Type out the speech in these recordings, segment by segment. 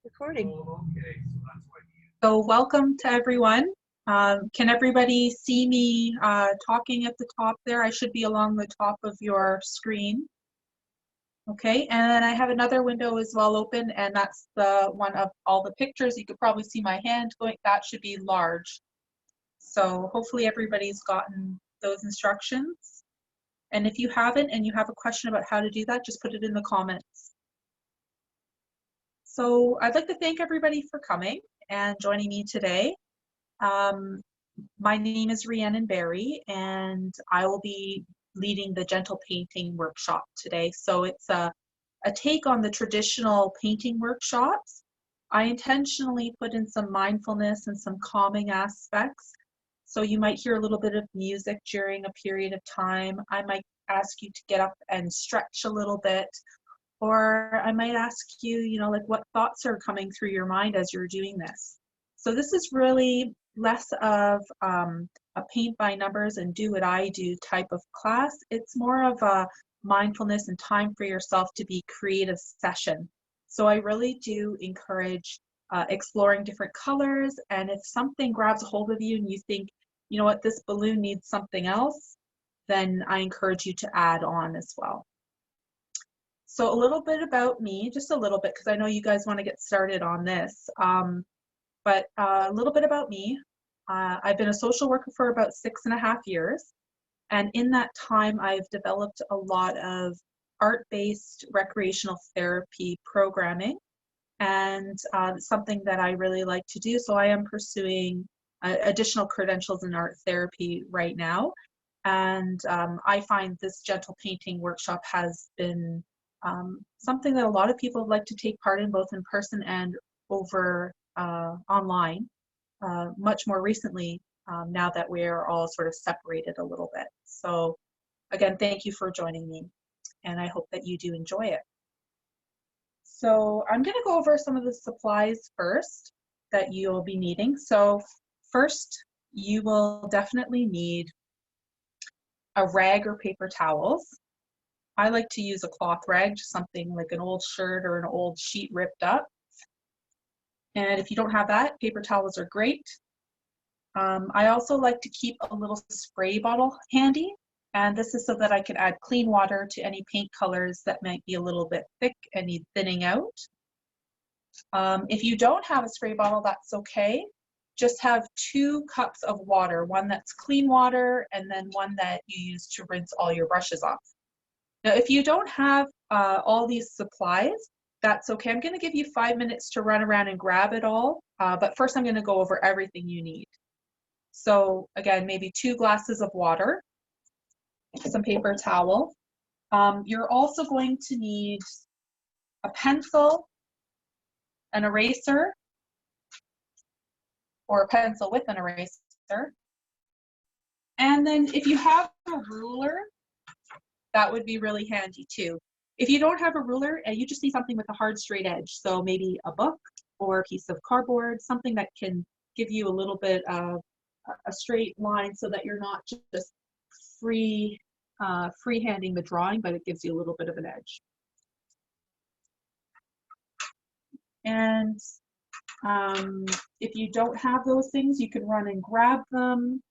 Recording. So welcome to everyone. Can everybody see me talking at the top there? I should be along the top of your screen. Okay, and then I have another window as well open, and that's the one of all the pictures. You could probably see my hand going, that should be large. So hopefully everybody's gotten those instructions. And if you haven't and you have a question about how to do that, just put it in the comments. So I'd like to thank everybody for coming and joining me today. My name is Rhiannon, and I will be leading the gentle painting workshop today. So it's a take on the traditional painting workshops. I intentionally put in some mindfulness and some calming aspects. So you might hear a little bit of music during a period of time. I might ask you to get up and stretch a little bit. Or I might ask you, like what thoughts are coming through your mind as you're doing this. So this is really less of a paint by numbers and do what I do type of class. It's more of a mindfulness and time for yourself to be creative session. So I really do encourage exploring different colors. And if something grabs a hold of you and you think, you know what, this balloon needs something else, then I encourage you to add on as well. So a little bit about me, just a little bit, because I know you guys want to get started on this. But a little bit about me. I've been a social worker for about 6.5 years. And in that time, I've developed a lot of art-based recreational therapy programming, and something that I really like to do. So I am pursuing additional credentials in art therapy right now. And I find this gentle painting workshop has been something that a lot of people like to take part in, both in person and over online, much more recently, now that we're all sort of separated a little bit. So again, thank you for joining me, and I hope that you do enjoy it. So I'm going to go over some of the supplies first that you'll be needing. So first, you will definitely need a rag or paper towels. I like to use a cloth rag, just something like an old shirt or an old sheet ripped up. And if you don't have that, paper towels are great. I also like to keep a little spray bottle handy. And this is so that I can add clean water to any paint colors that might be a little bit thick and need thinning out. If you don't have a spray bottle, that's okay. Just have 2 cups of water, one that's clean water and then one that you use to rinse all your brushes off. Now, if you don't have all these supplies, that's okay. I'm going to give you 5 minutes to run around and grab it all. But first, I'm going to go over everything you need. So again, maybe 2 glasses of water, some paper towel. You're also going to need a pencil, an eraser, or a pencil with an eraser. And then if you have a ruler, that would be really handy too. If you don't have a ruler, you just need something with a hard straight edge. So maybe a book or a piece of cardboard, something that can give you a little bit of a straight line so that you're not just freehanding the drawing, but it gives you a little bit of an edge. And if you don't have those things, you can run and grab them.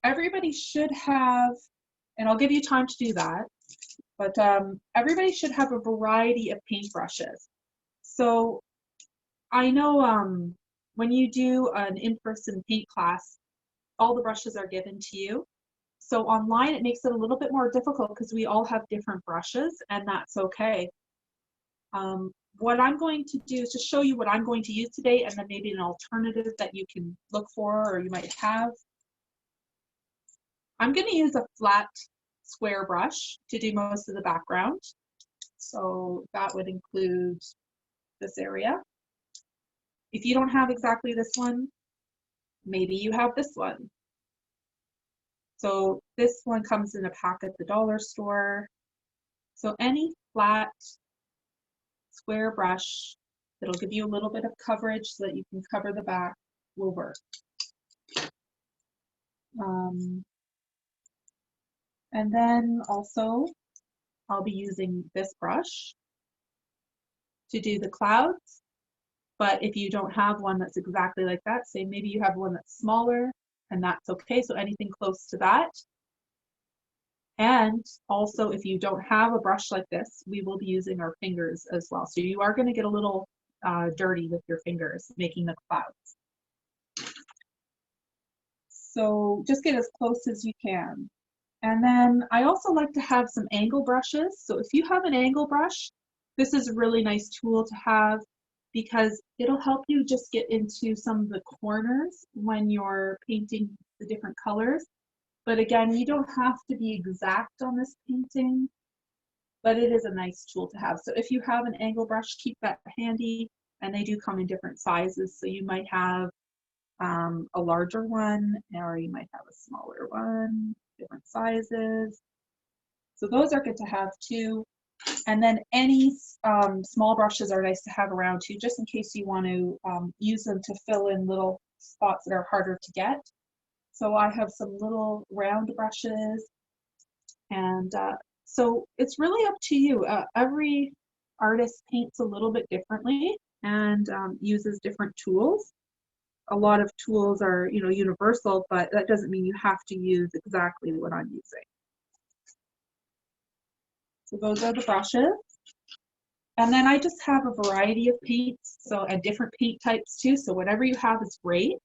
Everybody should have, and I'll give you time to do that, but everybody should have a variety of paintbrushes. So I know when you do an in-person paint class, all the brushes are given to you. So online, it makes it a little bit more difficult because we all have different brushes, and that's okay. What I'm going to do is just show you what I'm going to use today, and then maybe an alternative that you can look for or you might have. I'm going to use a flat square brush to do most of the background. So that would include this area. If you don't have exactly this one, maybe you have this one. So this one comes in a pack at the dollar store. So any flat square brush that'll give you a little bit of coverage so that you can cover the back will work. And then also, I'll be using this brush to do the clouds But if you don't have one that's exactly like that, say maybe you have one that's smaller, and that's okay. So anything close to that. And also, if you don't have a brush like this, we will be using our fingers as well. So you are going to get a little dirty with your fingers making the clouds. So just get as close as you can. And then I also like to have some angle brushes. So if you have an angle brush, this is a really nice tool to have because it'll help you just get into some of the corners when you're painting the different colors. But again, you don't have to be exact on this painting, but it is a nice tool to have. So if you have an angle brush, keep that handy, and they do come in different sizes. So you might have a larger one, or you might have a smaller one, different sizes. So those are good to have too. And then any small brushes are nice to have around too, just in case you want to use them to fill in little spots that are harder to get. So I have some little round brushes, and so it's really up to you. Every artist paints a little bit differently and uses different tools. A lot of tools are, universal, but that doesn't mean you have to use exactly what I'm using. So those are the brushes. And then I just have a variety of paints, and different paint types too. So whatever you have is great.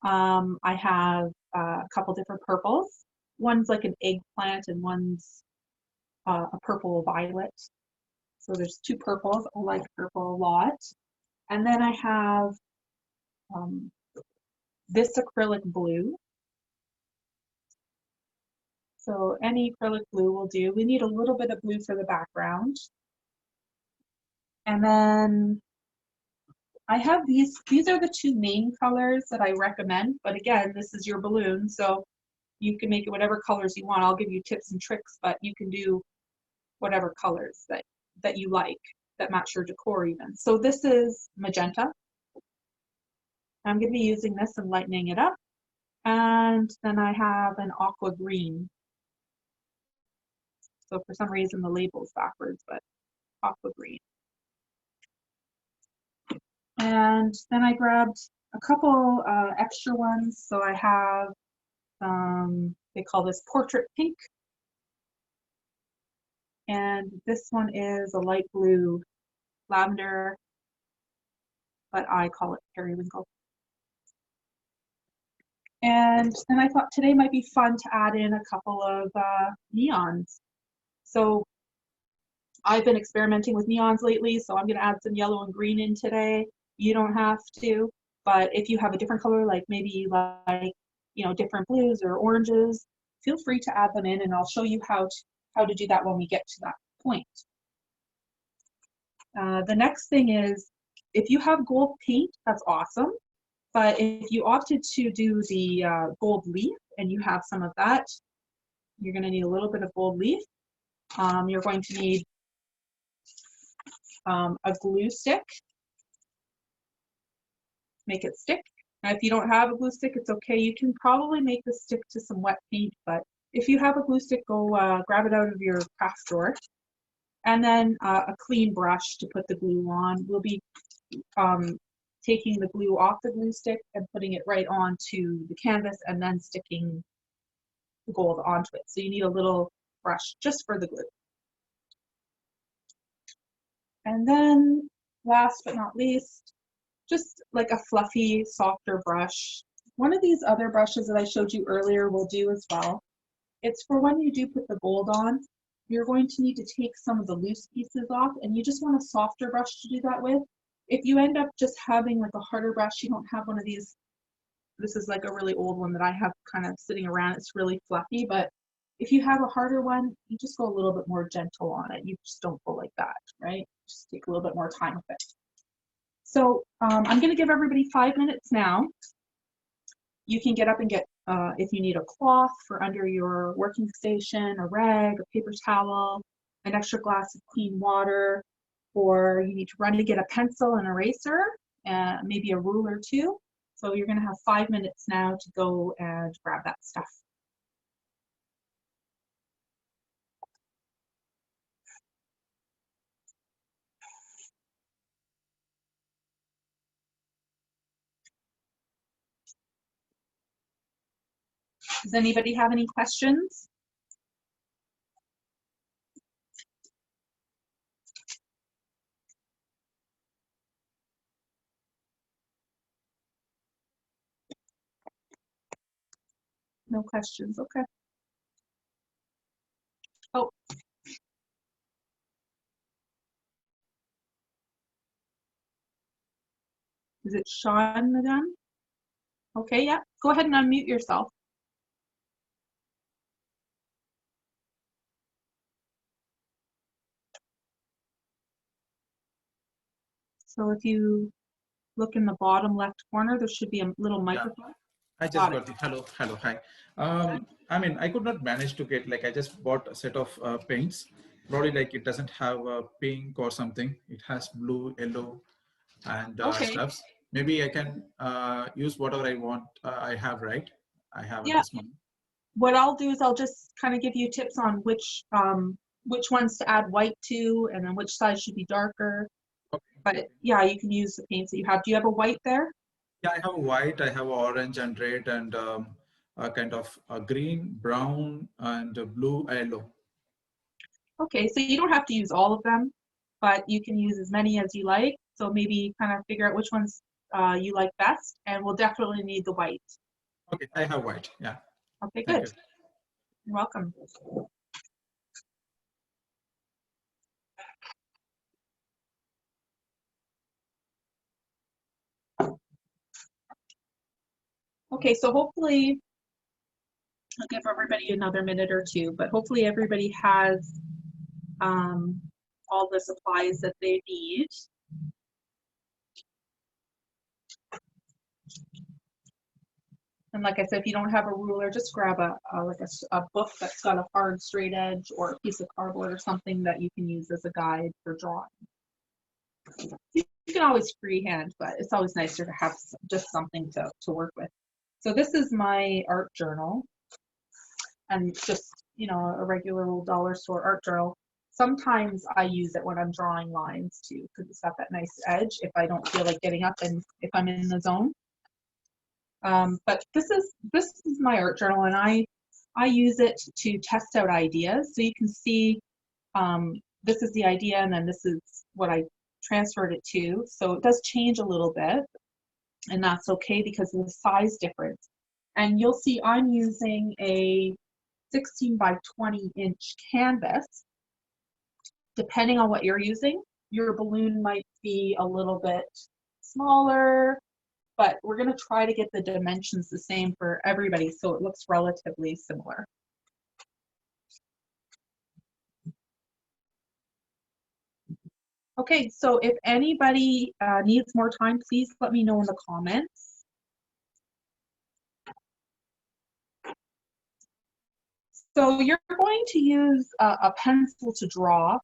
I have a couple different purples. One's like an eggplant and one's a purple violet. So there's two purples. I like purple a lot. And then I have this acrylic blue. So any acrylic blue will do. We need a little bit of blue for the background. And then I have these are the two main colors that I recommend, but again, this is your balloon, so you can make it whatever colors you want. I'll give you tips and tricks, but you can do whatever colors that you like, that match your decor even. So this is magenta. I'm going to be using this and lightening it up. And then I have an aqua green. So for some reason the label's backwards, but aqua green. And then I grabbed a couple extra ones. So I have, they call this portrait pink. And this one is a light blue lavender, but I call it periwinkle. And then I thought today might be fun to add in a couple of neons. So I've been experimenting with neons lately, so I'm going to add some yellow and green in today. You don't have to, but if you have a different color, like maybe you like, different blues or oranges, feel free to add them in, and I'll show you how to do that when we get to that point. The next thing is, if you have gold paint, that's awesome. But if you opted to do the gold leaf and you have some of that, you're going to need a little bit of gold leaf. You're going to need a glue stick. Make it stick. Now, if you don't have a glue stick, it's okay. You can probably make this stick to some wet paint, but if you have a glue stick, go grab it out of your craft drawer. And then a clean brush to put the glue on. We'll be taking the glue off the glue stick and putting it right onto the canvas and then sticking the gold onto it. So you need a little brush just for the glue. And then last but not least, just like a fluffy, softer brush. One of these other brushes that I showed you earlier will do as well. It's for when you do put the gold on, you're going to need to take some of the loose pieces off, and you just want a softer brush to do that with. If you end up just having like a harder brush, you don't have one of these. This is like a really old one that I have kind of sitting around. It's really fluffy, but if you have a harder one, you just go a little bit more gentle on it. You just don't go like that, right? Just take a little bit more time with it. So I'm going to give everybody 5 minutes now. You can get up and get, if you need a cloth for under your working station, a rag, a paper towel, an extra glass of clean water, or you need to run to get a pencil and eraser, maybe a ruler too. So you're going to have 5 minutes now to go and grab that stuff. Does anybody have any questions? No questions, okay. Oh. Is it Sean again? Okay, yeah, go ahead and unmute yourself. So if you look in the bottom left corner, there should be a little microphone. I just got the hello, hi. I mean, I could not manage to get, like, I just bought a set of paints. Probably like it doesn't have pink or something. It has blue, yellow, and stuffs. Maybe I can use whatever I want. I have, right? I have at this moment. What I'll do is I'll just kind of give you tips on which ones to add white to, and then which side should be darker. Okay. But yeah, you can use the paints that you have. Do you have a white there? Yeah, I have a white, I have orange and red, and a kind of green, brown, and blue, yellow. Okay, so you don't have to use all of them, but you can use as many as you like. So maybe kind of figure out which ones you like best, and we'll definitely need the white. Okay, I have white, yeah. Okay, good. You're welcome. Okay, so hopefully, I'll give everybody another minute or two, but hopefully everybody has all the supplies that they need. And like I said, if you don't have a ruler, just grab a book that's got a hard straight edge, or a piece of cardboard or something that you can use as a guide for drawing. You can always freehand, but it's always nicer to have just something to work with. So this is my art journal, and just, you know, a regular old dollar store art journal. Sometimes I use it when I'm drawing lines too, because it's got that nice edge if I don't feel like getting up and if I'm in the zone. But this is my art journal, and I use it to test out ideas. So you can see this is the idea, and then this is what I transferred it to. So it does change a little bit, and that's okay because of the size difference. And you'll see I'm using a 16 by 20 inch canvas. Depending on what you're using, your balloon might be a little bit smaller, but we're going to try to get the dimensions the same for everybody so it looks relatively similar. Okay, so if anybody needs more time, please let me know in the comments. So you're going to use a pencil to draw.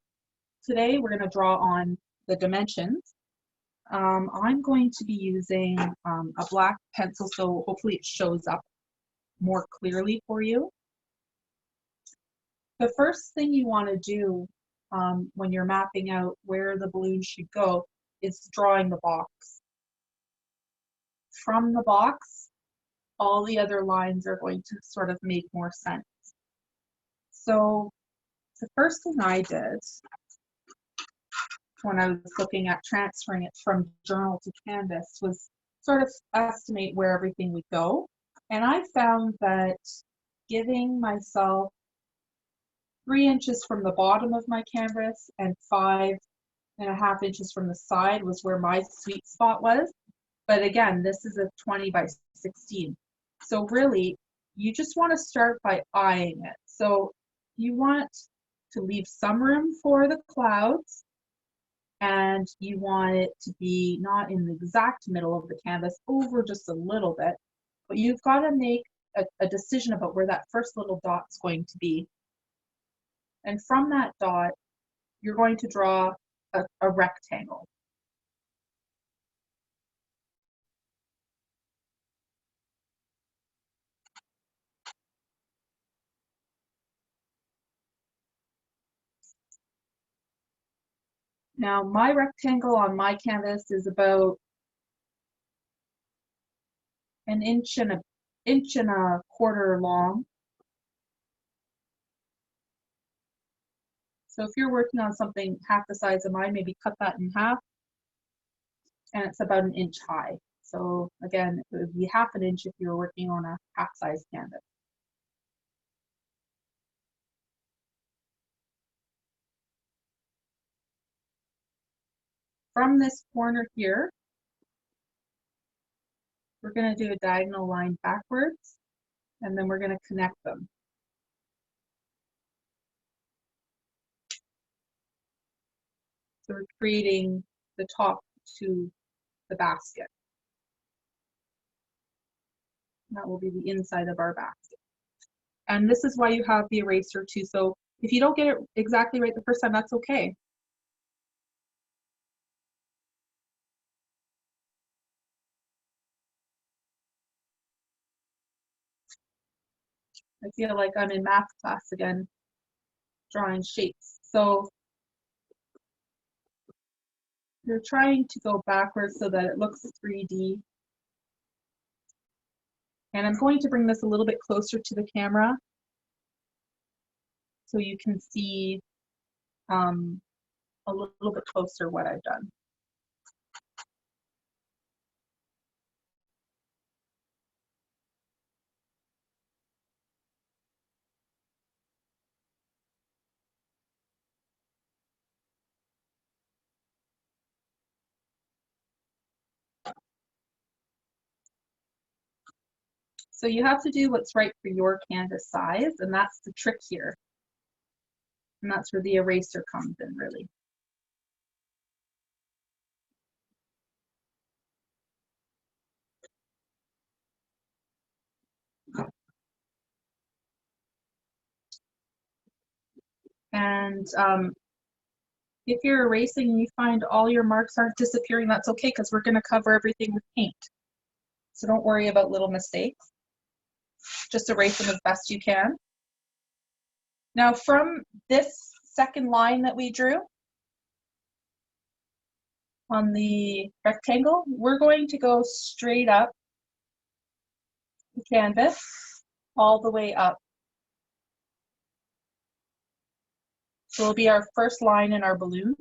Today we're going to draw on the dimensions. I'm going to be using a black pencil, so hopefully it shows up more clearly for you. The first thing you want to do when you're mapping out where the balloon should go is drawing the box. From the box, all the other lines are going to sort of make more sense. So the first thing I did when I was looking at transferring it from journal to canvas was sort of estimate where everything would go. And I found that giving myself 3 inches from the bottom of my canvas and 5.5 inches from the side was where my sweet spot was. But again, this is a 20 by 16. So really, you just want to start by eyeing it. So you want to leave some room for the clouds, and you want it to be not in the exact middle of the canvas, over just a little bit, but you've got to make a decision about where that first little dot's going to be. And from that dot, you're going to draw a rectangle. Now, my rectangle on my canvas is about 1.5 inches 1.25 inches long. So if you're working on something half the size of mine, maybe cut that in half, and it's about 1 inch high. So again, it would be 1/2 inch if you were working on a half-size canvas. From this corner here, we're going to do a diagonal line backwards, and then we're going to connect them. So we're creating the top to the basket. That will be the inside of our basket. And this is why you have the eraser too. So if you don't get it exactly right the first time, that's okay. I feel like I'm in math class again, drawing shapes. So you're trying to go backwards so that it looks 3D. And I'm going to bring this a little bit closer to the camera so you can see a little bit closer what I've done. So you have to do what's right for your canvas size, and that's the trick here. And that's where the eraser comes in, really. And if you're erasing and you find all your marks aren't disappearing, that's okay, because we're going to cover everything with paint. So don't worry about little mistakes. Just erase them as best you can. Now from this second line that we drew on the rectangle, we're going to go straight up the canvas all the way up. So it'll be our first line in our balloon.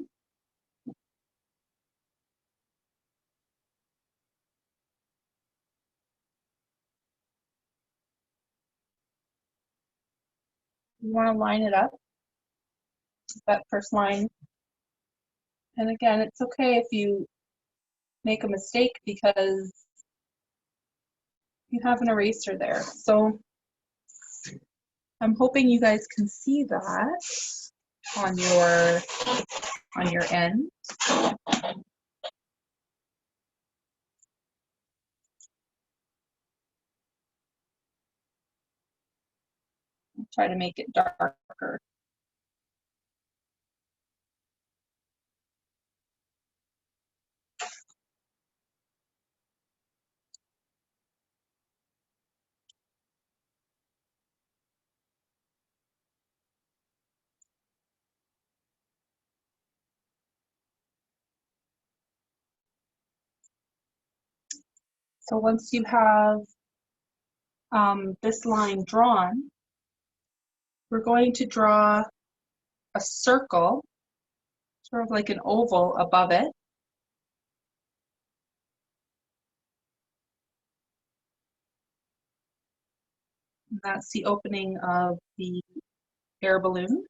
You want to line it up, that first line. And again, it's okay if you make a mistake because you have an eraser there. So I'm hoping you guys can see that on your end. I'll try to make it darker. So once you have this line drawn, we're going to draw a circle, sort of like an oval above it. And that's the opening of the air balloon.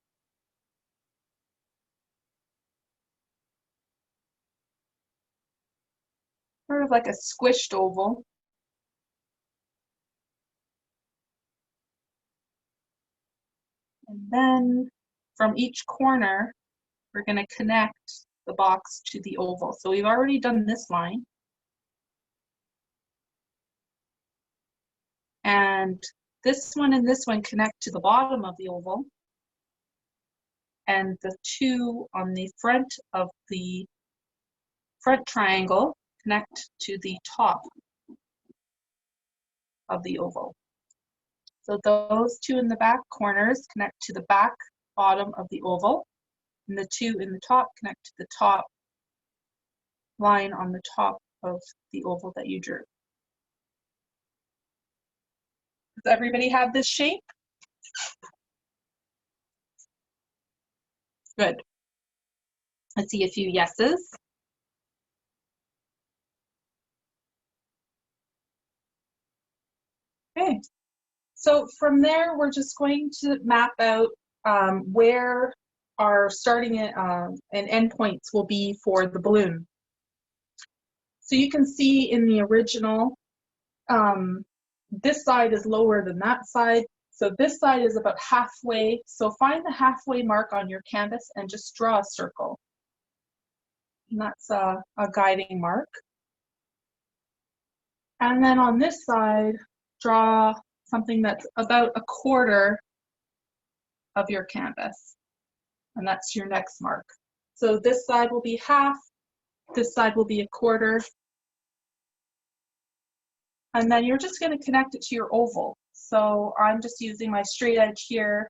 Sort of like a squished oval. And then from each corner, we're going to connect the box to the oval. So we've already done this line. And this one and this one connect to the bottom of the oval. And the two on the front of the front triangle connect to the top of the oval. So those two in the back corners connect to the back bottom of the oval, and the two in the top connect to the top line on the top of the oval that you drew. Does everybody have this shape? Good. I see a few yeses. Okay. So from there, we're just going to map out where our starting and end points will be for the balloon. So you can see in the original, this side is lower than that side. So this side is about halfway. So find the halfway mark on your canvas and just draw a circle. And that's a guiding mark. And then on this side, draw something that's about a quarter of your canvas. And that's your next mark. So this side will be half, this side will be a quarter. And then you're just going to connect it to your oval. So I'm just using my straight edge here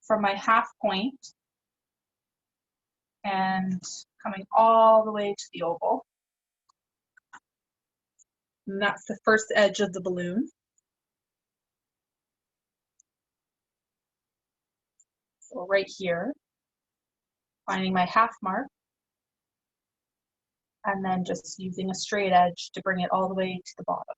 from my half point and coming all the way to the oval. And that's the first edge of the balloon. So right here, finding my half mark, and then just using a straight edge to bring it all the way to the bottom.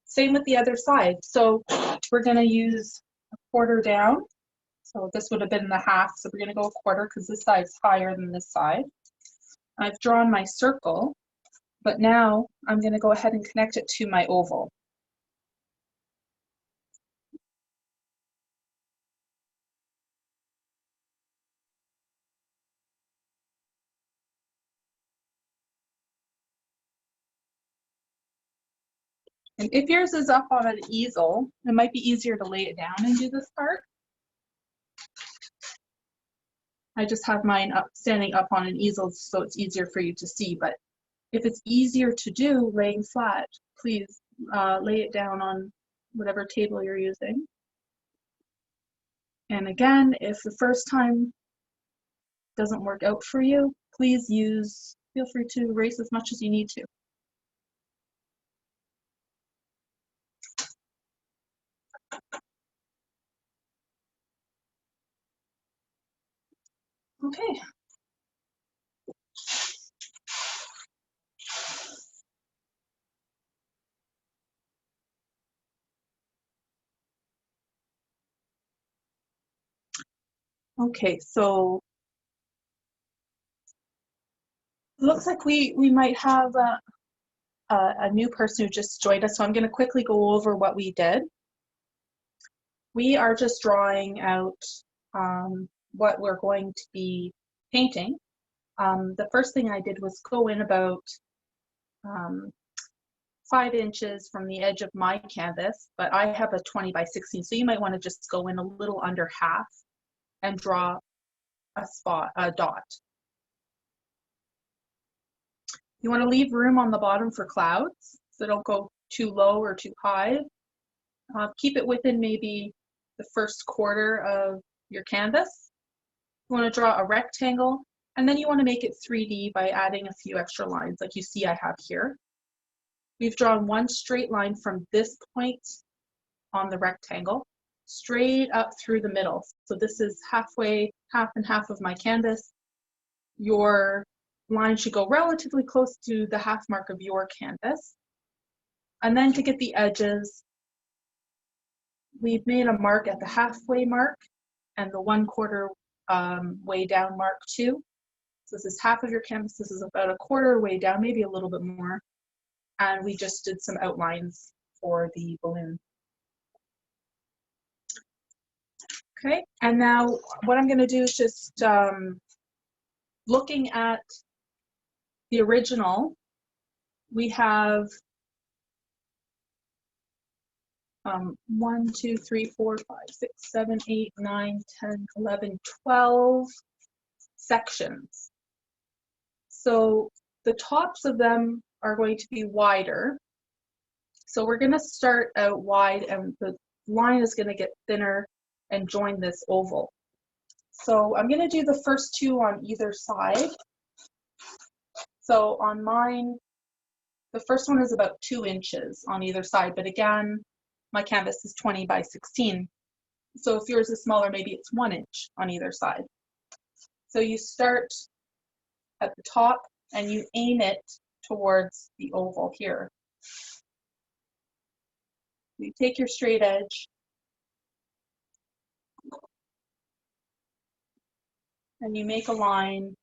Same with the other side. So we're going to use a quarter down. So this would have been the half. So we're going to go a quarter because this side's higher than this side. I've drawn my circle, but now I'm going to go ahead and connect it to my oval. And if yours is up on an easel, it might be easier to lay it down and do this part. I just have mine up, standing up on an easel so it's easier for you to see, but if it's easier to do laying flat, please lay it down on whatever table you're using. And again, if the first time doesn't work out for you, please feel free to erase as much as you need to. Okay. Okay, so it looks like we might have a new person who just joined us, so I'm going to quickly go over what we did. We are just drawing out what we're going to be painting. The first thing I did was go in about 5 inches from the edge of my canvas, but I have a 20 by 16, so you might want to just go in a little under half and draw a dot. You want to leave room on the bottom for clouds, so don't go too low or too high. Keep it within maybe the first quarter of your canvas. You want to draw a rectangle, and then you want to make it 3D by adding a few extra lines like you see I have here. We've drawn one straight line from this point on the rectangle straight up through the middle. So this is halfway, half and half of my canvas. Your line should go relatively close to the half mark of your canvas. And then to get the edges, we've made a mark at the halfway mark and the 1/4 way down mark too. So this is half of your canvas. This is about a quarter way down, maybe a little bit more. And we just did some outlines for the balloon. Okay, and now what I'm going to do is just looking at the original, we have 1, 2, 3, 4, 5, 6, 7, 8, 9, 10, 11, 12 sections. So the tops of them are going to be wider. So we're going to start out wide and the line is going to get thinner and join this oval. So I'm going to do the first 2 on either side. So on mine, The first one is about 2 inches on either side, but again, my canvas is 20 by 16. So if yours is smaller, maybe it's 1 inch on either side. So you start at the top and you aim it towards the oval here. You take your straight edge and you make a line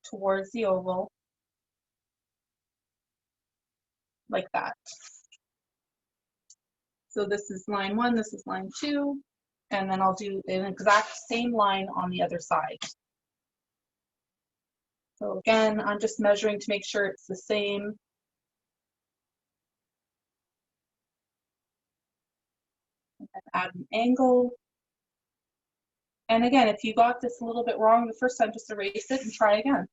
towards the oval like that. So this is line 1, this is line 2, and then I'll do an exact same line on the other side. So again, I'm just measuring to make sure it's the same. And then add an angle. And again, if you got this a little bit wrong the first time, just erase it and try again.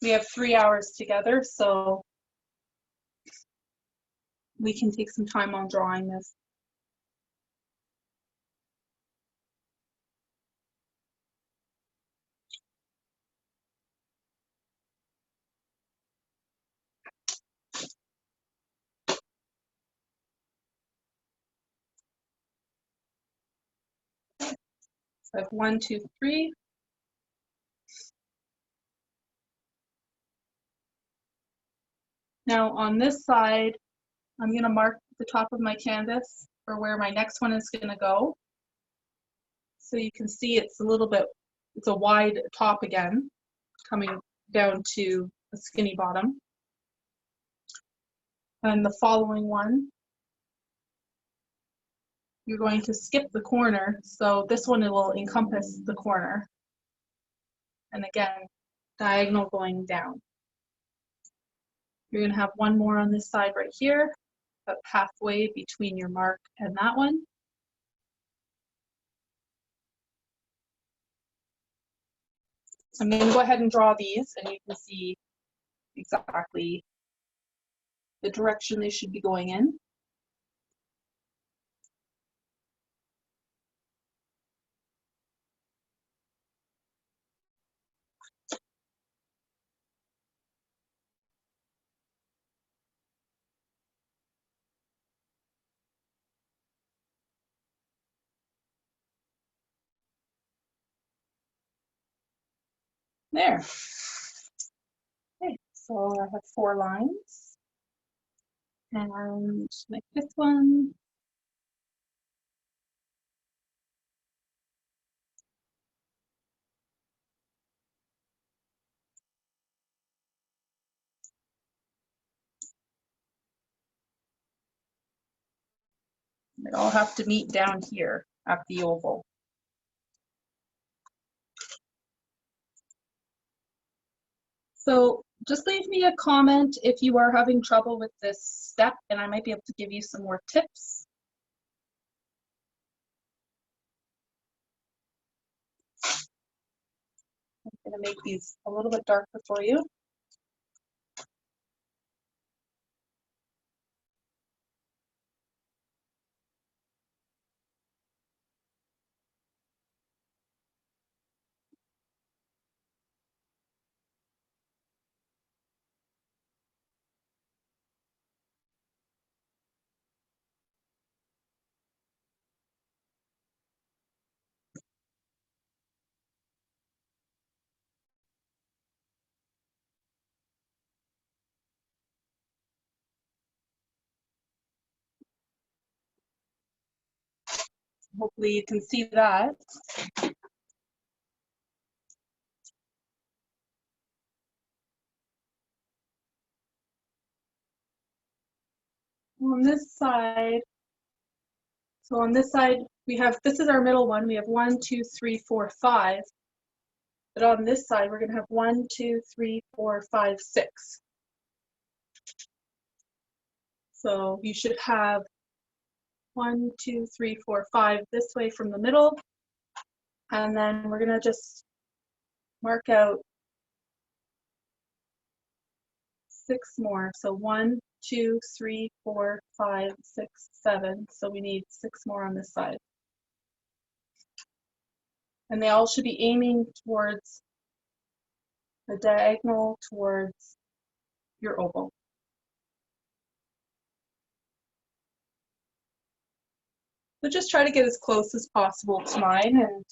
We have 3 hours together, so we can take some time on drawing this. So I have 1, 2, 3. Now on this side, I'm going to mark the top of my canvas for where my next one is going to go. So you can see it's a little bit, it's a wide top again, coming down to a skinny bottom. And the following one, you're going to skip the corner. So this one, it will encompass the corner. And again, diagonal going down. You're going to have one more on this side right here, about halfway between your mark and that one. I'm going to go ahead and draw these, and you can see exactly the direction they should be going in. There. Okay, so I have 4 lines. And my 5th one. They all have to meet down here at the oval. So just leave me a comment if you are having trouble with this step, and I might be able to give you some more tips. I'm going to make these a little bit darker for you. Hopefully you can see that. On this side, so on this side, we have, this is our middle one. We have 1, 2, 3, 4, 5. But on this side, we're going to have 1, 2, 3, 4, 5, 6. So you should have 1, 2, 3, 4, 5 this way from the middle. And then we're going to just mark out 6 more. So 1, 2, 3, 4, 5, 6, 7. So we need 6 more on this side. And they all should be aiming towards the diagonal towards your oval. So just try to get as close as possible to mine, and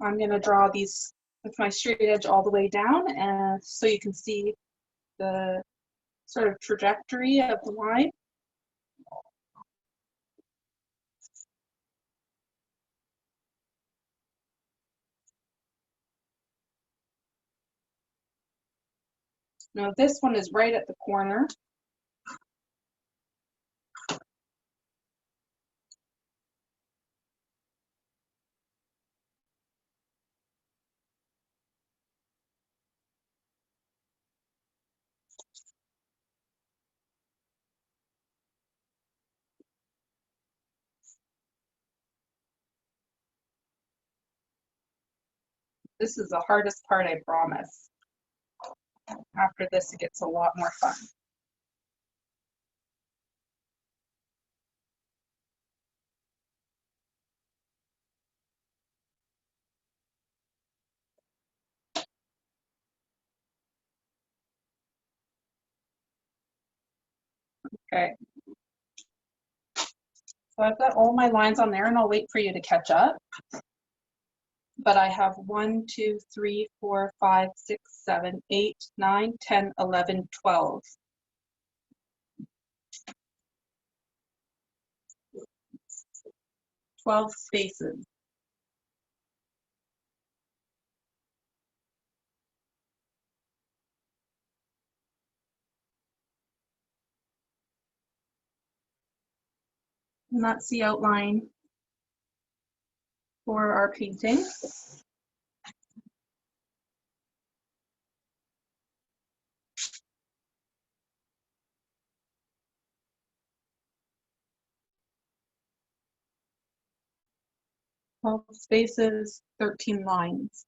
I'm going to draw these with my straight edge all the way down, and so you can see the sort of trajectory of the line. Now this one is right at the corner. This is the hardest part, I promise. After this, it gets a lot more fun. Okay. So I've got all my lines on there, and I'll wait for you to catch up. But I have 1, 2, 3, 4, 5, 6, 7, 8, 9, 10, 11, 12. 12 spaces. And that's the outline for our painting. Twelve spaces, 13 lines.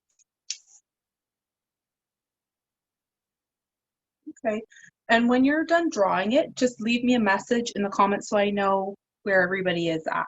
Okay, and when you're done drawing it, just leave me a message in the comments so I know where everybody is at.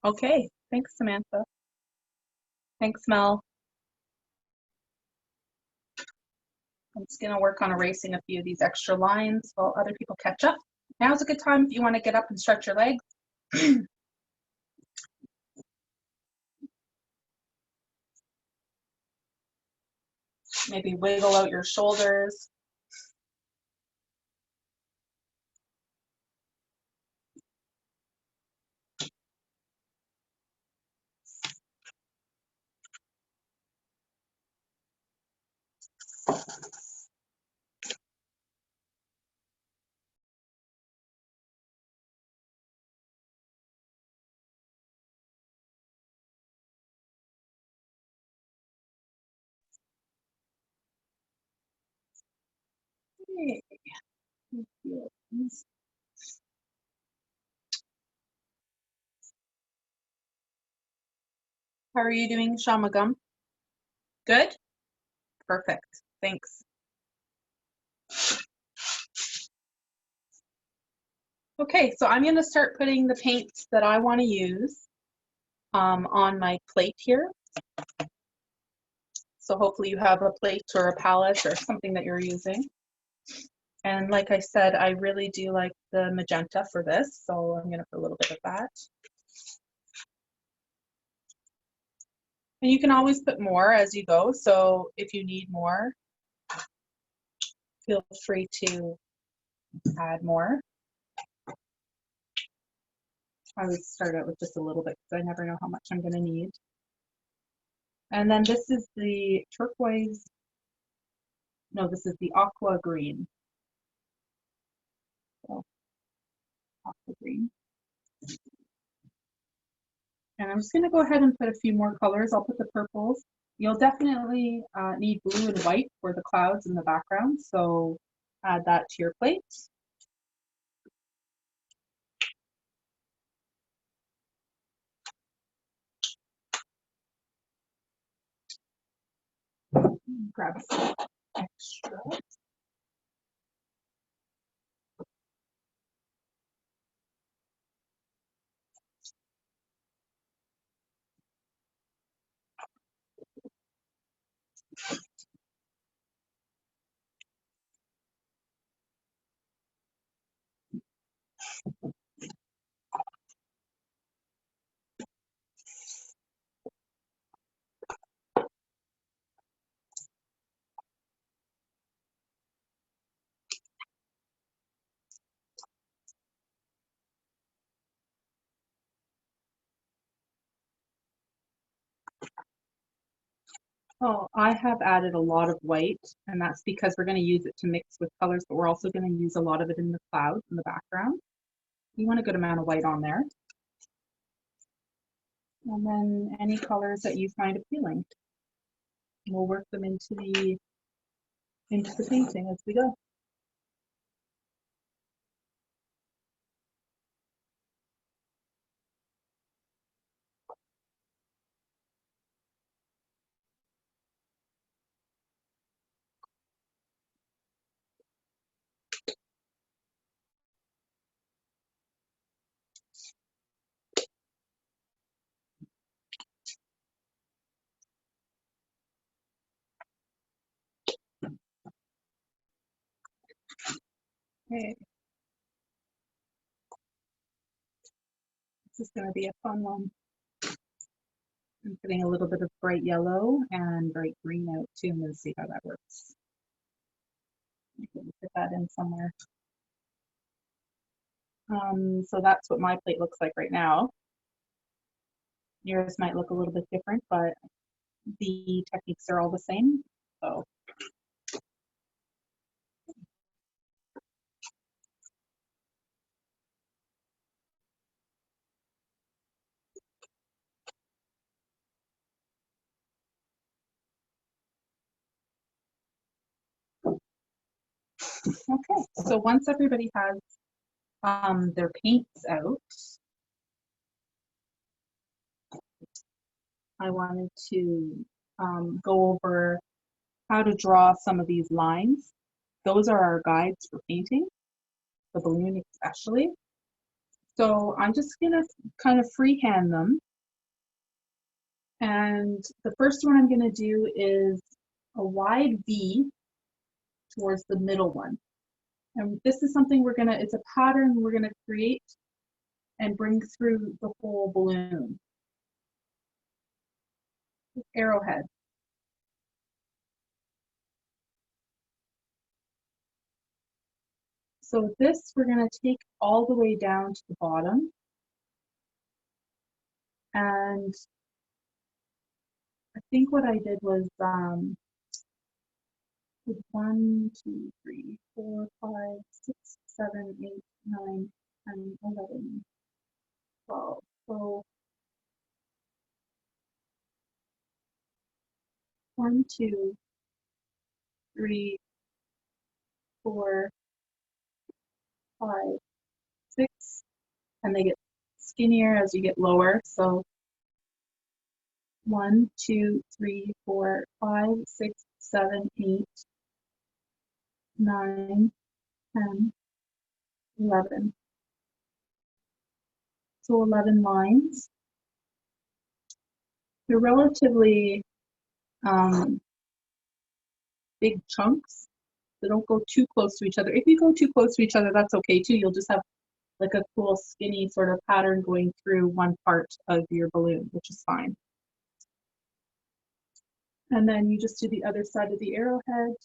Okay, thanks, Samantha. Thanks, Mel. I'm just gonna work on erasing a few of these extra lines while other people catch up. Now's a good time if you want to get up and stretch your legs. Maybe wiggle out your shoulders. Okay. How are you doing, Shamagam? Good? Perfect. Thanks. Okay, so I'm going to start putting the paints that I want to use on my plate here. So hopefully you have a plate or a palette or something that you're using. And like I said, I really do like the magenta for this, so I'm going to put a little bit of that. And you can always put more as you go, so if you need more, feel free to add more. I would start out with just a little bit because I never know how much I'm going to need. And then this is the turquoise, no, this is the aqua green. So, aqua green. And And I'm just going to go ahead and put a few more colors. I'll put the purples. You'll definitely need blue and white for the clouds in the background, so add that to your plate. Grab some extra. Oh, I have added a lot of white, and that's because we're going to use it to mix with colors, but we're also going to use a lot of it in the clouds in the background. You want a good amount of white on there. And then any colors that you find appealing. We'll work them into the painting as we go. Okay. This is going to be a fun one. I'm putting a little bit of bright yellow and bright green out too, and we'll see how that works. I can put that in somewhere. So that's what my plate looks like right now. Yours might look a little bit different, but the techniques are all the same. So okay, so once everybody has their paints out, I wanted to go over how to draw some of these lines. Those are our guides for painting, the balloon especially. So I'm just gonna kind of freehand them. And the first one I'm gonna do is a wide V towards the middle one. And this is something it's a pattern we're gonna create and bring through the whole balloon. Arrowhead. So this we're gonna take all the way down to the bottom. And I think what I did was 1, 2, 3, 4, 5, 6, 7, 8, 9, 10, 11, 12. So 1, 2, 3, 4, 5, 6, and they get skinnier as you get lower. So 1, 2, 3, 4, 5, 6, 7, 8, 9, 10, 11. So 11 lines. They're relatively big chunks. So don't go too close to each other. If you go too close to each other, that's okay too. You'll just have like a cool skinny sort of pattern going through one part of your balloon, which is fine. And then you just do the other side of the arrowhead.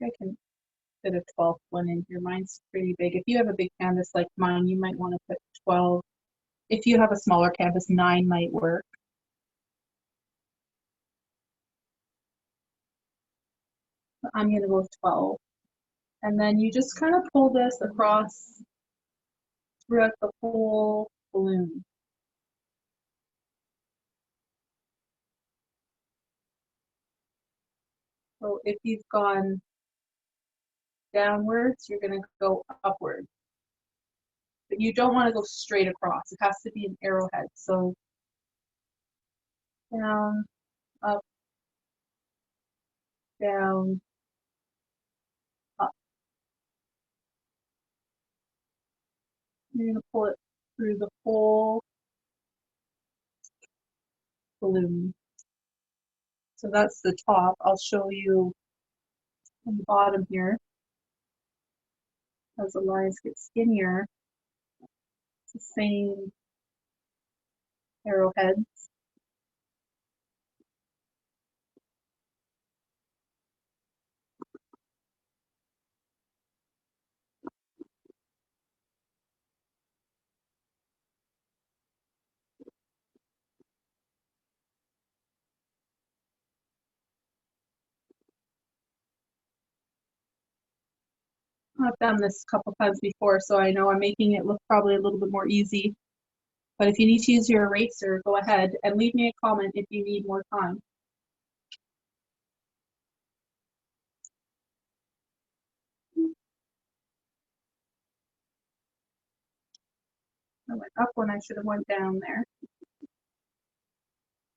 think I can fit a 12th one in here. Mine's pretty big. If you have a big canvas like mine, you might want to put 12. If you have a smaller canvas, 9 might work. But I'm going to go with 12. And then you just kind of pull this across throughout the whole balloon. So if you've gone downwards, you're going to go upward. But you don't want to go straight across. It has to be an arrowhead. So down, up, down, up. You're going to pull it through the whole balloon. So that's the top. I'll show you on the bottom here. As the lines get skinnier, it's the same arrowhead. I've done this a couple times before, so I know I'm making it look probably a little bit more easy. But if you need to use your eraser, go ahead and leave me a comment if you need more time. I went up when I should have went down there.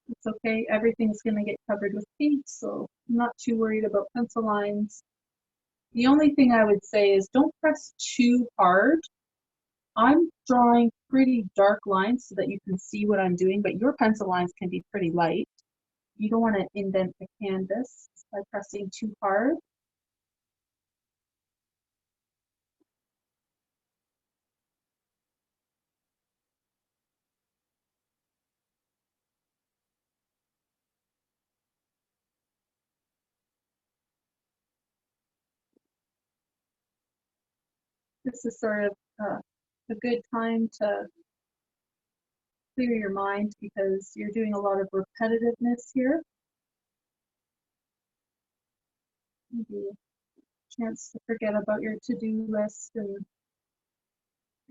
It's okay, everything's going to get covered with paint, so I'm not too worried about pencil lines. The only thing I would say is don't press too hard. I'm drawing pretty dark lines so that you can see what I'm doing, but your pencil lines can be pretty light. You don't want to indent the canvas by pressing too hard. This is sort of a good time to clear your mind because you're doing a lot of repetitiveness here. Maybe a chance to forget about your to-do list and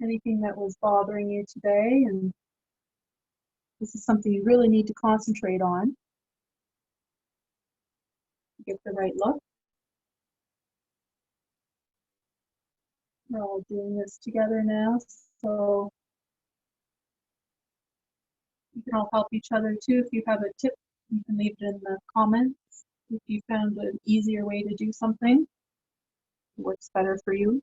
anything that was bothering you today. And this is something you really need to concentrate on to get the right look. We're all doing this together now, so you can all help each other too. If you have a tip, you can leave it in the comments. If you found an easier way to do something, it works better for you.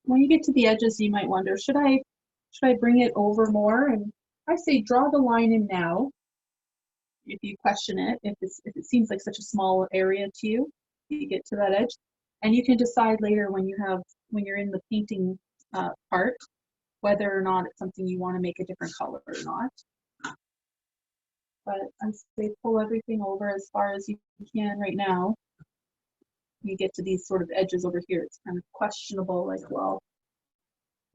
When you get to the edges, you might wonder, should I bring it over more? And I say draw the line in now. If you question it, if it seems like such a small area to you, you get to that edge, and you can decide later when you're in the painting part whether or not it's something you want to make a different color or not. But I say pull everything over as far as you can right now. You get to these sort of edges over here. It's kind of questionable, like, well,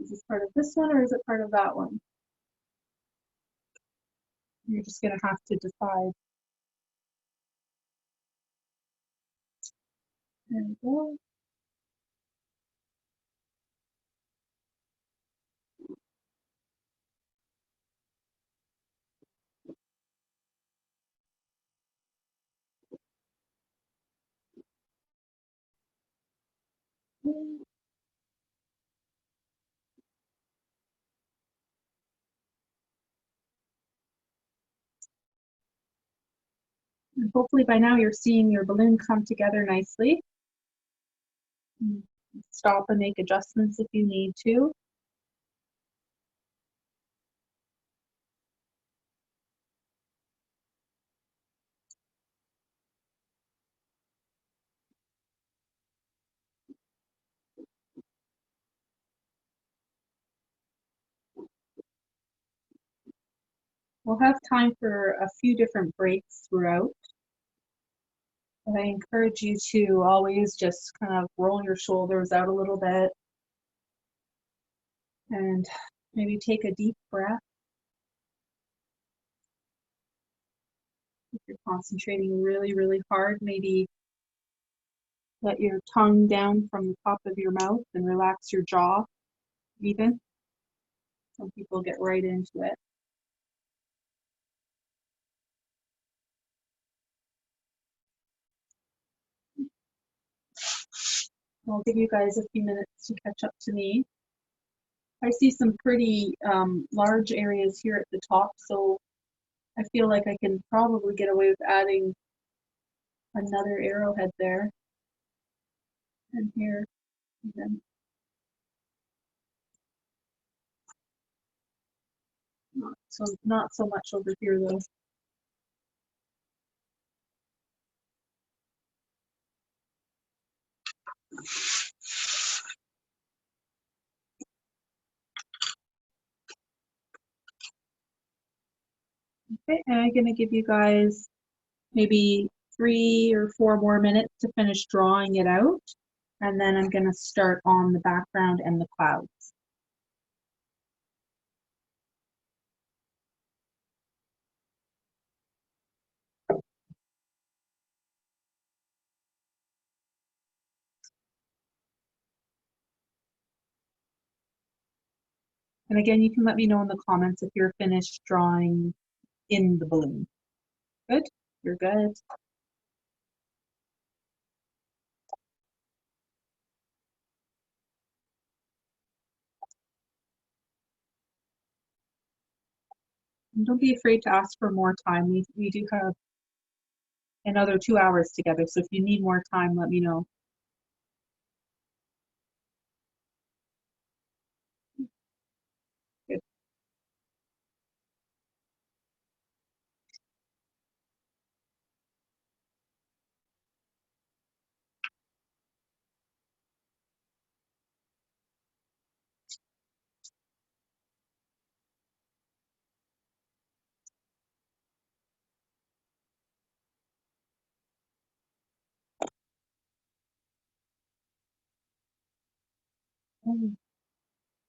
is this part of this one or is it part of that one? You're just going to have to decide. There we go. And hopefully by now you're seeing your balloon come together nicely. Stop and make adjustments if you need to. We'll have time for a few different breaks throughout. And I encourage you to always just kind of roll your shoulders out a little bit and maybe take a deep breath. If you're concentrating really, really hard, maybe let your tongue down from the top of your mouth and relax your jaw even. Some people get right into it. I'll give you guys a few minutes to catch up to me. I see some pretty large areas here at the top, so I feel like I can probably get away with adding another arrowhead there and here even. Not so much over here though. Okay, and I'm gonna give you guys maybe 3 or 4 more minutes to finish drawing it out, and then I'm gonna start on the background and the clouds. And again, you can let me know in the comments if you're finished drawing in the balloon. Good? You're good. And don't be afraid to ask for more time. We do have another 2 hours together, so if you need more time, let me know. Good.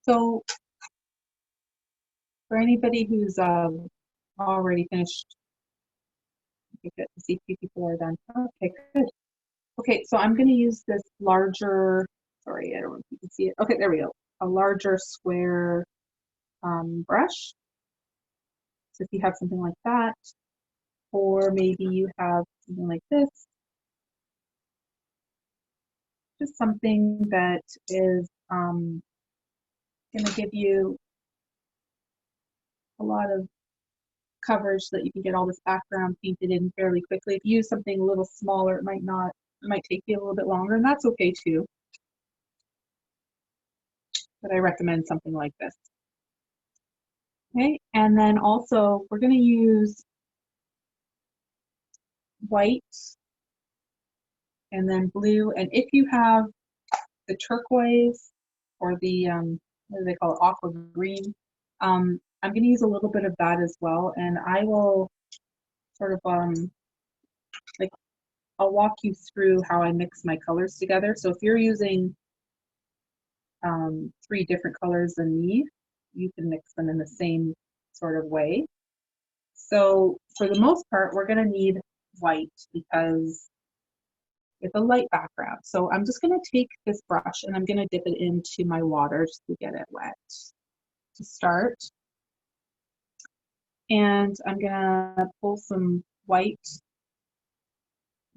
So for anybody who's already finished, you get to see a few people are done. Okay, good. Okay, so I'm going to use this larger, sorry, I don't know if you can see it. Okay, there we go. A larger square brush. So if you have something like that, or maybe you have something like this, just something that is going to give you a lot of coverage so that you can get all this background painted in fairly quickly. If you use something a little smaller, it might take you a little bit longer, and that's okay too. But I recommend something like this. Okay, and then also we're going to use white and then blue. And if you have the turquoise or the what do they call it, aqua green, I'm going to use a little bit of that as well, and I will sort of like I'll walk you through how I mix my colors together. So if you're using 3 different colors than me, you can mix them in the same sort of way. So for the most part, we're going to need white because it's a light background. So I'm just going to take this brush and I'm going to dip it into my water just to get it wet to start. And I'm going to pull some white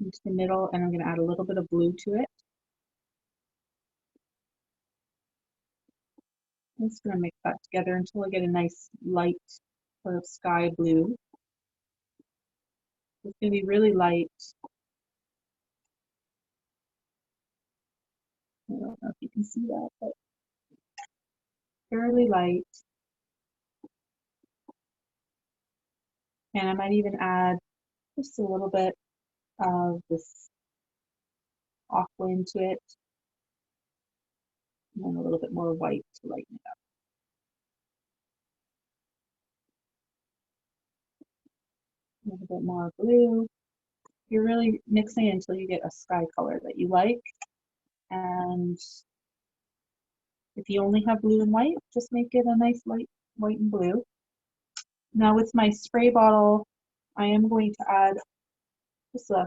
into the middle, and I'm going to add a little bit of blue to it. I'm just going to mix that together until I get a nice light sort of sky blue. It's going to be really light. I don't know if you can see that, but fairly light. And I might even add just a little bit of this aqua into it, and then a little bit more white to lighten it up. A little bit more blue. You're really mixing it until you get a sky color that you like. And if you only have blue and white, just make it a nice light white and blue. Now with my spray bottle, I am going to add just a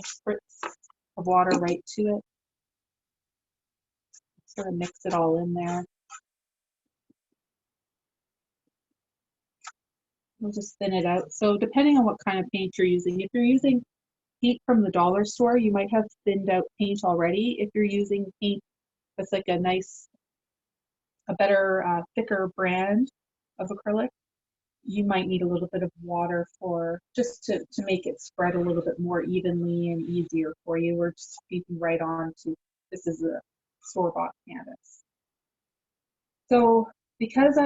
spritz of water right to it. Sort of mix it all in there. We'll just thin it out. So depending on what kind of paint you're using, if you're using paint from the dollar store, you might have thinned out paint already. If you're using paint that's like a better, thicker brand of acrylic, you might need a little bit of water for just to make it spread a little bit more evenly and easier for you. We're just speaking right on to, this is a store-bought canvas. So because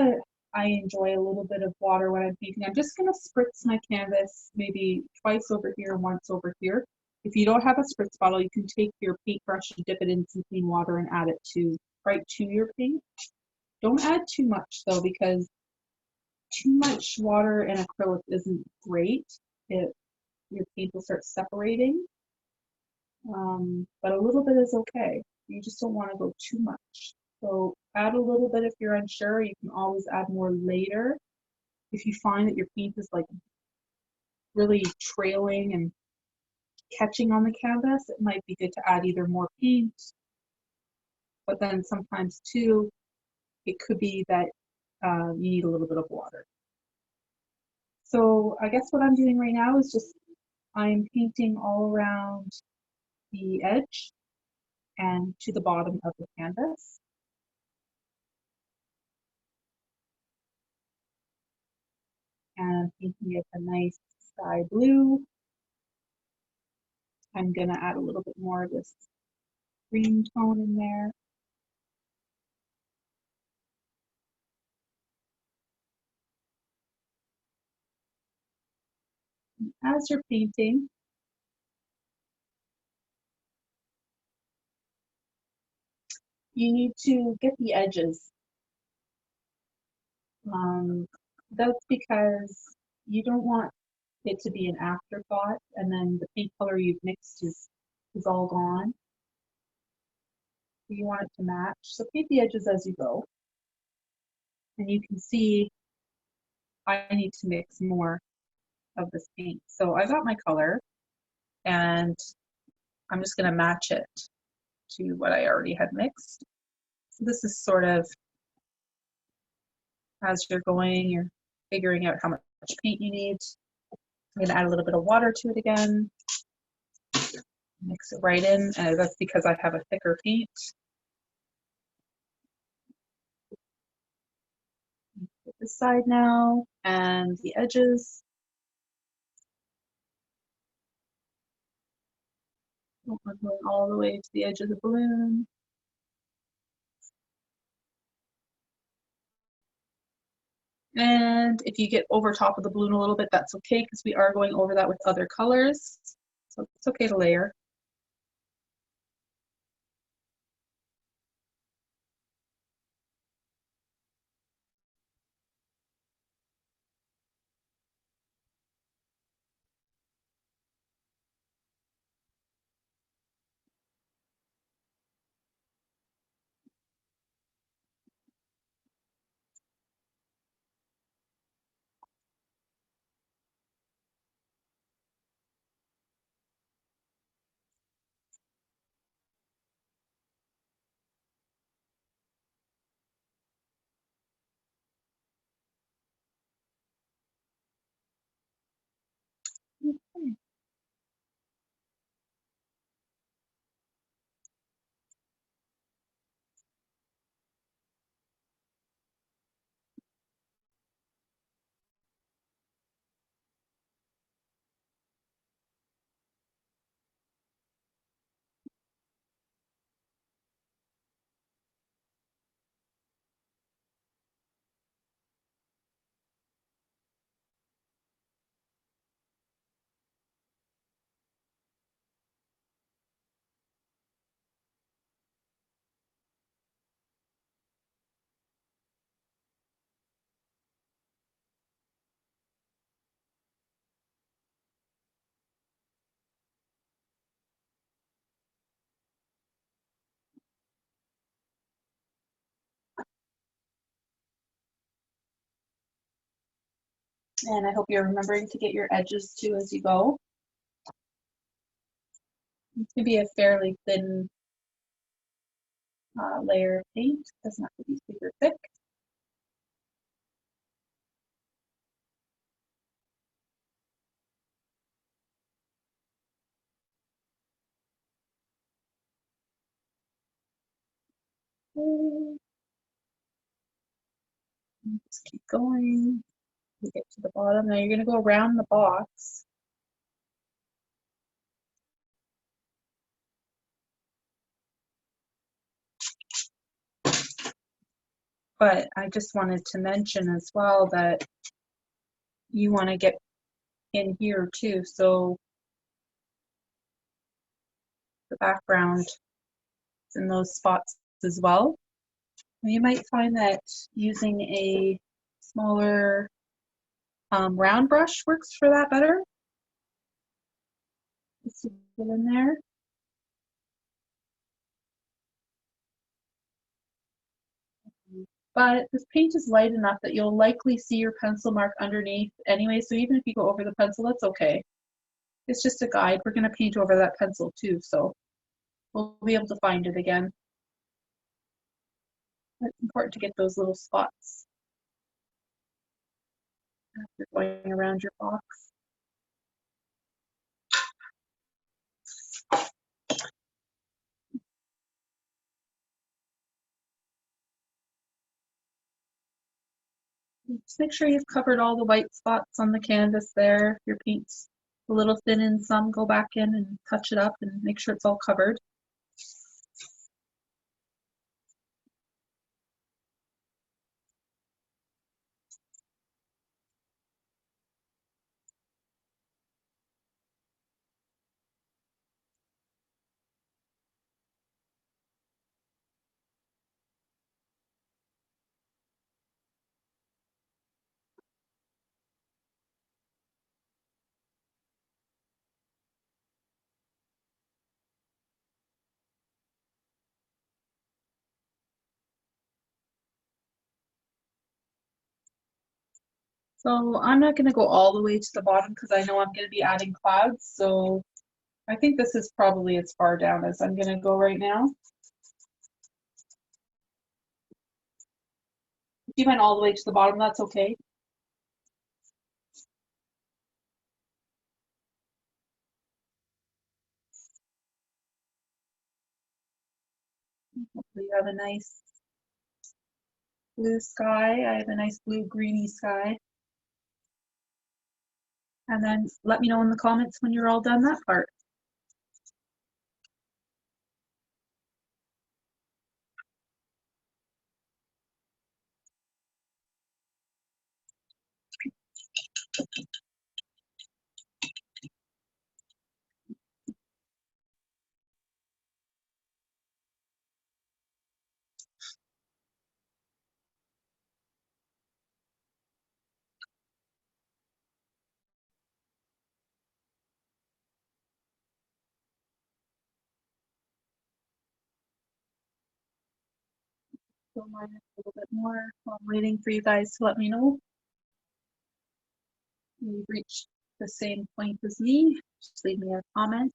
I enjoy a little bit of water when I'm painting, I'm just going to spritz my canvas maybe twice over here and once over here. If you don't have a spritz bottle, you can take your paintbrush and dip it in some clean water and add it right to your paint. Don't add too much though, because too much water in acrylic isn't great. Your paint will start separating, but a little bit is okay. You just don't want to go too much. So add a little bit if you're unsure. You can always add more later. If you find that your paint is like really trailing and catching on the canvas, it might be good to add either more paint, but then sometimes too, it could be that you need a little bit of water. So I guess what I'm doing right now is just I'm painting all around the edge and to the bottom of the canvas. And I'm painting it a nice sky blue. I'm gonna add a little bit more of this green tone in there. As you're painting, you need to get the edges. That's because you don't want it to be an afterthought and then the paint color you've mixed is all gone. You want it to match. So paint the edges as you go. And you can see I need to mix more of this paint. So I got my color and I'm just going to match it to what I already had mixed. So this is sort of, as you're going, you're figuring out how much paint you need. I'm going to add a little bit of water to it again. Mix it right in, and that's because I have a thicker paint. Get this side now, and the edges. I'm going all the way to the edge of the balloon. And if you get over top of the balloon a little bit, that's okay, because we are going over that with other colors. So it's okay to layer. And I hope you're remembering to get your edges too as you go. It's going to be a fairly thin layer of paint. Doesn't have to be super thick. Okay. Just keep going. You get to the bottom. Now you're going to go around the box. But I just wanted to mention as well that you want to get in here too. So the background is in those spots as well. And you might find that using a smaller round brush works for that better. Just to get in there. But this paint is light enough that you'll likely see your pencil mark underneath anyway, so even if you go over the pencil, that's okay. It's just a guide. We're going to paint over that pencil too, so we'll be able to find it again. It's important to get those little spots after going around your box. Just make sure you've covered all the white spots on the canvas there. If your paint's a little thin in some, go back in and touch it up and make sure it's all covered. So I'm not going to go all the way to the bottom because I know I'm going to be adding clouds. So I think this is probably as far down as I'm going to go right now. If you went all the way to the bottom, that's okay. Hopefully you have a nice blue sky. I have a nice blue greeny sky. And then let me know in the comments when you're all done that part. So mine is a little bit more. While I'm waiting for you guys to let me know. You've reached the same point as me. Just leave me a comment.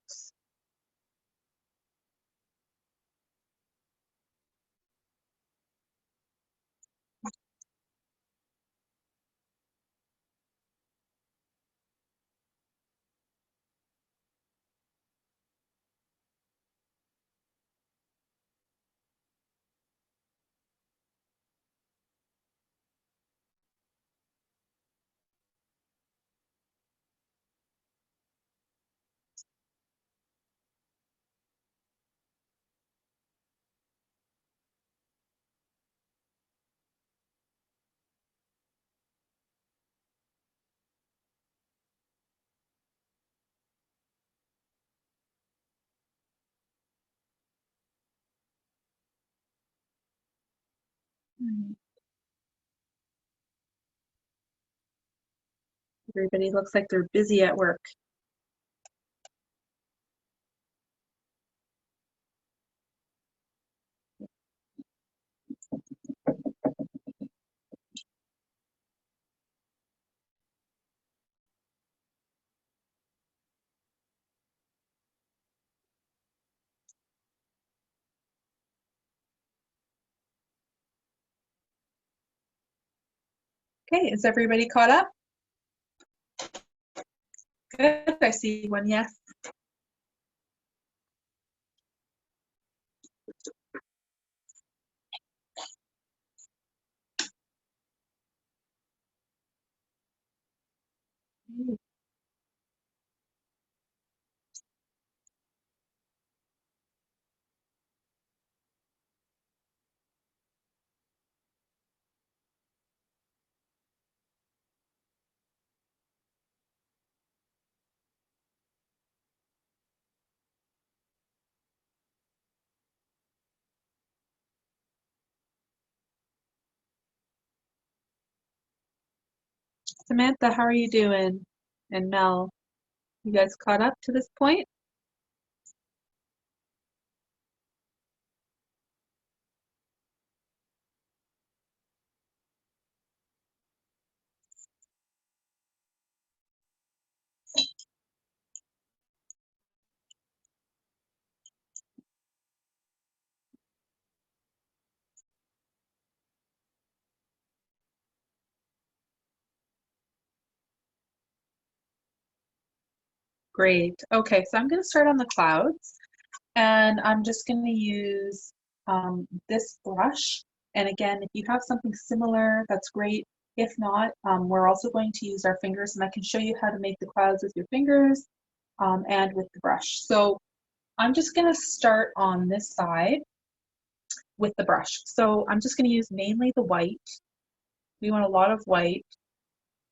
Everybody looks like they're busy at work. Okay, is everybody caught up? Good, I see one yes. Samantha, how are you doing? And Mel, you guys caught up to this point? Great. Okay, so I'm going to start on the clouds, and I'm just going to use this brush. And again, if you have something similar, that's great. If not, we're also going to use our fingers, and I can show you how to make the clouds with your fingers and with the brush. So I'm just going to start on this side with the brush. So I'm just going to use mainly the white. We want a lot of white.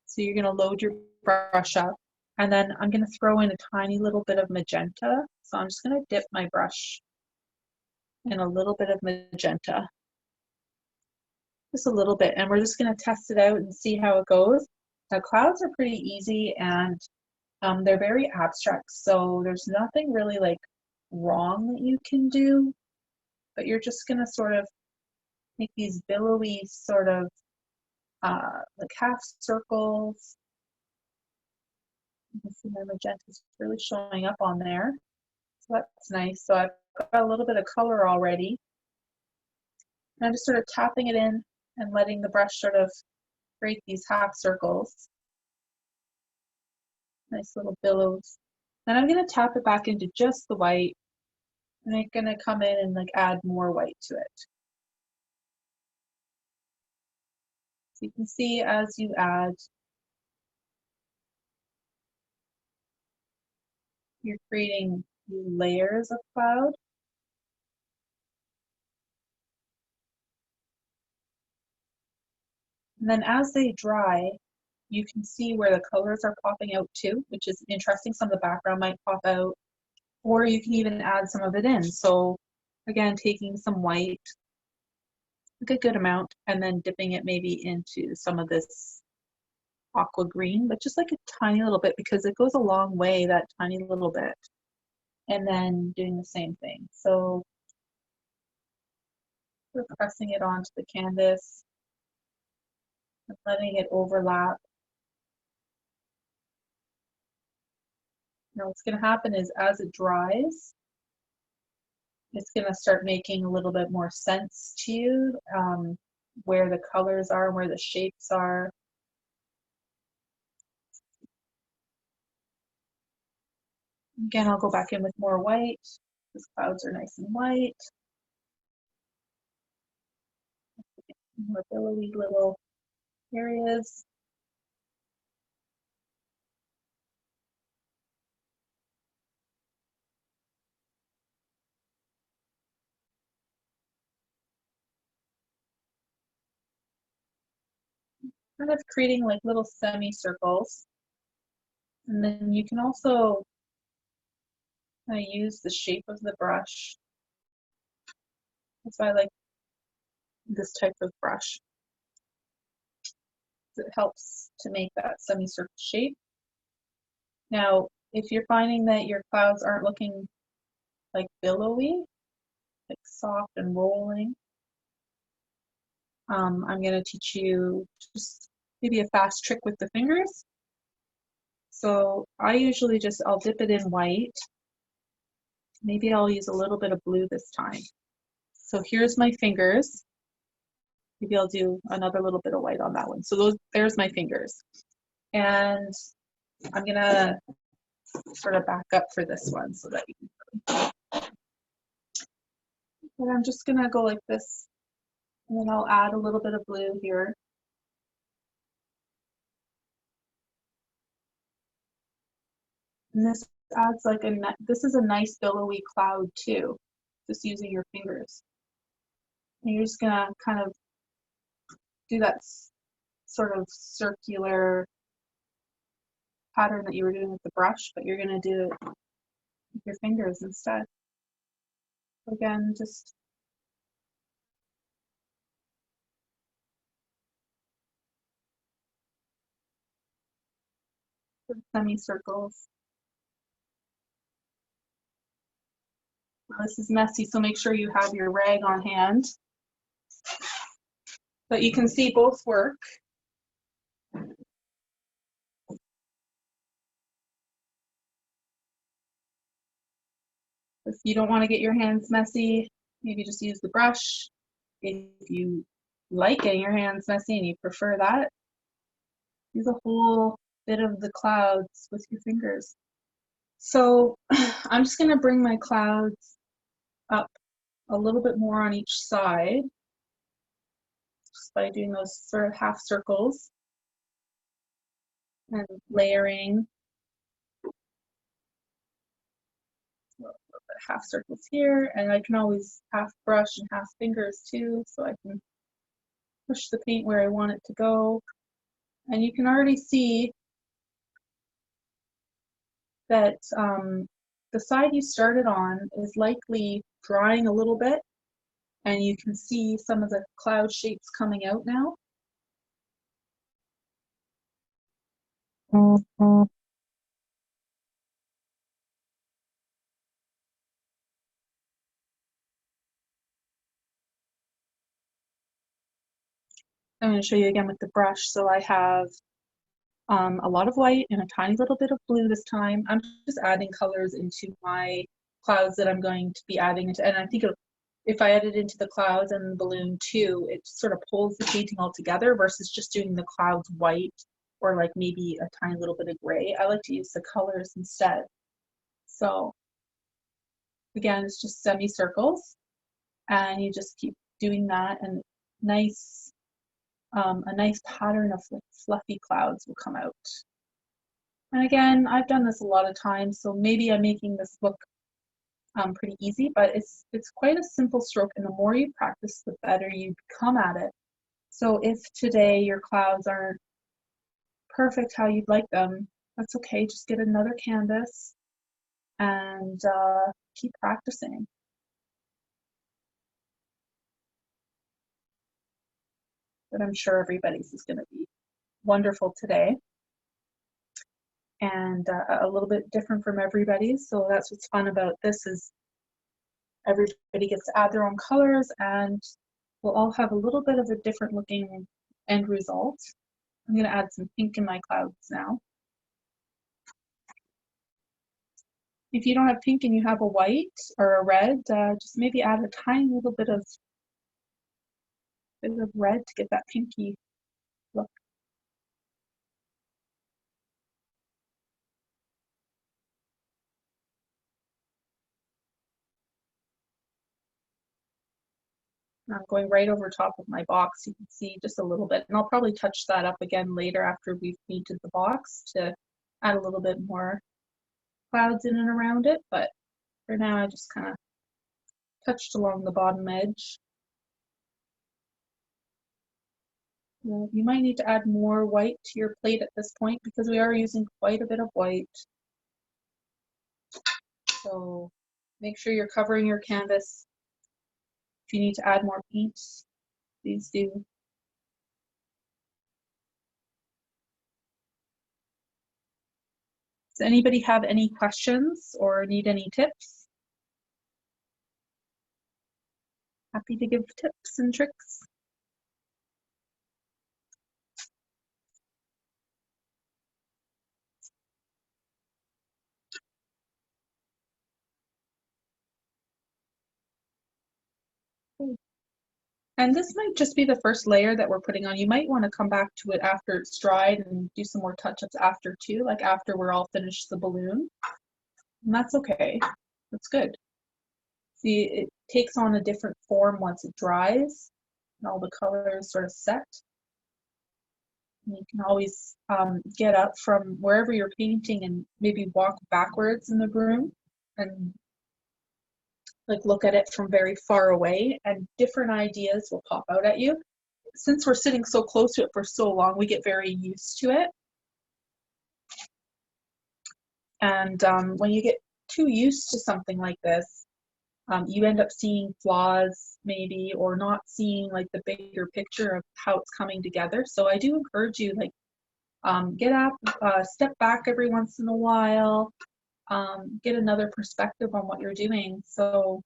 So you're going to load your brush up, and then I'm going to throw in a tiny little bit of magenta. So I'm just going to dip my brush in a little bit of magenta, just a little bit, and we're just going to test it out and see how it goes. The clouds are pretty easy, and they're very abstract, so there's nothing really like wrong that you can do, but you're just going to sort of make these billowy sort of like half circles. You can see my magenta is really showing up on there. So that's nice. So I've got a little bit of color already. And I'm just sort of tapping it in and letting the brush sort of create these half circles. Nice little billows. Then I'm going to tap it back into just the white. And I'm going to come in and like add more white to it. So you can see as you add, you're creating layers of cloud. And then as they dry, you can see where the colors are popping out too, which is interesting. Some of the background might pop out, or you can even add some of it in. So again, taking some white, like a good amount, and then dipping it maybe into some of this aqua green, but just like a tiny little bit, because it goes a long way, that tiny little bit. And then doing the same thing. So we're pressing it onto the canvas and letting it overlap. Now what's going to happen is as it dries, it's going to start making a little bit more sense to you, where the colors are, where the shapes are. Again, I'll go back in with more white. These clouds are nice and white. More billowy little areas. Kind of creating like little semicircles. And then you can also kind of use the shape of the brush. That's why I like this type of brush. It helps to make that semicircle shape. Now, if you're finding that your clouds aren't looking like billowy, like soft and rolling, I'm going to teach you just maybe a fast trick with the fingers. So I usually I'll dip it in white. Maybe I'll use a little bit of blue this time. So here's my fingers. Maybe I'll do another little bit of white on that one. So there's my fingers. And I'm gonna sort of back up for this one so that you can. And I'm just gonna go like this, and then I'll add a little bit of blue here. And this adds like this is a nice billowy cloud too, just using your fingers. And you're just gonna kind of do that sort of circular pattern that you were doing with the brush, but you're gonna do it with your fingers instead. Again, just semicircles. Now, this is messy, so make sure you have your rag on hand. But you can see both work. If you don't want to get your hands messy, maybe just use the brush. If you like getting your hands messy and you prefer that, use a whole bit of the clouds with your fingers. So I'm just going to bring my clouds up a little bit more on each side just by doing those sort of half circles and layering half circles here, and I can always half brush and half fingers too, so I can push the paint where I want it to go. And you can already see that the side you started on is likely drying a little bit, and you can see some of the cloud shapes coming out now. I'm going to show you again with the brush. So I have a lot of white and a tiny little bit of blue this time. I'm just adding colors into my clouds that I'm going to be adding into, and I think if I add it into the clouds and the balloon too, it sort of pulls the painting all together versus just doing the clouds white or like maybe a tiny little bit of gray. I like to use the colors instead. So again, it's just semicircles, and you just keep doing that, and a nice pattern of fluffy clouds will come out. And again, I've done this a lot of times, so maybe I'm making this look pretty easy, but it's quite a simple stroke, and the more you practice, the better you become at it. So if today your clouds aren't perfect how you'd like them, that's okay. Just get another canvas and keep practicing. But I'm sure everybody's is going to be wonderful today, and a little bit different from everybody's. So that's what's fun about this, is everybody gets to add their own colors, and we'll all have a little bit of a different looking end result. I'm going to add some pink in my clouds now. If you don't have pink and you have a white or a red, just maybe add a tiny little bit of red to get that pinky look. And I'm going right over top of my box. You can see just a little bit, and I'll probably touch that up again later after we've painted the box to add a little bit more clouds in and around it. But for now, I just kind of touched along the bottom edge. You might need to add more white to your plate at this point because we are using quite a bit of white. So make sure you're covering your canvas. If you need to add more paint, please do. Does anybody have any questions or need any tips? Happy to give tips and tricks. And this might just be the first layer that we're putting on. You might want to come back to it after it's dried and do some more touch-ups after too, like after we're all finished the balloon. And that's okay. That's good. See, it takes on a different form once it dries and all the colors sort of set. And you can always get up from wherever you're painting and maybe walk backwards in the room and like look at it from very far away, and different ideas will pop out at you. Since we're sitting so close to it for so long, we get very used to it. And when you get too used to something like this, you end up seeing flaws maybe, or not seeing like the bigger picture of how it's coming together. So I do encourage you, like, get up, step back every once in a while, get another perspective on what you're doing. So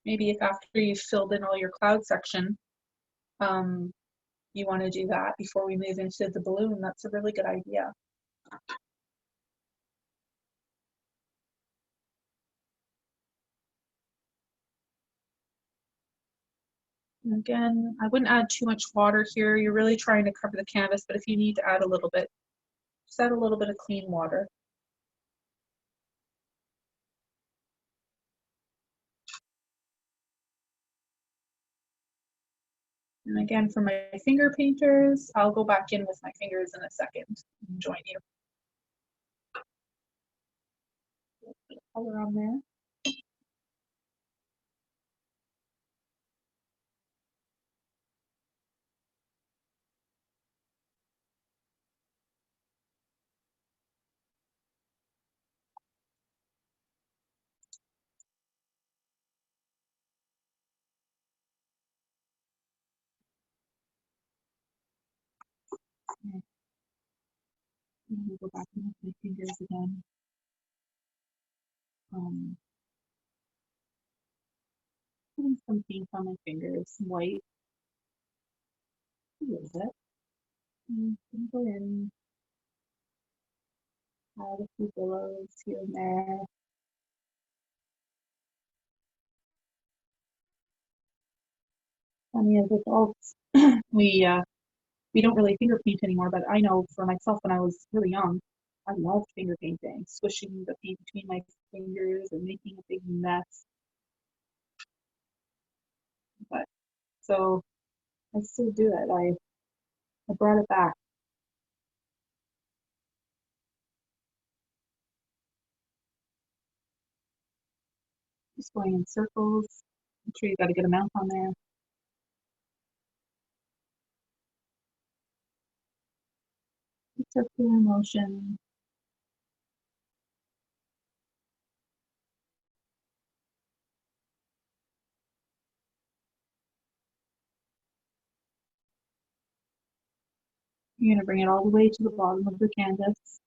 maybe if after you've filled in all your cloud section, you want to do that before we move into the balloon, that's a really good idea. And again, I wouldn't add too much water here. You're really trying to cover the canvas, but if you need to add a little bit, just add a little bit of clean water. And again, for my finger painters, I'll go back in with my fingers in a second and join you. Put color on there. Okay. I'm gonna go back in with my fingers again. Putting some paint on my fingers, some white, a little bit. I'm gonna go in, add a few billows here and there. Funny as adults, we don't really finger paint anymore, but I know for myself when I was really young, I loved finger painting, swishing the paint between my fingers and making a big mess. But so I still do it. I brought it back. Just going in circles. Make sure you got a good amount on there. Circular motion. You're going to bring it all the way to the bottom of the canvas.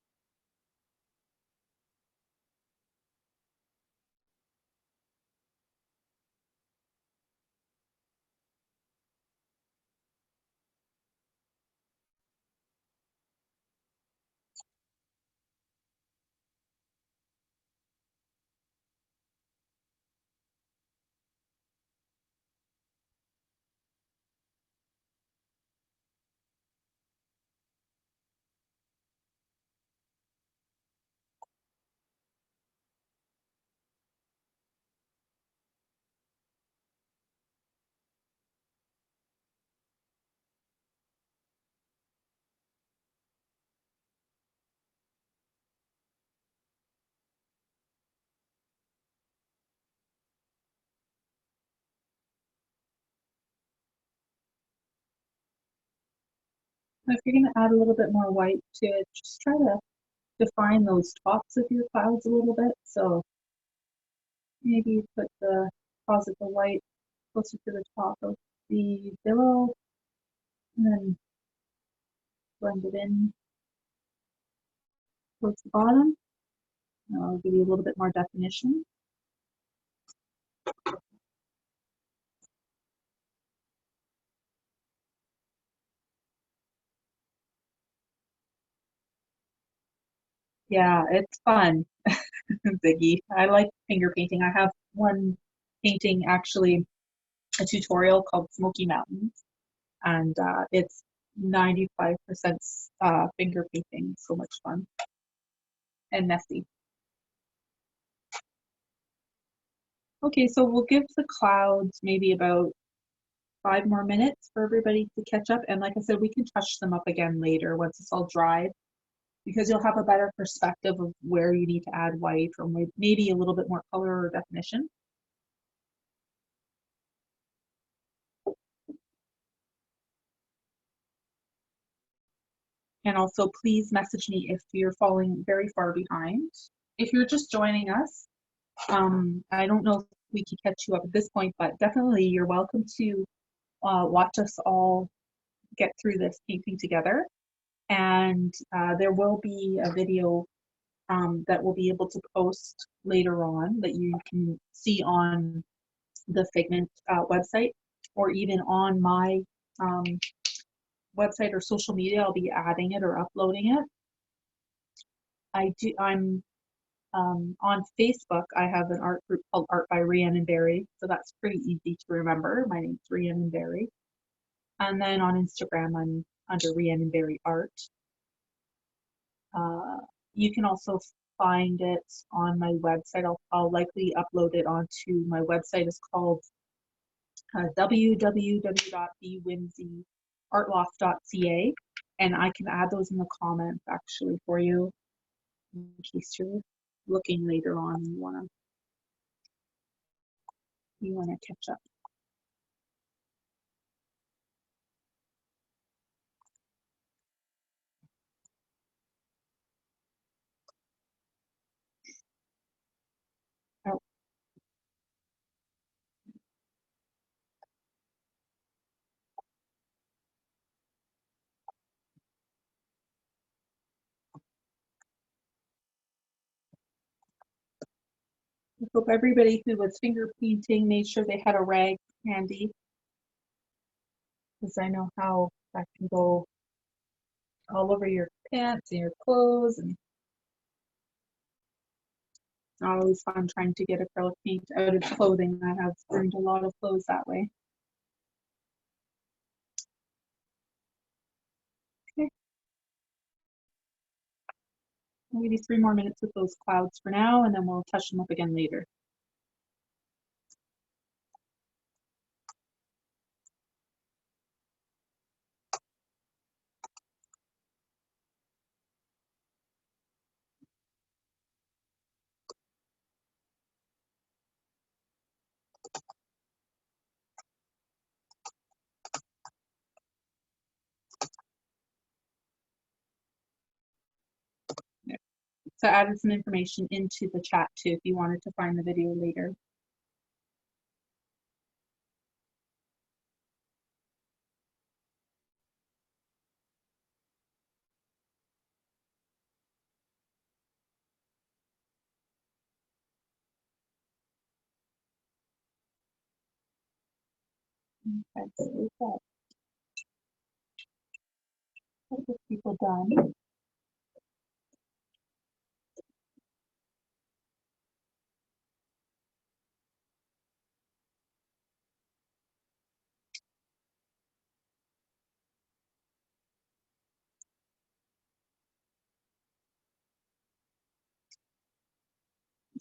If you're going to add a little bit more white to it, just try to define those tops of your clouds a little bit. So maybe put the deposit the white closer to the top of the billow, and then blend it in towards the bottom. I'll give you a little bit more definition. Yeah, it's fun, Ziggy. I like finger painting. I have one painting actually a tutorial called Smoky Mountains, and it's 95% finger painting. So much fun and messy. Okay, so we'll give the clouds maybe about 5 more minutes for everybody to catch up. And like I said, we can touch them up again later once it's all dried, because you'll have a better perspective of where you need to add white or maybe a little bit more color or definition. And also please message me if you're falling very far behind. If you're just joining us, I don't know if we can catch you up at this point, but definitely you're welcome to watch us all get through this painting together. And there will be a video that we'll be able to post later on that you can see on the Figment website, or even on my website or social media. I'll be adding it or uploading it. I'm on Facebook. I have an art group called Art by Rhiannon Berry, so that's pretty easy to remember. My name's Rhiannon Berry. And then on Instagram, I'm under Rhiannon Berry Art. You can also find it on my website. I'll likely upload it onto my website. It's called www.thewhimsyartloft.ca, and I can add those in the comments actually for you in case you're looking later on and you wanna catch up. Oh. I hope everybody who was finger painting made sure they had a rag handy, because I know how that can go all over your pants and your clothes, and it's not always fun trying to get acrylic paint out of clothing. I have burned a lot of clothes that way. Okay. Maybe 3 more minutes with those clouds for now, and then we'll touch them up again later. So I added some information into the chat too if you wanted to find the video later. Okay, so we've got a couple of people done.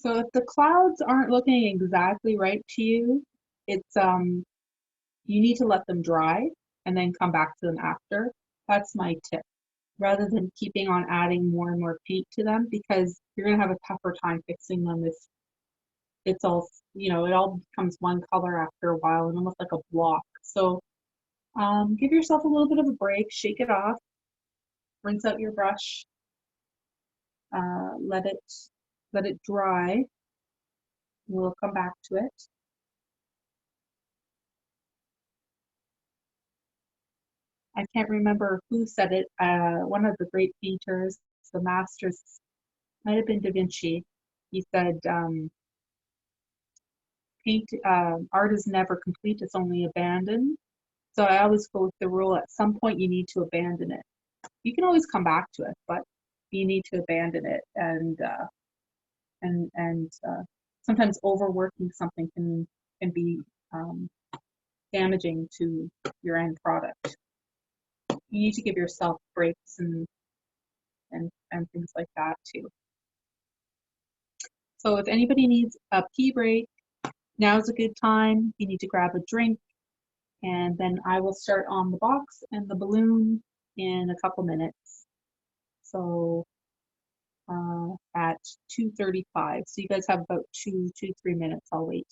So if the clouds aren't looking exactly right to you, it's you need to let them dry and then come back to them after. That's my tip. Rather than keeping on adding more and more paint to them, because you're gonna have a tougher time fixing them if it's all, you know, it all becomes one color after a while and almost like a block. So give yourself a little bit of a break, shake it off, rinse out your brush, let it dry. We'll come back to it. I can't remember who said it. One of the great painters, the masters, might have been Da Vinci. He said, art is never complete, it's only abandoned. So I always go with the rule, at some point you need to abandon it. You can always come back to it, but you need to abandon it. And sometimes overworking something can be damaging to your end product. You need to give yourself breaks and things like that too. So if anybody needs a pee break, now's a good time. You need to grab a drink, and then I will start on the box and the balloon in a couple minutes. So at 2:35. So you guys have about 3 minutes. I'll wait.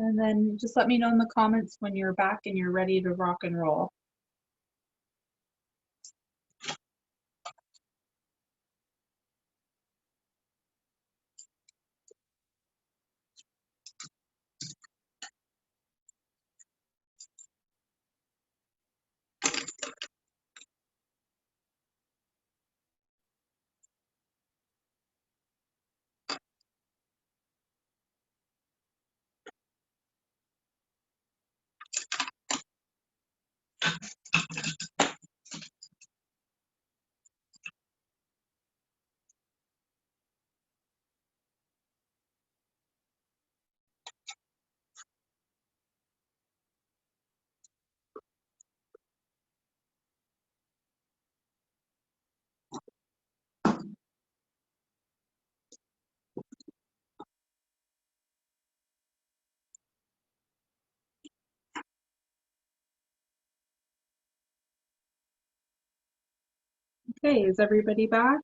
And then just let me know in the comments when you're back and you're ready to rock and roll. Okay, is everybody back?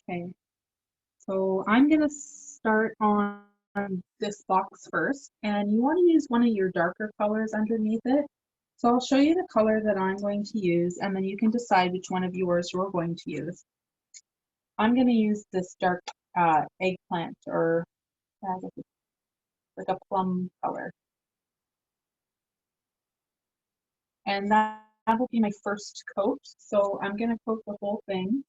Okay, so I'm gonna start on this box first, and you want to use one of your darker colors underneath it. So I'll show you the color that I'm going to use, and then you can decide which one of yours you're going to use. I'm going to use this dark eggplant, or like a plum color. And that will be my first coat. So I'm going to coat the whole thing.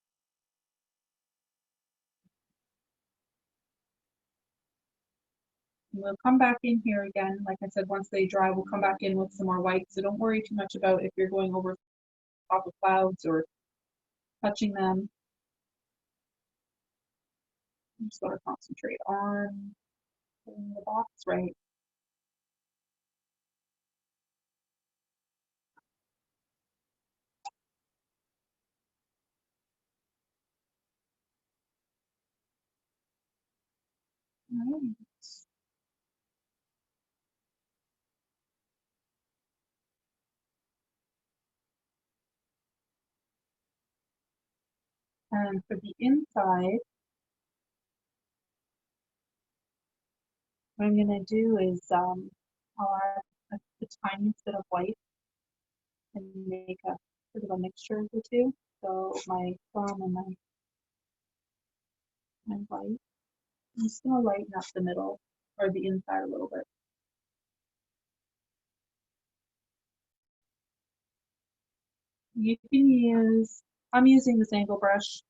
And we'll come back in here again. Like I said, once they dry, we'll come back in with some more white. So don't worry too much about if you're going over top of clouds or touching them. I'm just going to concentrate on putting the box right. All right. And for the inside, what I'm going to do is I'll add a tiny bit of white and make a sort of a mixture of the two. So my plum and my white. I'm just gonna lighten up the middle or the inside a little bit. You can use, I'm using this angle brush,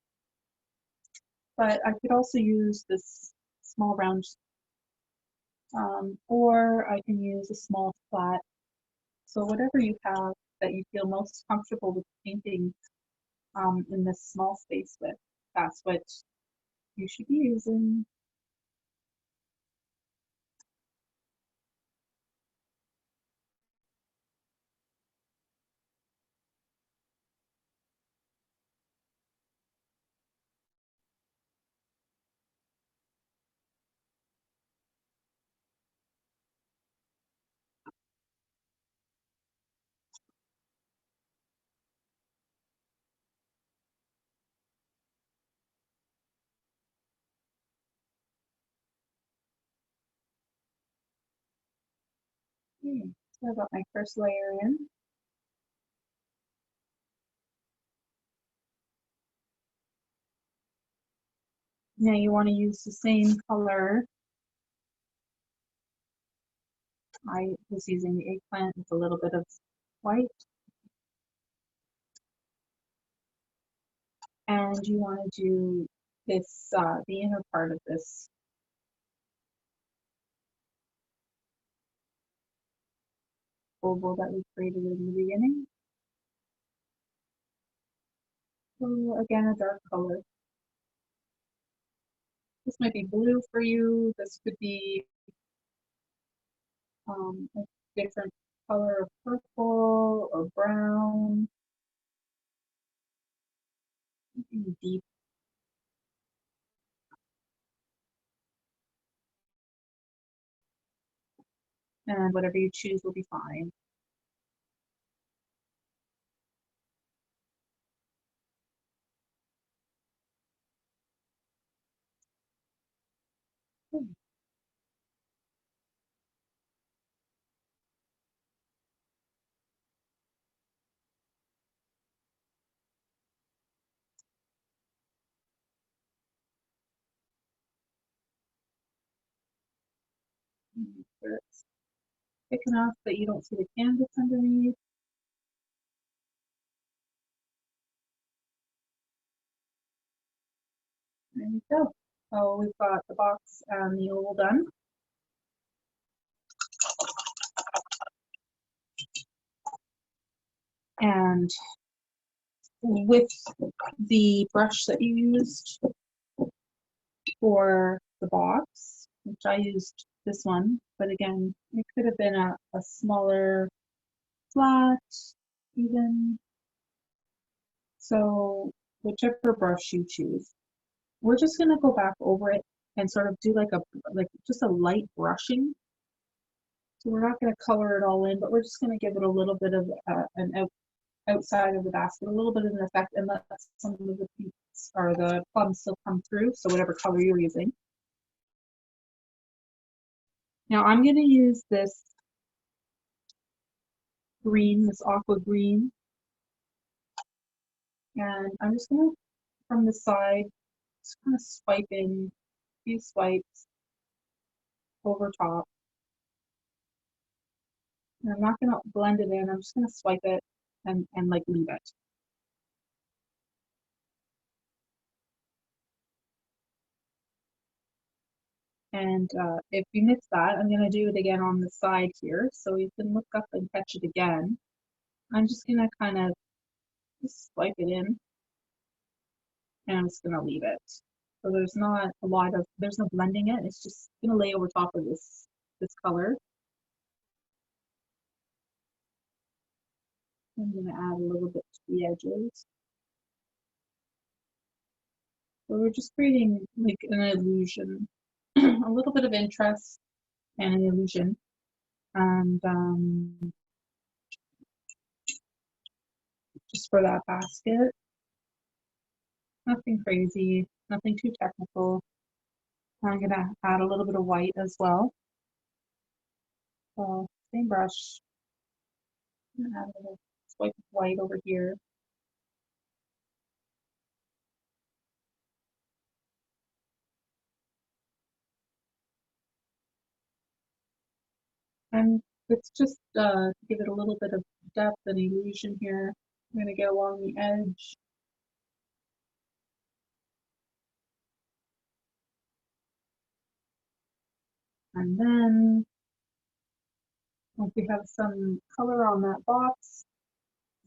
but I could also use this small round, or I can use a small flat. So whatever you have that you feel most comfortable with painting in this small space with, that's what you should be using. Okay, so I got my first layer in. Now you want to use the same color. I was using the eggplant with a little bit of white. And you want to do this, the inner part of this oval that we created in the beginning. So again, a dark color. This might be blue for you. This could be a different color of purple or brown. Something deep. And whatever you choose will be fine. Where it's thick enough that you don't see the canvas underneath. There you go. So we've got the box and the oval done. And with the brush that you used for the box, which I used this one, but again, it could have been a smaller flat even. So whichever brush you choose, we're just gonna go back over it and sort of do like just a light brushing. So we're not gonna color it all in, but we're just gonna give it a little bit of outside of the basket, a little bit of an effect, and let some of the pinks or the plums still come through. So whatever color you're using. Now I'm going to use this green, this aqua green, and I'm just going to, from the side, just kind of swipe in a few swipes over top. And I'm not going to blend it in, I'm just going to swipe it and like leave it. And if you miss that, I'm going to do it again on the side here. So you can look up and catch it again. I'm just going to kind of just swipe it in, and I'm just going to leave it. So there's not a lot of, there's no blending it. It's just going to lay over top of this color. I'm going to add a little bit to the edges. So we're just creating like an illusion, a little bit of interest and an illusion. And just for that basket, nothing crazy, nothing too technical. I'm going to add a little bit of white as well. So same brush, I'm going to add a little swipe of white over here. And it's just to give it a little bit of depth and illusion here. I'm going to get along the edge. And then once we have some color on that box,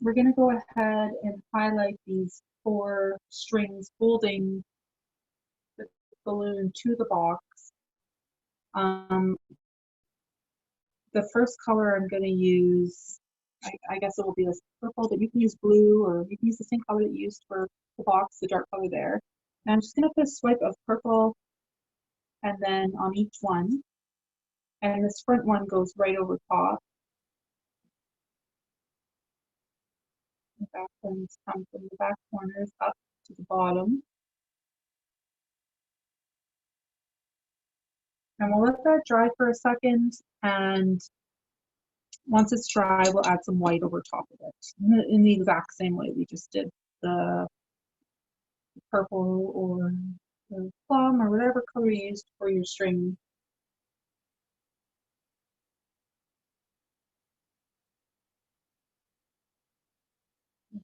we're going to go ahead and highlight these 4 strings holding the balloon to the box. The first color I'm going to use, I guess it will be this purple, but you can use blue, or you can use the same color that you used for the box, the dark color there. And I'm just going to put a swipe of purple and then on each one. And this front one goes right over top. The back ones come from the back corners up to the bottom. And we'll let that dry for a second, and once it's dry, we'll add some white over top of it in the exact same way we just did the purple or the plum or whatever color you used for your string.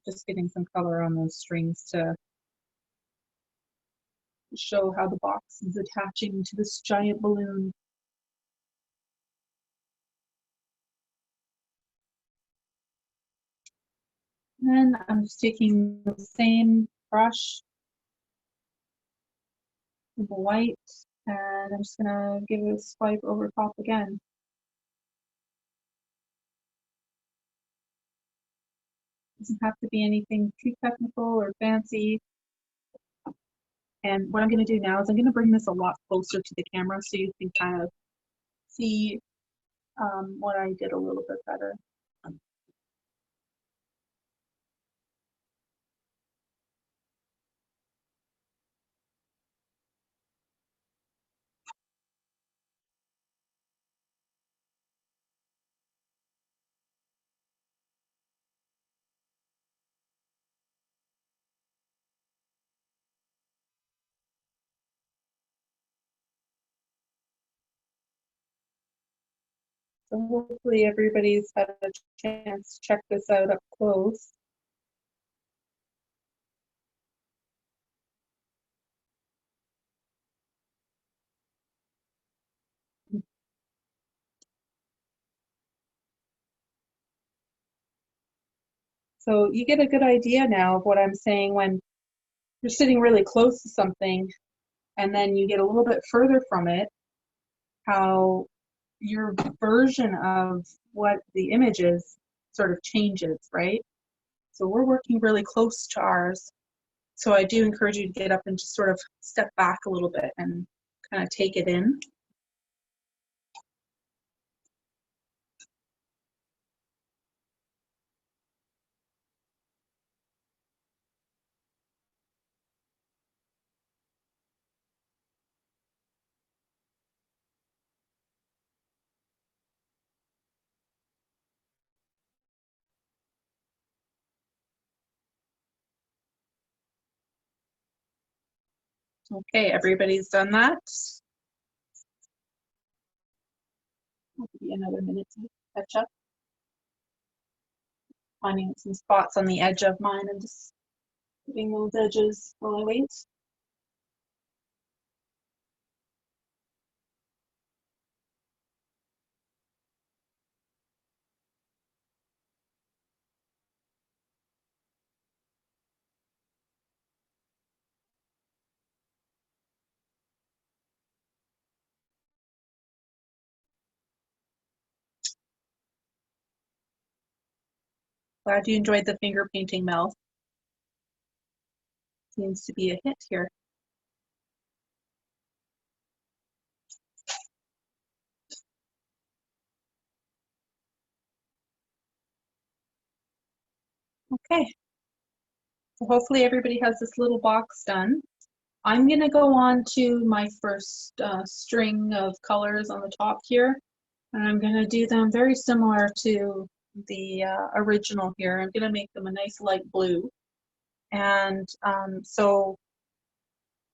Just getting some color on those strings to show how the box is attaching to this giant balloon. And I'm just taking the same brush with the white, and I'm just gonna give it a swipe over top again. Doesn't have to be anything too technical or fancy. And what I'm going to do now is I'm going to bring this a lot closer to the camera so you can kind of see what I did a little bit better. So hopefully everybody's had a chance to check this out up close. So you get a good idea now of what I'm saying when you're sitting really close to something and then you get a little bit further from it, how your version of what the image is sort of changes, right? So we're working really close to ours. So I do encourage you to get up and just sort of step back a little bit and kind of take it in. Okay, everybody's done that. I'll give you another minute to catch up. Finding some spots on the edge of mine and just putting those edges while I wait. Glad you enjoyed the finger painting, Mel. Seems to be a hit here. Okay, so hopefully everybody has this little box done. I'm gonna go on to my first string of colors on the top here, and I'm gonna do them very similar to the original here. I'm gonna make them a nice light blue. And so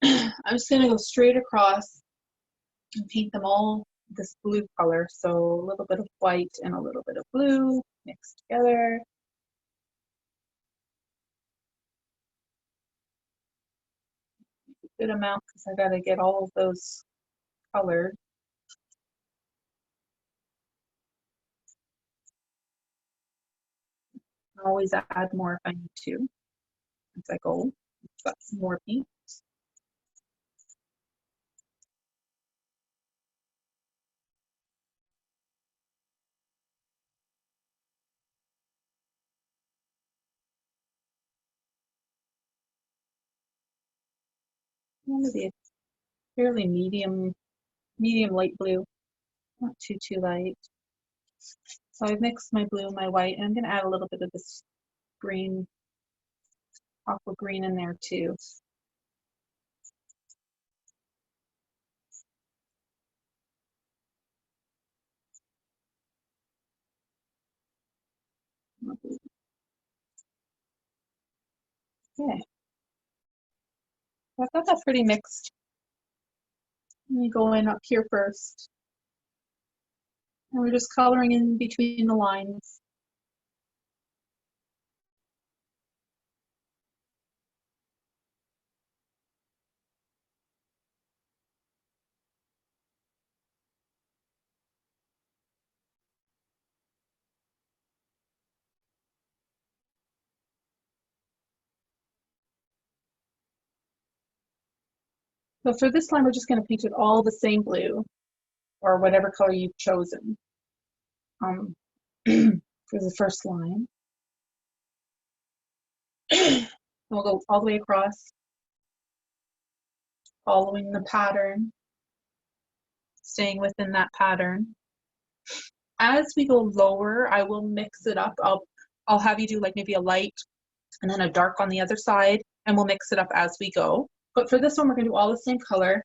I'm just gonna go straight across and paint them all this blue color. So a little bit of white and a little bit of blue mixed together. Good amount because I got to get all of those colored. I'll always add more if I need to as I go. Got some more paint. Maybe a fairly medium light blue, not too light. So I've mixed my blue and my white, and I'm going to add a little bit of this green, aqua green in there too. Okay, I've got that pretty mixed. Let me go in up here first. And we're just coloring in between the lines. So for this line, we're just going to paint it all the same blue, or whatever color you've chosen for the first line. We'll go all the way across, following the pattern, staying within that pattern. As we go lower, I will mix it up. I'll have you do like maybe a light and then a dark on the other side, and we'll mix it up as we go. But for this one, we're going to do all the same color.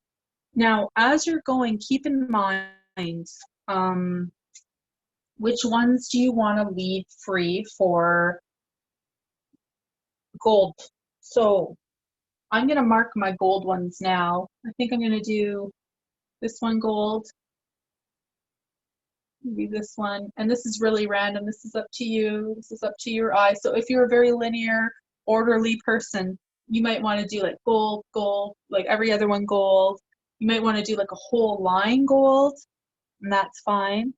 Now, as you're going, keep in mind which ones do you want to leave free for gold. So I'm going to mark my gold ones now. I think I'm going to do this one gold, maybe this one, and this is really random. This is up to you. This is up to your eye. So if you're a very linear, orderly person, you might want to do like gold, gold, like every other one gold. You might want to do like a whole line gold, and that's fine.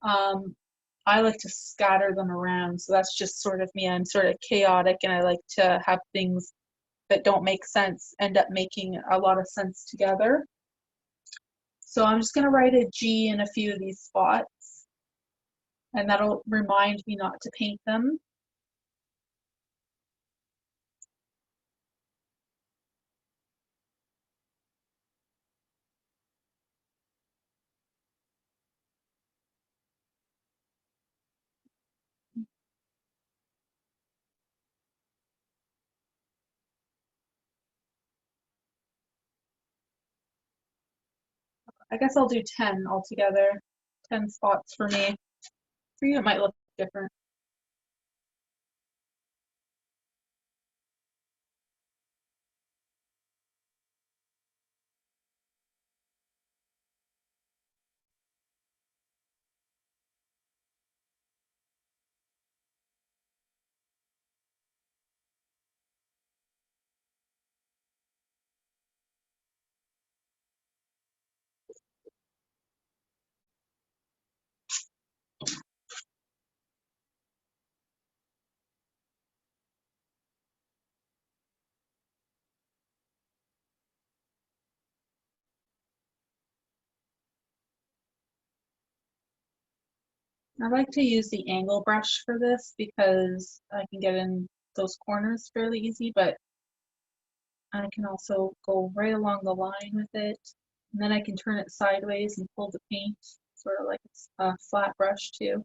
I like to scatter them around, so that's just sort of me. I'm sort of chaotic, and I like to have things that don't make sense end up making a lot of sense together. So I'm just going to write a G in a few of these spots, and that'll remind me not to paint them. I guess I'll do 10 altogether, 10 spots for me. For you, it might look different. I like to use the angle brush for this because I can get in those corners fairly easy, but I can also go right along the line with it. And then I can turn it sideways and pull the paint, sort of like it's a flat brush too.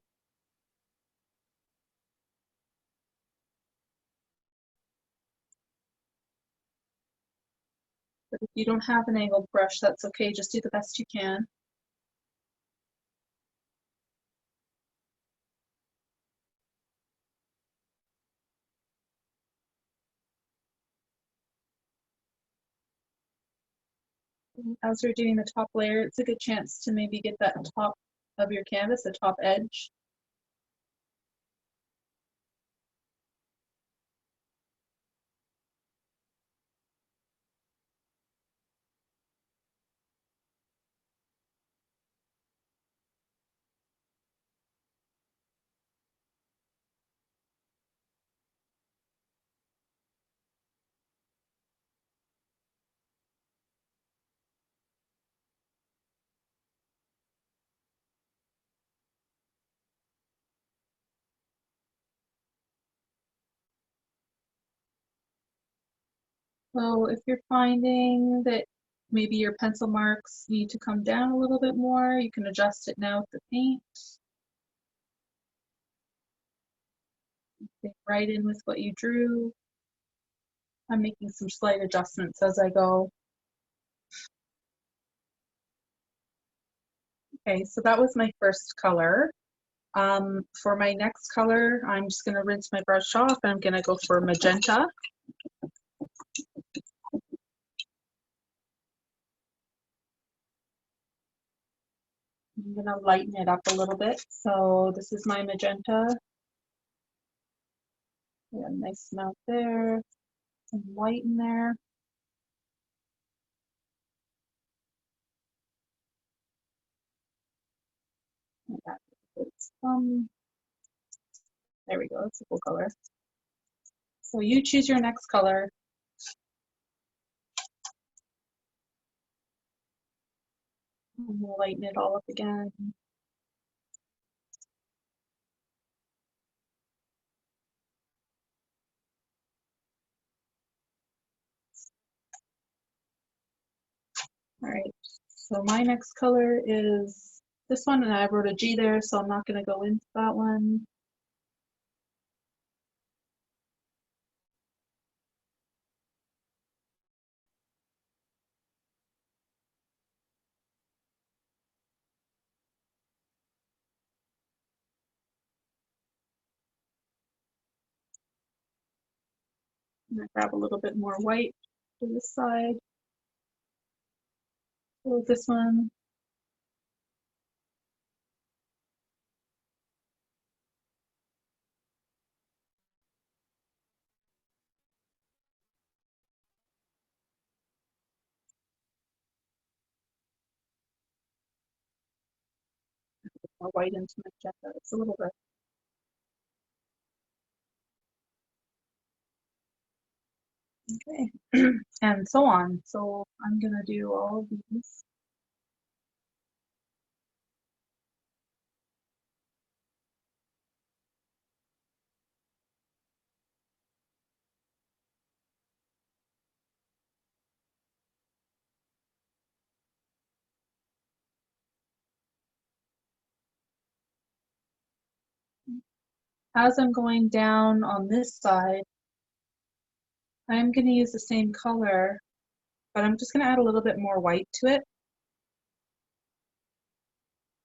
But if you don't have an angled brush, that's okay. Just do the best you can. As you're doing the top layer, it's a good chance to maybe get that top of your canvas, the top edge. So if you're finding that maybe your pencil marks need to come down a little bit more, you can adjust it now with the paint. Stay right in with what you drew. I'm making some slight adjustments as I go. Okay, so that was my first color. For my next color, I'm just going to rinse my brush off and I'm going to go for magenta. I'm going to lighten it up a little bit. So this is my magenta. A nice amount there, some white in there. There we go, that's a cool color. So you choose your next color. And we'll lighten it all up again. All right, so my next color is this one, and I wrote a G there, so I'm not going to go into that one. I'm going to grab a little bit more white to this side. So this one. More white into magenta. It's a little bit. Okay, and so on. So I'm gonna do all of these. As I'm going down on this side, I'm gonna use the same color, but I'm just gonna add a little bit more white to it.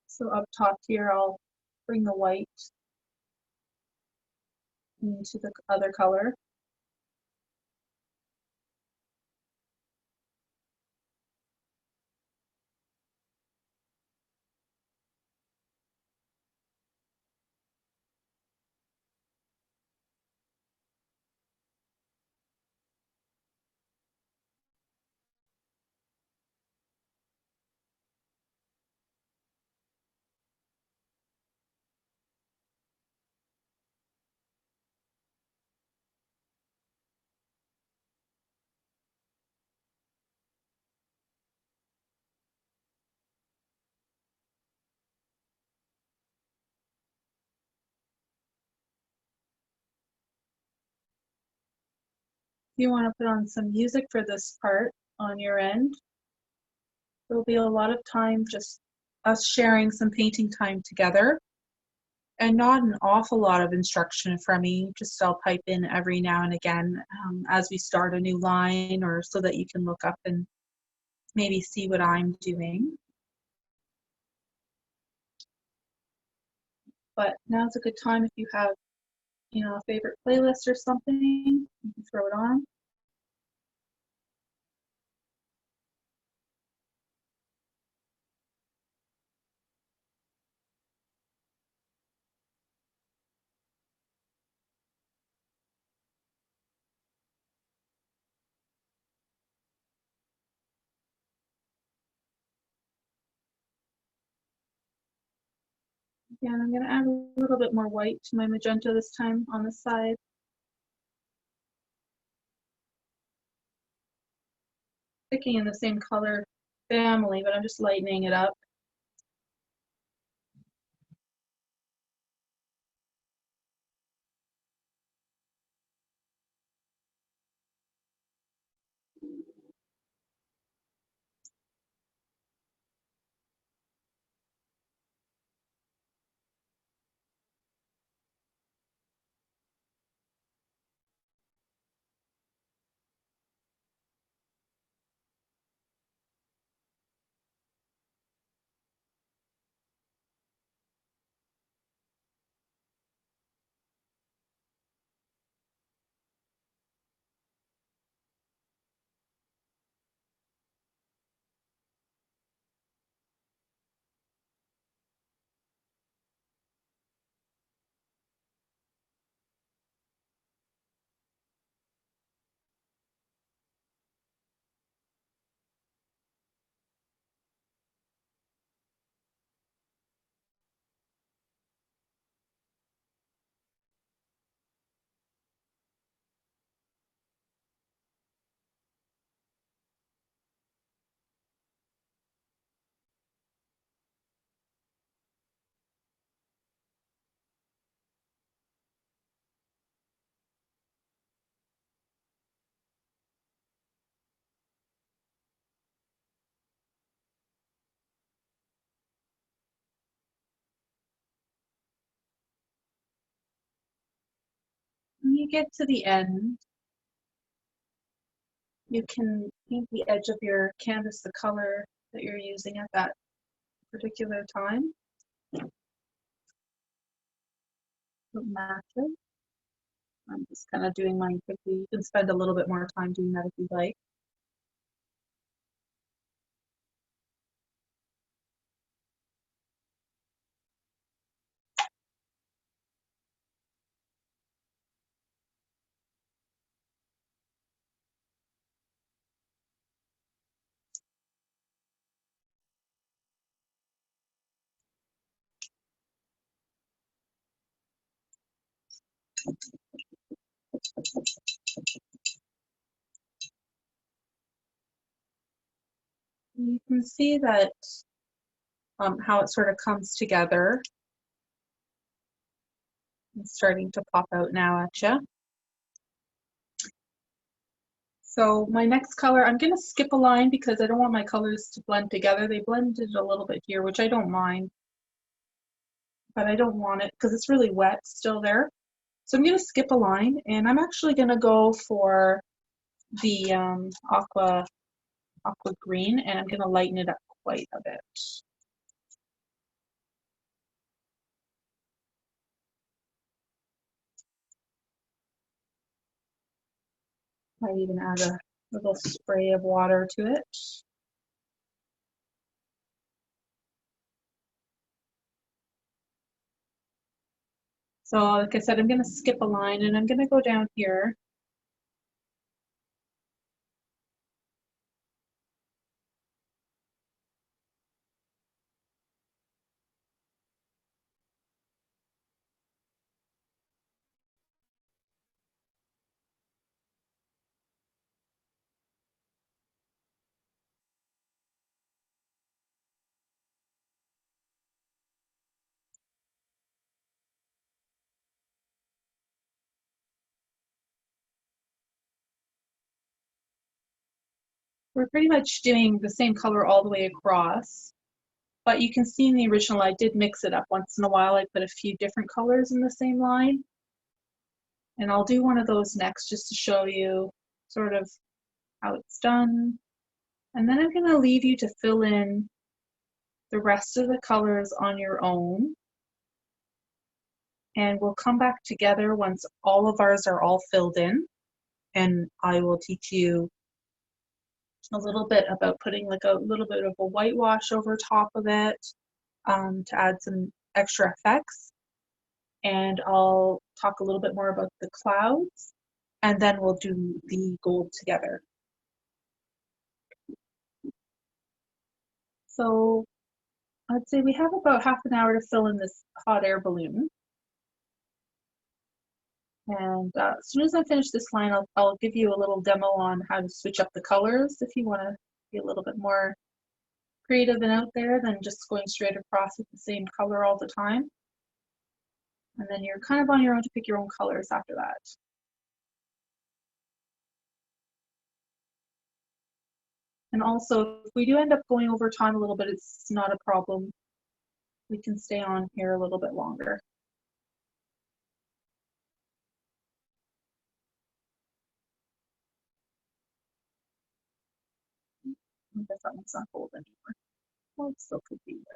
So up top here, I'll bring the white into the other color. If you want to put on some music for this part on your end, there'll be a lot of time just us sharing some painting time together, and not an awful lot of instruction from me. Just I'll pipe in every now and again as we start a new line, or so that you can look up and maybe see what I'm doing. But now's a good time if you have, you know, a favorite playlist or something, you can throw it on. Again, I'm going to add a little bit more white to my magenta this time on the side. Sticking in the same color family, but I'm just lightening it up. When you get to the end, you can paint the edge of your canvas the color that you're using at that particular time. It matches. I'm just kind of doing mine quickly. You can spend a little bit more time doing that if you'd like. You can see that how it sort of comes together. It's starting to pop out now at you. So my next color, I'm going to skip a line because I don't want my colors to blend together. They blended a little bit here, which I don't mind, but I don't want it because it's really wet still there. So I'm going to skip a line, and I'm actually going to go for the aqua green, and I'm going to lighten it up quite a bit. Might even add a little spray of water to it. So like I said, I'm going to skip a line, and I'm going to go down here. We're pretty much doing the same color all the way across, but you can see in the original I did mix it up. Once in a while I put a few different colors in the same line, and I'll do one of those next just to show you sort of how it's done. And then I'm going to leave you to fill in the rest of the colors on your own, and we'll come back together once all of ours are all filled in, and I will teach you a little bit about putting like a little bit of a whitewash over top of it to add some extra effects. And I'll talk a little bit more about the clouds, and then we'll do the gold together. So I'd say we have about half an hour to fill in this hot air balloon. And as soon as I finish this line, I'll give you a little demo on how to switch up the colors if you want to be a little bit more creative and out there than just going straight across with the same color all the time. And then you're kind of on your own to pick your own colors after that. And also, if we do end up going over time a little bit, it's not a problem. We can stay on here a little bit longer. I guess that one's not gold anymore. Well, it still could be there.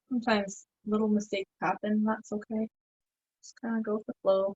Sometimes little mistakes happen, that's okay. Just kind of go with the flow.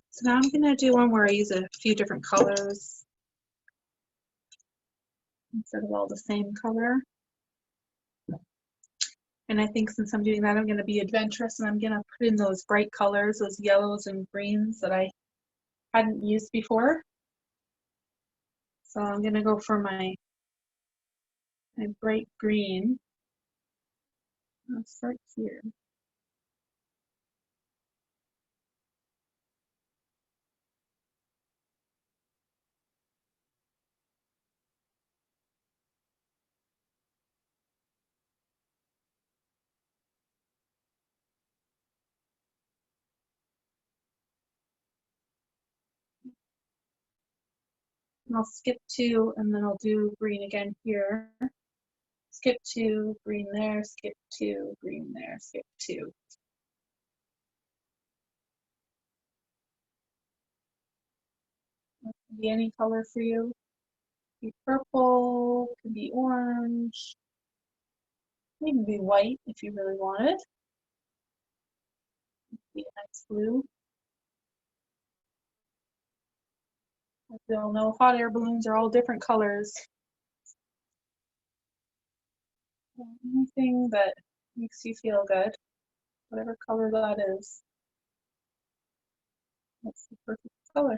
So now I'm gonna do one where I use a few different colors instead of all the same color. And I think since I'm doing that, I'm gonna be adventurous and I'm gonna put in those bright colors, those yellows and greens that I hadn't used before. So I'm gonna go for my bright green. I'll start here. And I'll skip two and then I'll do green again here. Skip two, green there, skip two, green there, skip two. That can be any color for you. It can be purple, it can be orange, it can be white if you really want it. It can be a nice blue. As we all know, hot air balloons are all different colors. Anything that makes you feel good, whatever color that is, that's the perfect color.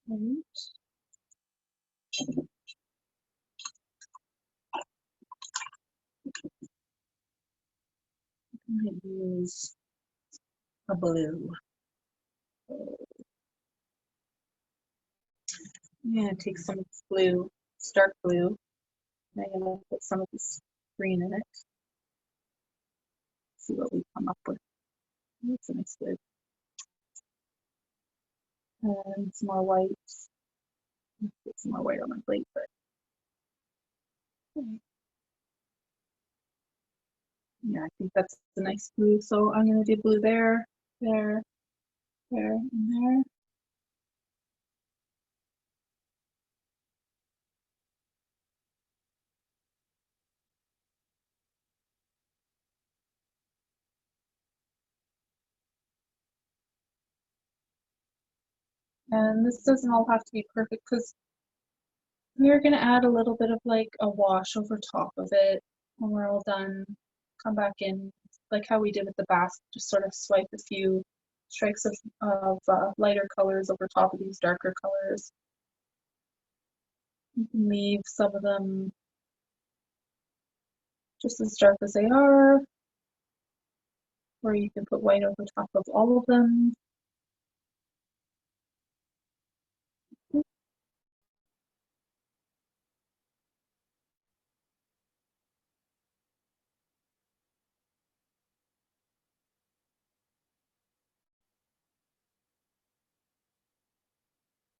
And I'm going to use a blue. I'm going to take some of this blue, it's dark blue. I'm going to put some of this green in it. See what we come up with. That's a nice blue. And some more white. Get some more white on my plate, but yeah, I think that's a nice blue. So I'm going to do blue there, there, there, and there. And this doesn't all have to be perfect because we're going to add a little bit of like a wash over top of it when we're all done. Come back in, like how we did with the basket, just sort of swipe a few strikes of lighter colors over top of these darker colors. You can leave some of them just as dark as they are, or you can put white over top of all of them.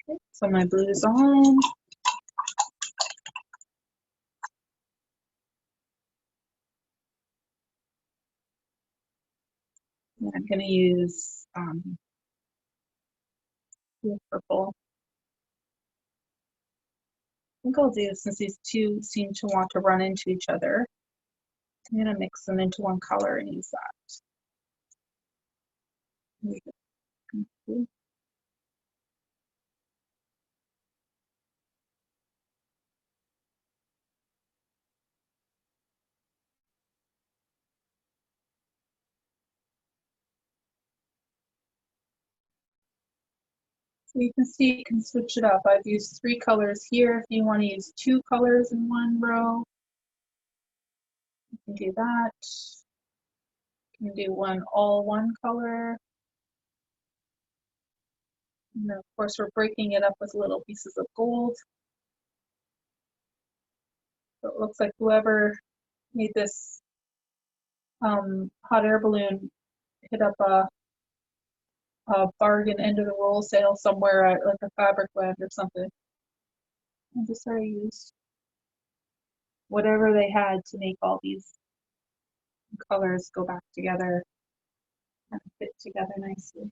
Okay, so my blue is on. And I'm going to use purple. I think I'll do, since these two seem to want to run into each other, I'm going to mix them into one color and use that. So you can see you can switch it up. I've used 3 colors here. If you want to use 2 colors in one row, you can do that. You can do all one color. And then of course we're breaking it up with little pieces of gold. So it looks like whoever made this hot air balloon hit up a bargain end of the roll sale somewhere at like a fabric land or something. I just sort of used whatever they had to make all these colors go back together and fit together nicely.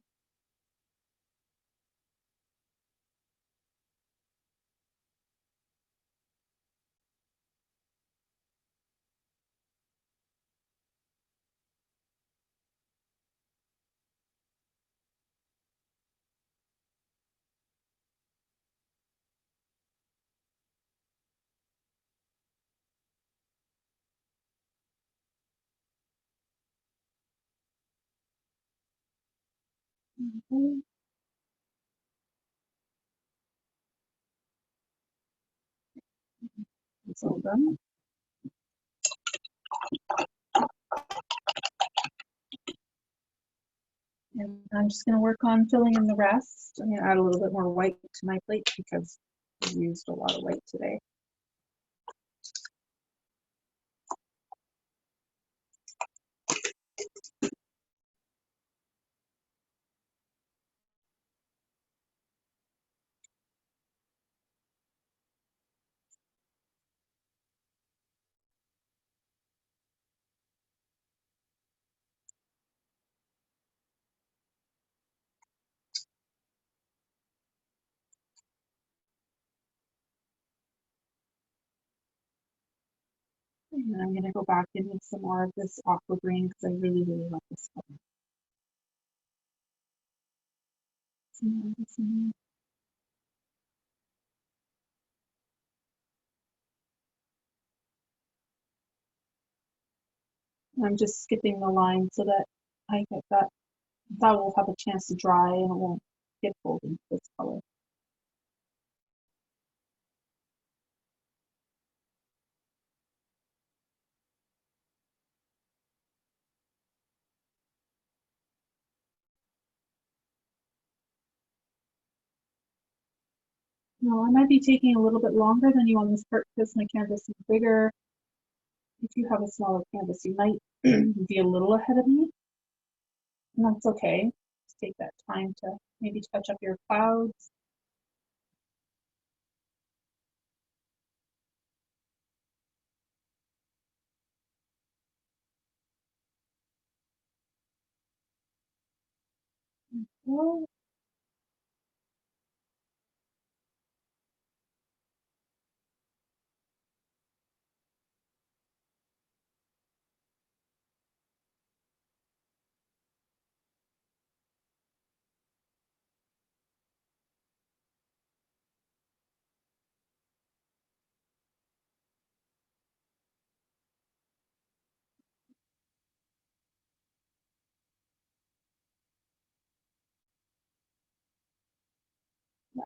Okay. It's all done. And I'm just going to work on filling in the rest. I'm going to add a little bit more white to my plate because I used a lot of white today. And then I'm going to go back in with some more of this aqua green because I really, really love this color. I'm just skipping the line so that I get that will have a chance to dry and it won't get pulled into this color. Now, I might be taking a little bit longer than you on this part because my canvas is bigger. If you have a smaller canvas, you might be a little ahead of me, and that's okay. Just take that time to maybe touch up your clouds. Well,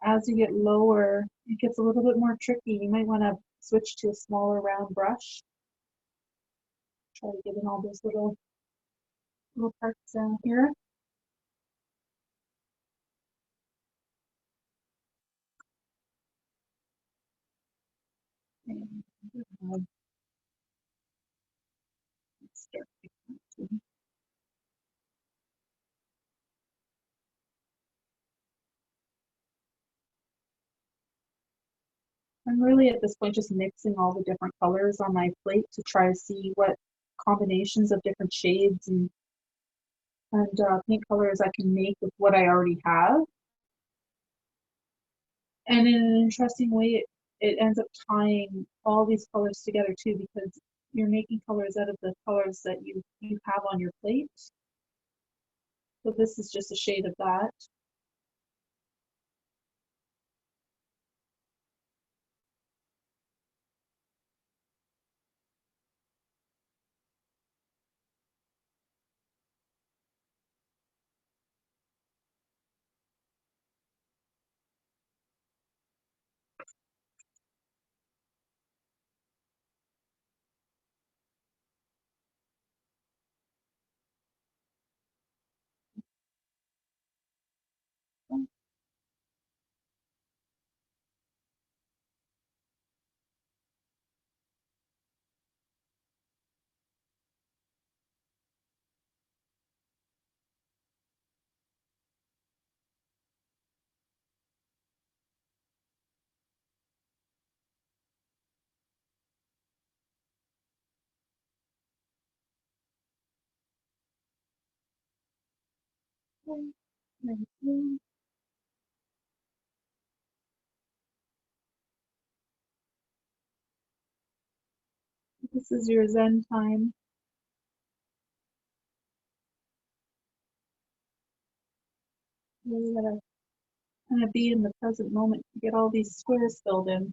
as you get lower, it gets a little bit more tricky. You might want to switch to a smaller round brush. Try to get in all those little parts down here. And start. I'm really at this point just mixing all the different colors on my plate to try to see what combinations of different shades and paint colors I can make with what I already have. And in an interesting way, it ends up tying all these colors together too, because you're making colors out of the colors that you have on your plate. So this is just a shade of that. This is your Zen time. You gotta kind of be in the present moment to get all these squares filled in.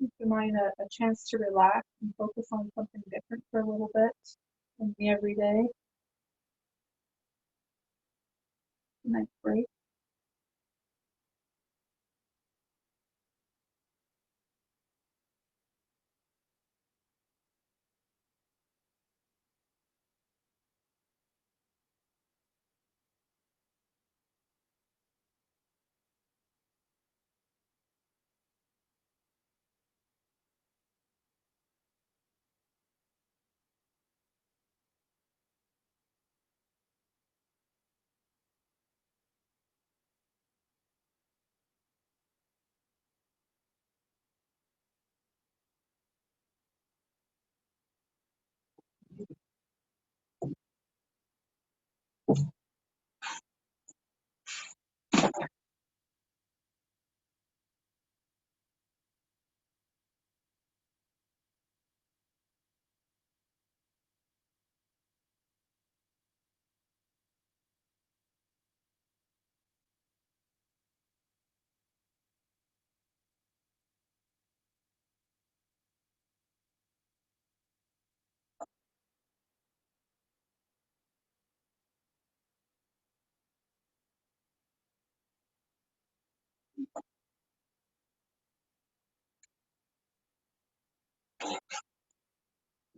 Give your mind a chance to relax and focus on something different for a little bit than the everyday. A nice break.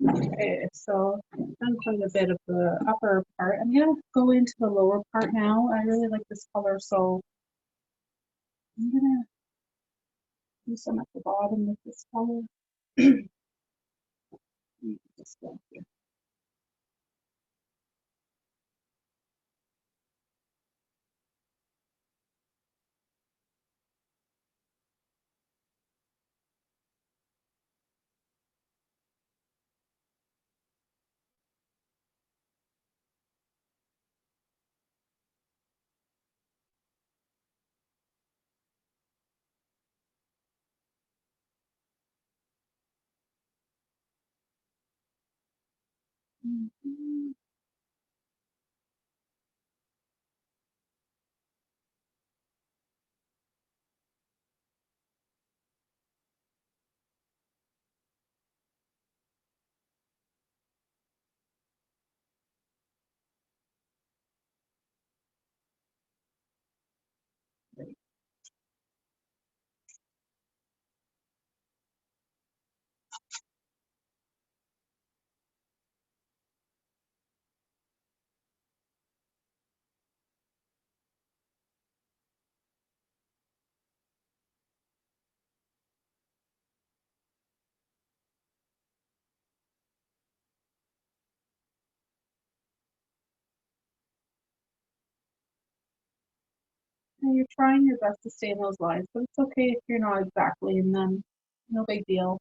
Okay, so I've done quite a bit of the upper part. I'm gonna go into the lower part now. I really like this color, so I'm gonna do some at the bottom with this color. Just go here. Mhm. And you're trying your best to stay in those lines, but it's okay if you're not exactly in them. No big deal.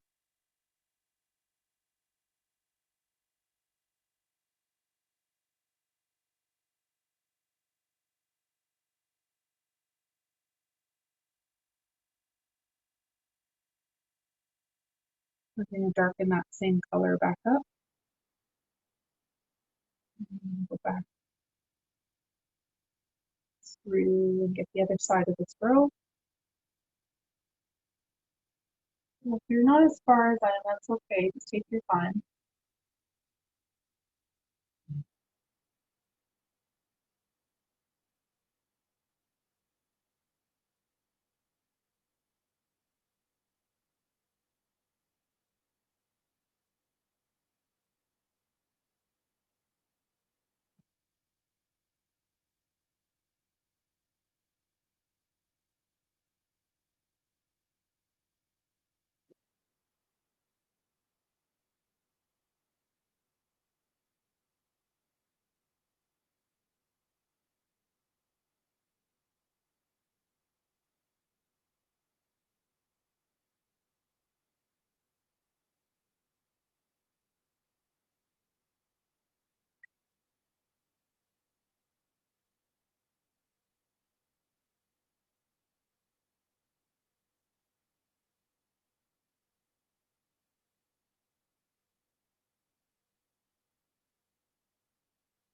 We're going to darken that same color back up. And go back through and get the other side of this row. If you're not as far as I am, that's okay. Just take your time.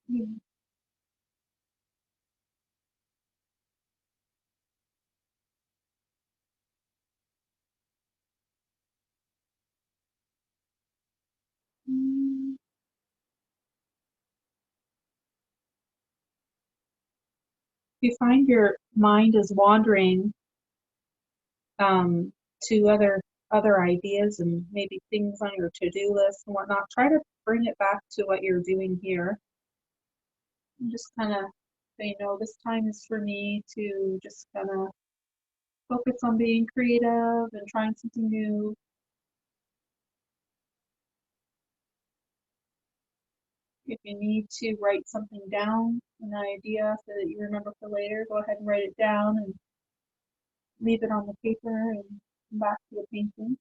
Yeah. Mm. If you find your mind is wandering to other ideas and maybe things on your to-do list and whatnot, try to bring it back to what you're doing here. And just kind of say, no, this time is for me to just kind of focus on being creative and trying something new. If you need to write something down, an idea so that you remember for later, go ahead and write it down and leave it on the paper and come back to the painting.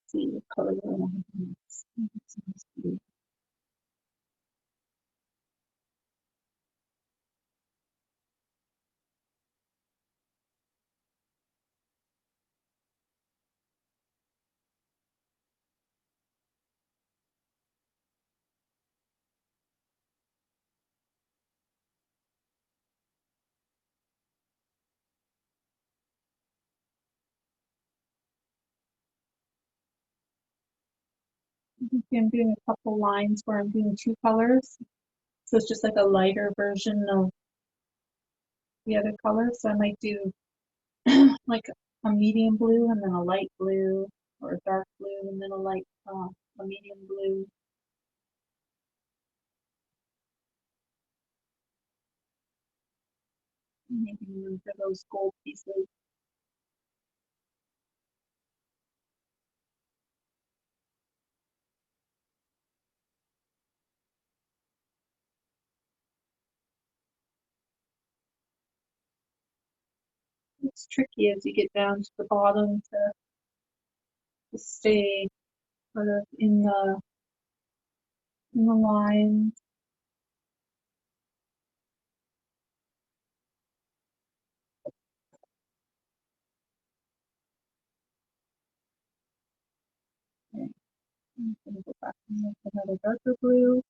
See what color I want to use. You can see I'm doing a couple lines where I'm doing two colors. So it's just like a lighter version of the other color. So I might do like a medium blue and then a light blue, or a dark blue and then a medium blue. Maybe room for those gold pieces. It's tricky as you get down to the bottom to stay sort of in the lines. Okay, I'm gonna go back and make another darker blue.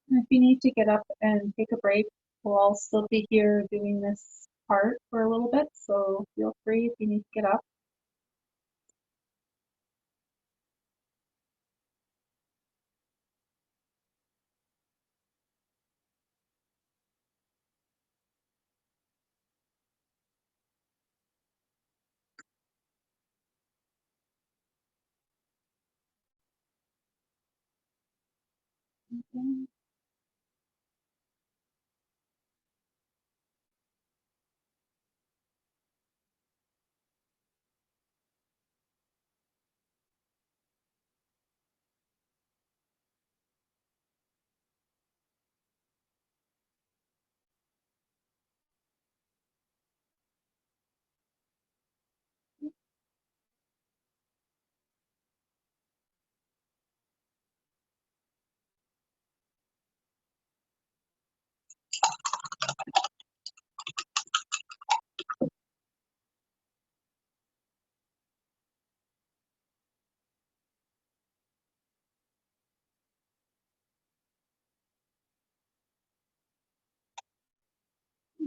And if you need to get up and take a break, we'll all still be here doing this part for a little bit. So feel free if you need to get up. Okay.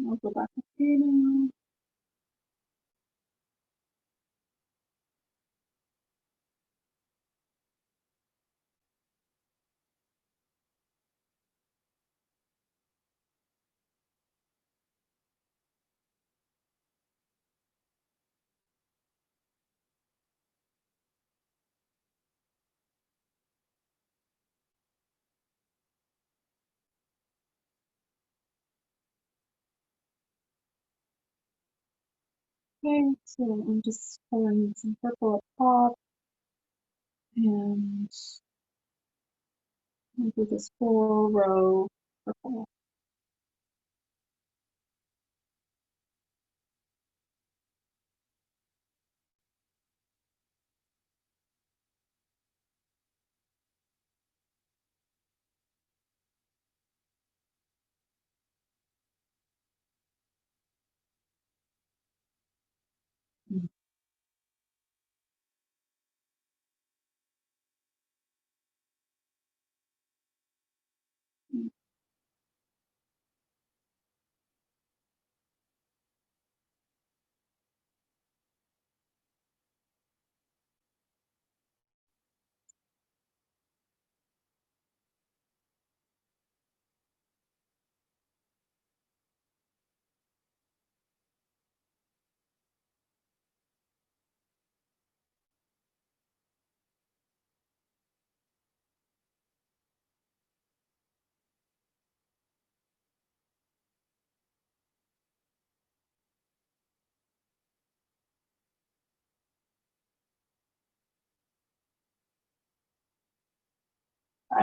I'll go back up here now. Okay, so I'm just pulling in some purple up top and I'll do this whole row purple.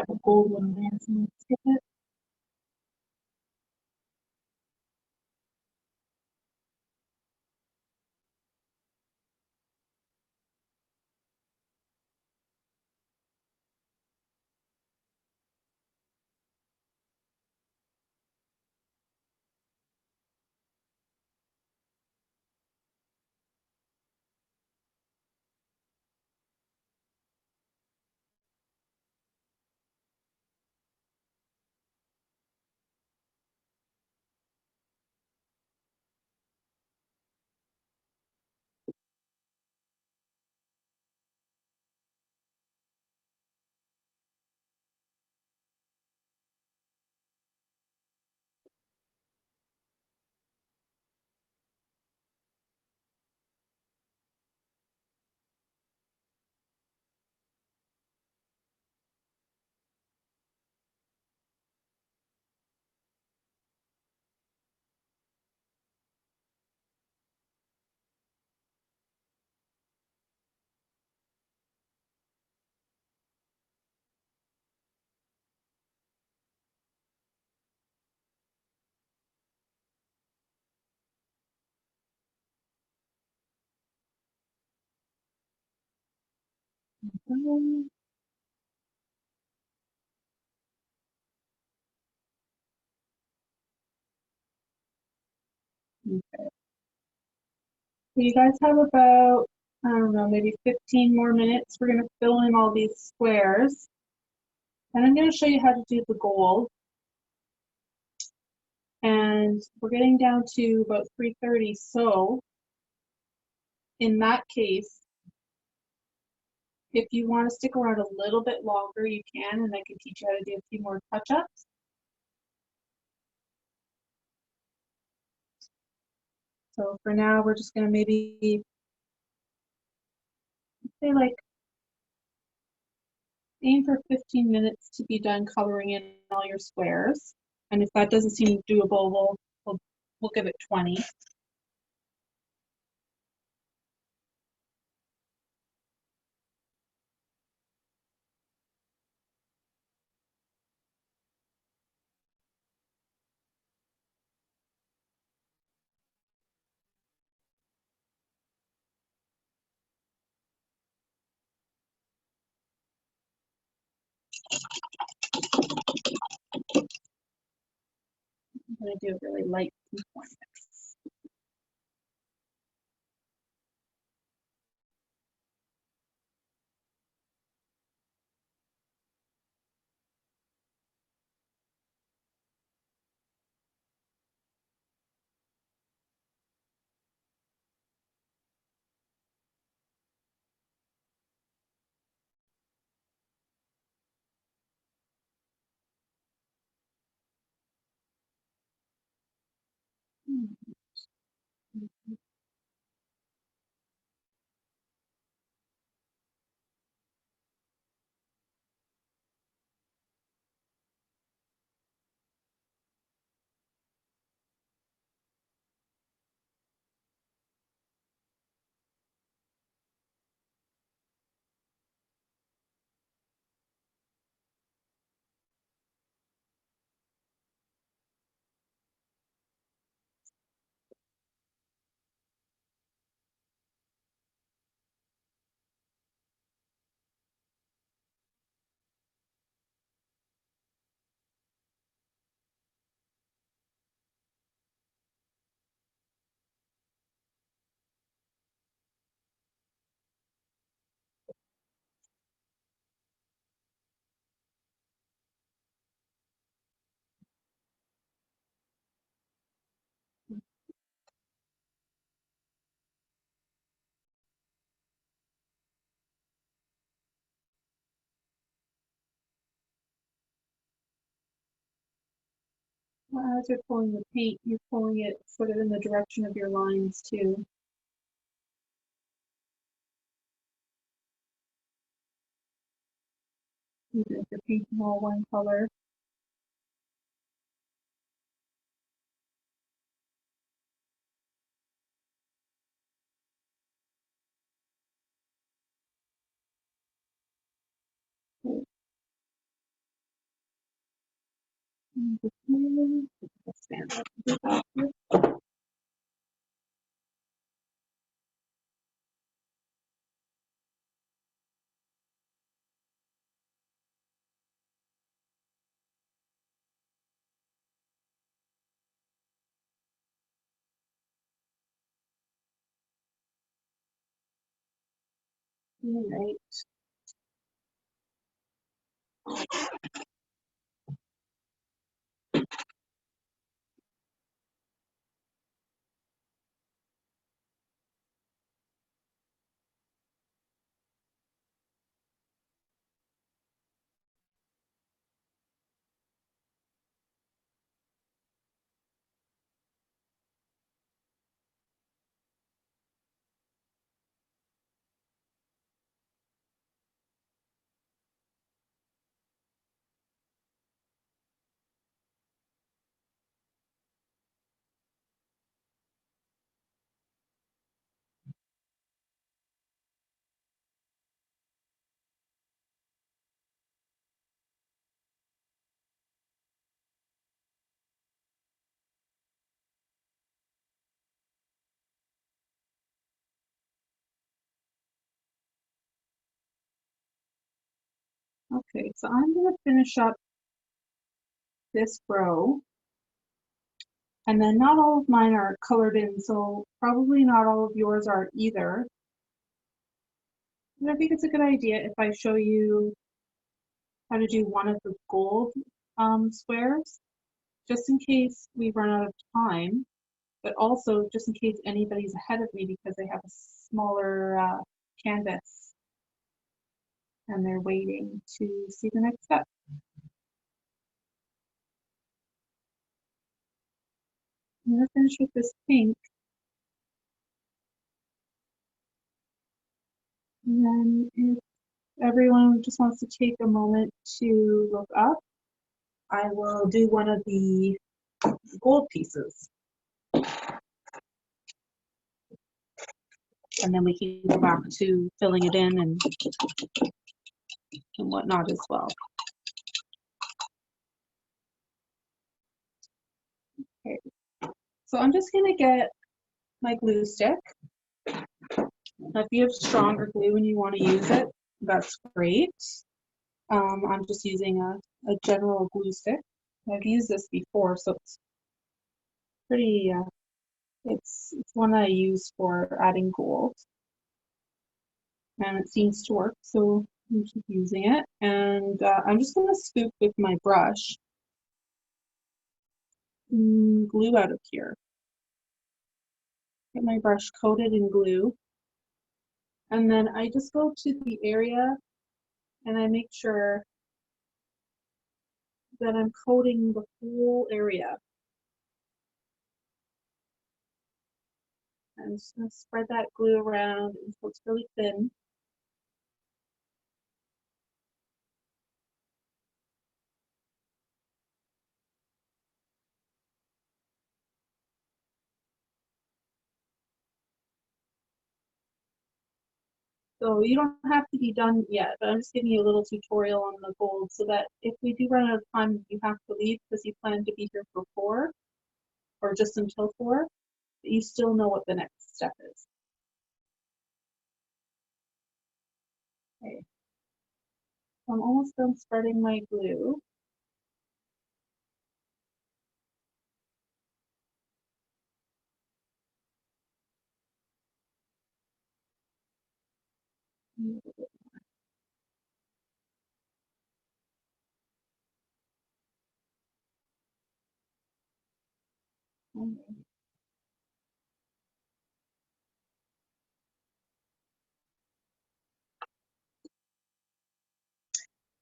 grab a gold one, Vance, and skip it. Um, okay. So you guys have about, I don't know, maybe 15 more minutes. We're going to fill in all these squares. And I'm going to show you how to do the gold. And we're getting down to about 3:30. So in that case, if you want to stick around a little bit longer, you can, and I can teach you how to do a few more touch-ups. So for now, we're just going to maybe say like aim for 15 minutes to be done coloring in all your squares. And if that doesn't seem doable, we'll give it 20. I'm going to do a really light pink one next. Well, as you're pulling the paint, you're pulling it sort of in the direction of your lines too. Even if you're painting all one color. Stand up. All right. Okay, so I'm going to finish up this row, and then not all of mine are colored in, so probably not all of yours are either. And I think it's a good idea if I show you how to do one of the gold squares, just in case we run out of time, but also just in case anybody's ahead of me because they have a smaller canvas and they're waiting to see the next step. I'm going to finish with this pink, and then if everyone just wants to take a moment to look up, I will do one of the gold pieces, and then we can go back to filling it in and whatnot as well. Okay, so I'm just going to get my glue stick. Now, if you have stronger glue and you want to use it, that's great. I'm just using a general glue stick. I've used this before, so it's pretty, it's one that I use for adding gold. And it seems to work, so I'm keep using it. And I'm just going to scoop with my brush glue out of here. Get my brush coated in glue. And then I just go to the area and I make sure that I'm coating the whole area. I'm just going to spread that glue around until it's really thin. So you don't have to be done yet, but I'm just giving you a little tutorial on the gold so that if we do run out of time, you have to leave because you plan to be here for 4 or just until 4, but you still know what the next step is. Okay, I'm almost done spreading my glue.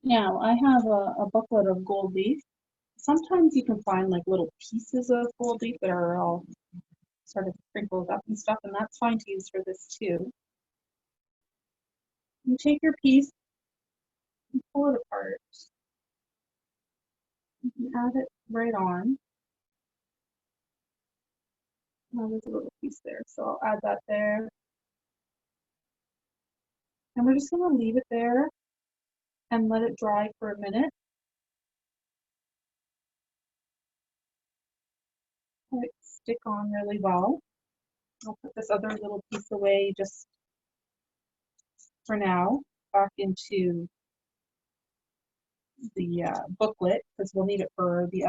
Now I have a booklet of gold leaf. Sometimes you can find like little pieces of gold leaf that are all sort of sprinkled up and stuff, and that's fine to use for this too. You take your piece and pull it apart. You can add it right on. Now there's a little piece there, so I'll add that there. And we're just going to leave it there and let it dry for a minute. let it stick on really well. I'll put this other little piece away just for now, back into the booklet, because we'll need it for the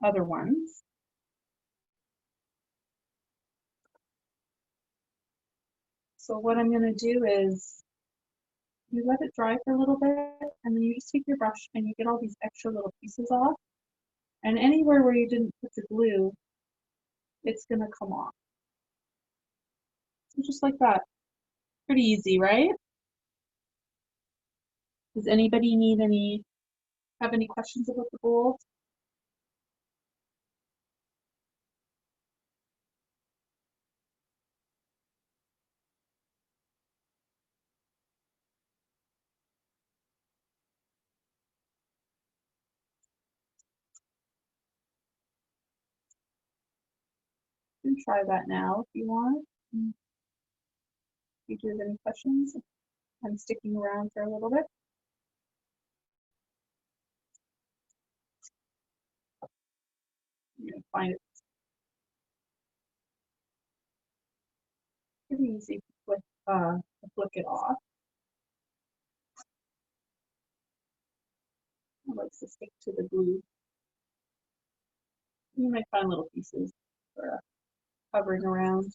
other ones. So what I'm going to do is you let it dry for a little bit, and then you just take your brush and you get all these extra little pieces off. And anywhere where you didn't put the glue, it's going to come off. So just like that. Pretty easy, right? Does anybody have any questions about the gold? You can try that now if you want. If you have any questions, I'm sticking around for a little bit. I'm going to find it pretty easy to flick it off. I like to stick to the glue. You might find little pieces for hovering around.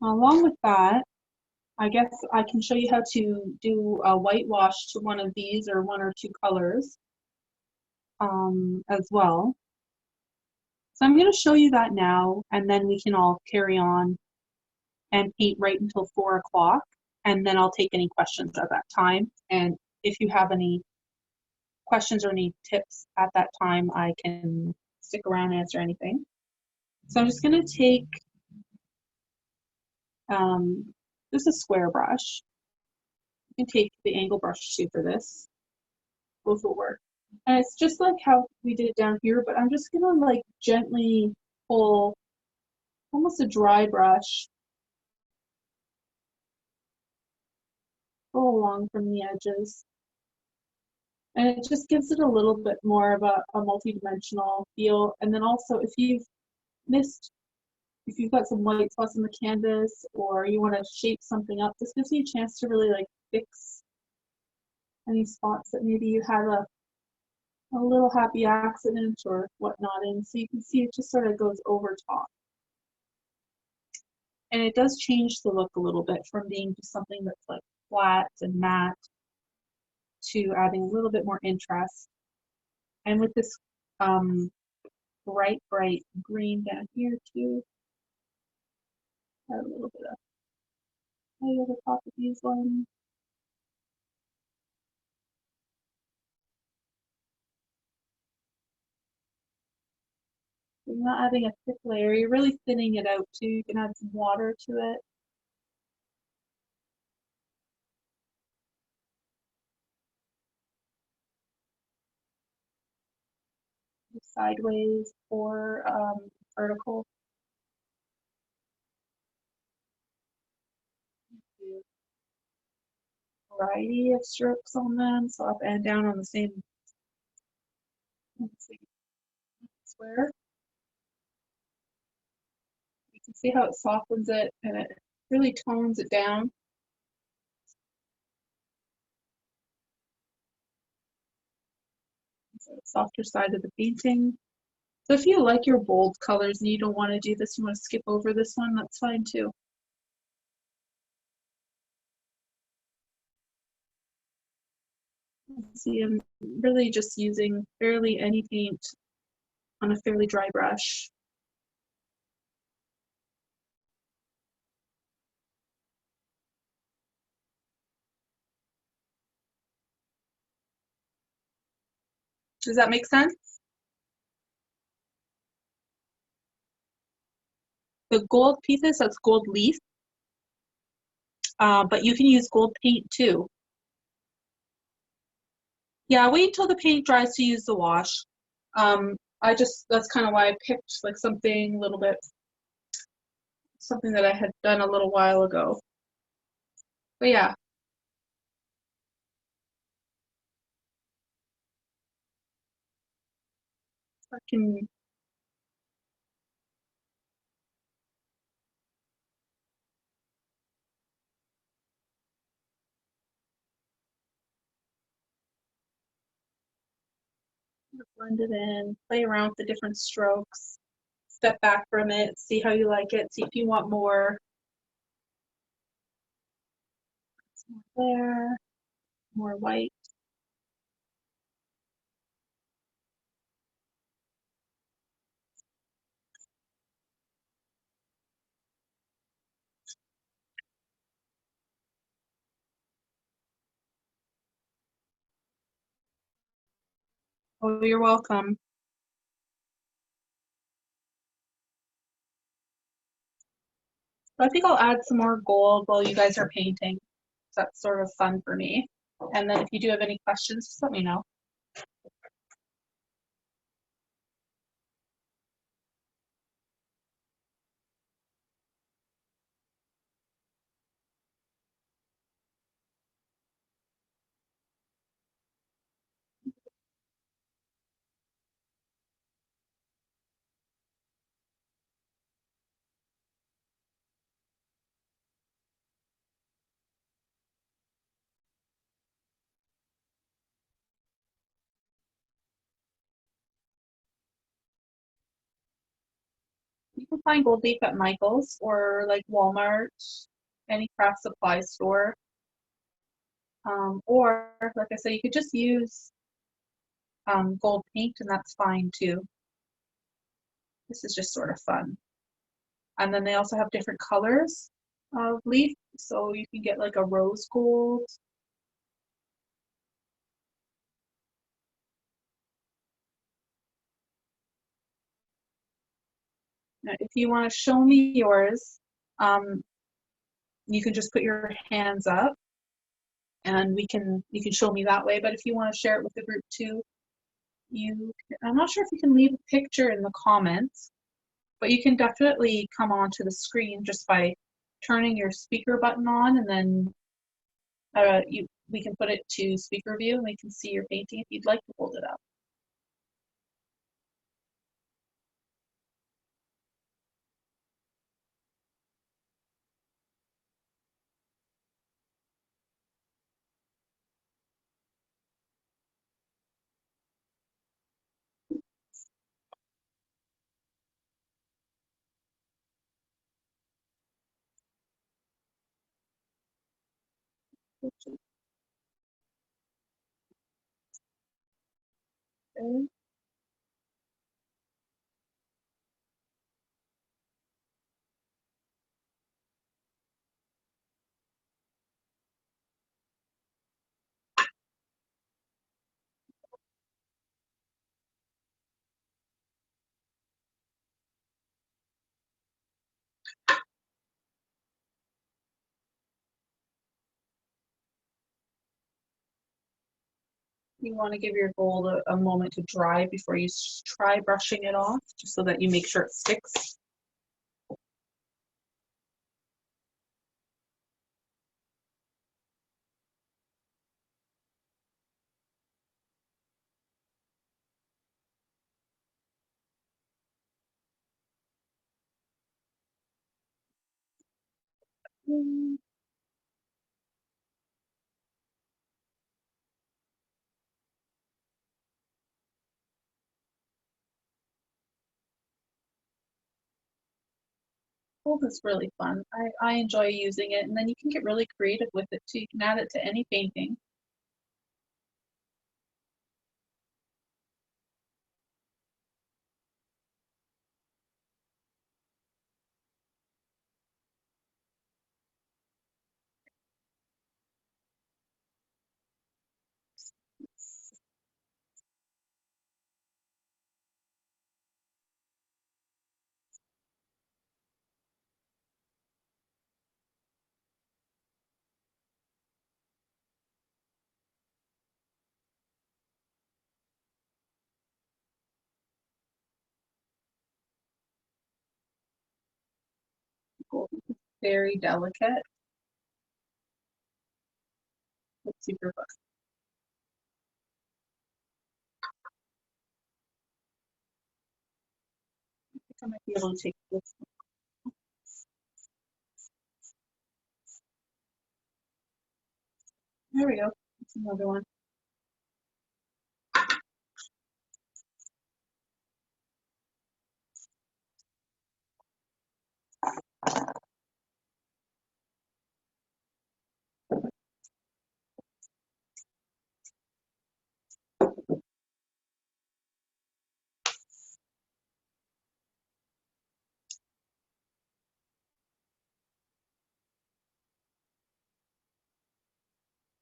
Along with that, I guess I can show you how to do a whitewash to one of these or one or two colors as well. So I'm going to show you that now, and then we can all carry on and paint right until 4 o'clock, and then I'll take any questions at that time. And if you have any questions or any tips at that time, I can stick around and answer anything. So I'm just going to take this is a square brush. You can take the angle brush too for this. Both will work. And it's just like how we did it down here, but I'm just gonna like gently pull, almost a dry brush, pull along from the edges. And it just gives it a little bit more of a multi-dimensional feel. And then also if you've got some white spots on the canvas or you want to shape something up, this gives you a chance to really like fix any spots that maybe you had a little happy accident or whatnot in. So you can see it just sort of goes over top. And it does change the look a little bit from being just something that's like flat and matte to adding a little bit more interest. And with this bright green down here too, add a little bit of light over top of these ones. You're not adding a thick layer, you're really thinning it out too. You can add some water to it. Sideways or vertical. Variety of strokes on them, so up and down on the same square. You can see how it softens it and it really tones it down. So the softer side of the painting. So if you like your bold colors and you don't want to do this, you want to skip over this one, that's fine too. See, I'm really just using barely any paint on a fairly dry brush. Does that make sense? The gold pieces, that's gold leaf, but you can use gold paint too. Yeah, wait until the paint dries to use the wash. That's kind of why I picked like something a little bit, something that I had done a little while ago. But yeah, I can blend it in, play around with the different strokes, step back from it, see how you like it, see if you want more. There, more white. Oh, you're welcome. I think I'll add some more gold while you guys are painting. That's sort of fun for me. And then if you do have any questions, just let me know. You can find gold leaf at Michael's or like Walmart, any craft supply store. Or like I said, you could just use gold paint and that's fine too. This is just sort of fun. And then they also have different colors of leaf. So you can get like a rose gold. Now, if you want to show me yours, um, you can just put your hands up and you can show me that way. But if you want to share it with the group too, I'm not sure if you can leave a picture in the comments, but you can definitely come onto the screen just by turning your speaker button on, and then we can put it to speaker view and we can see your painting if you'd like to hold it up. Okay. You want to give your gold a moment to dry before you try brushing it off, just so that you make sure it sticks. Mm, gold is really fun. I enjoy using it, and then you can get really creative with it too. You can add it to any painting. Gold is very delicate. It's super fun. I might be able to take this. There we go. That's another one.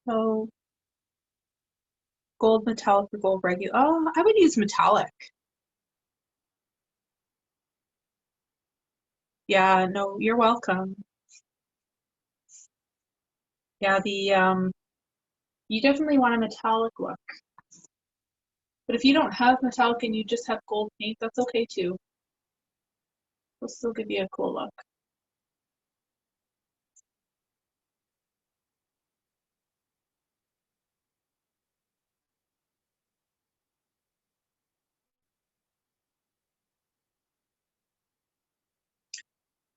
So gold metallic or gold regular. Oh, I would use metallic. Yeah, no, you're welcome. Yeah, you definitely want a metallic look. But if you don't have metallic and you just have gold paint, that's okay too. It'll still give you a cool look.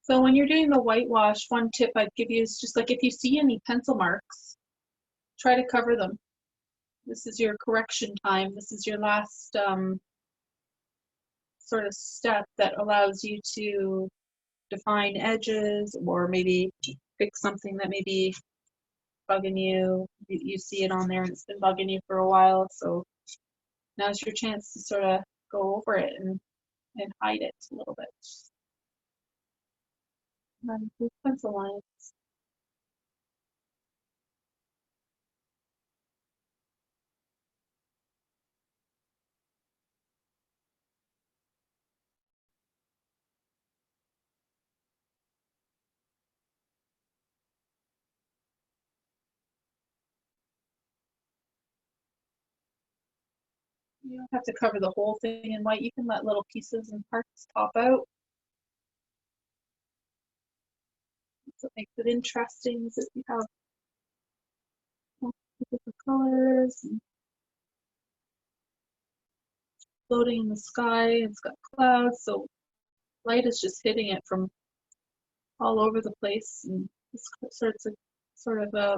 So when you're doing the whitewash, one tip I'd give you is just like if you see any pencil marks, try to cover them. This is your correction time. This is your last sort of step that allows you to define edges or maybe fix something that may be bugging you. You see it on there and it's been bugging you for a while. So now's your chance to sort of go over it and hide it a little bit. And then with pencil lines. You don't have to cover the whole thing in white. You can let little pieces and parts pop out. That's what makes it interesting is that you have different colors and floating in the sky. It's got clouds, so light is just hitting it from all over the place, and this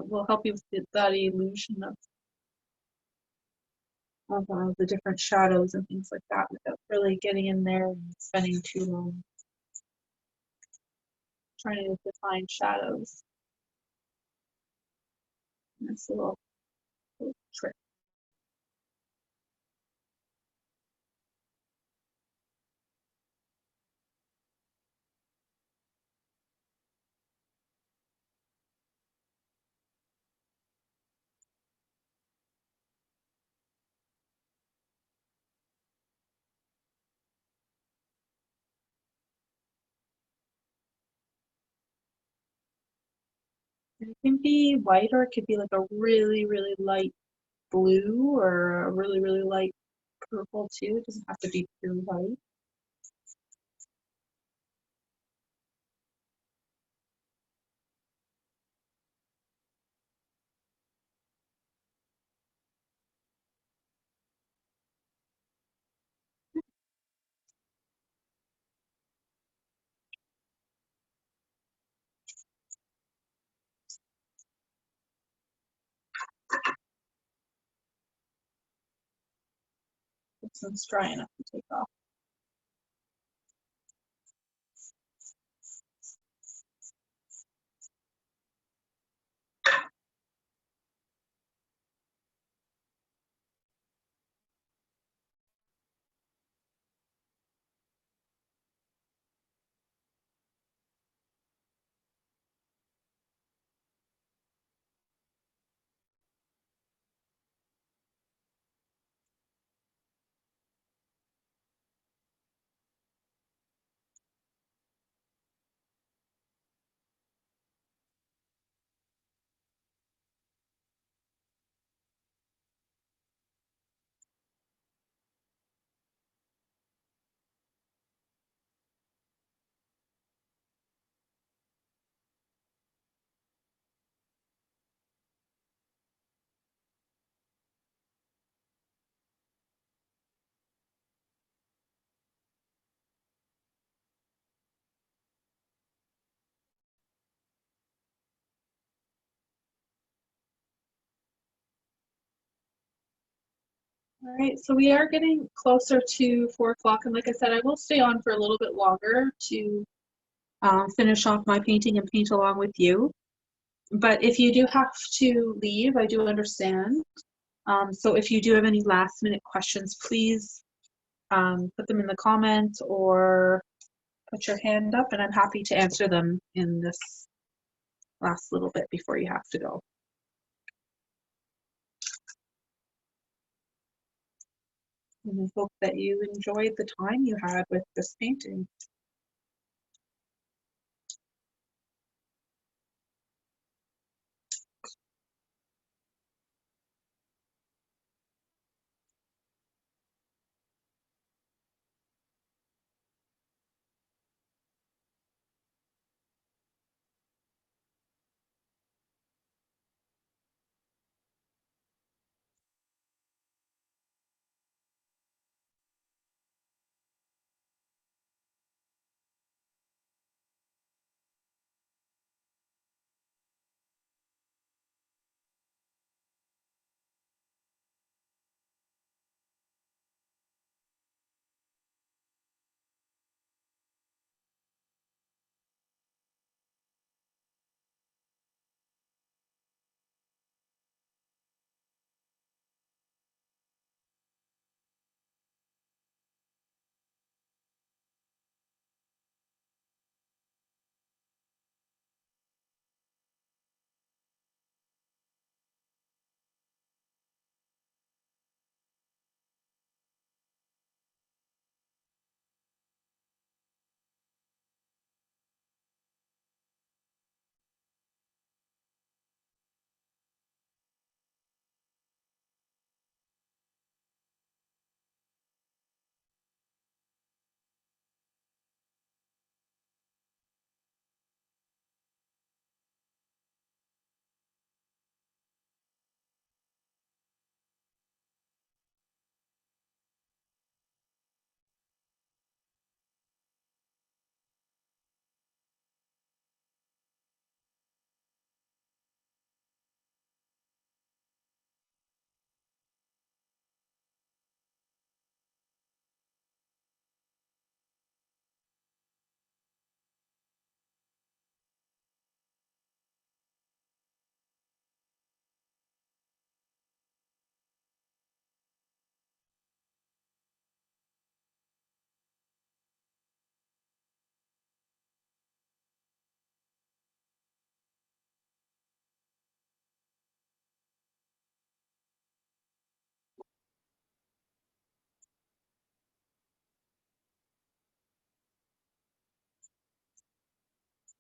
will help you with that illusion of the different shadows and things like that without really getting in there and spending too long trying to define shadows. That's a little trick. And it can be white or it could be like a really, really light blue or a really, really light purple too. It doesn't have to be pure white. This one's dry enough to take off. All right, so we are getting closer to 4 o'clock, and like I said, I will stay on for a little bit longer to finish off my painting and paint along with you. But if you do have to leave, I do understand. So if you do have any last minute questions, please put them in the comments or put your hand up, and I'm happy to answer them in this last little bit before you have to go. And I hope that you enjoyed the time you had with this painting.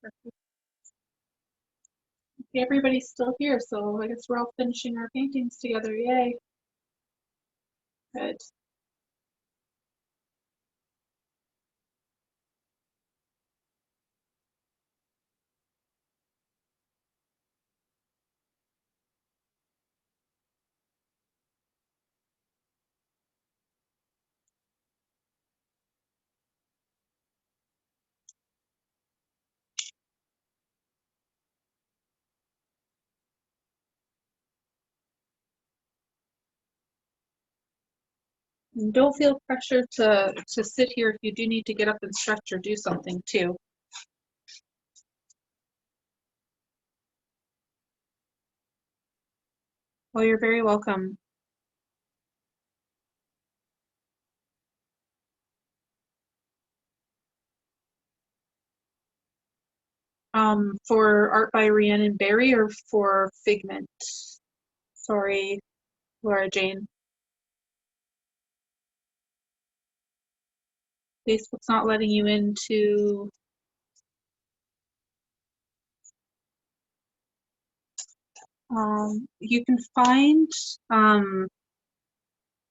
Okay, everybody's still here, so I guess we're all finishing our paintings together. Yay. Good. And don't feel pressure to sit here. If you do need to get up and stretch or do something too. Well, you're very welcome. For art by Rhiannon Barry or for Figment? Sorry, Laura Jane. Facebook's not letting you into. You can find.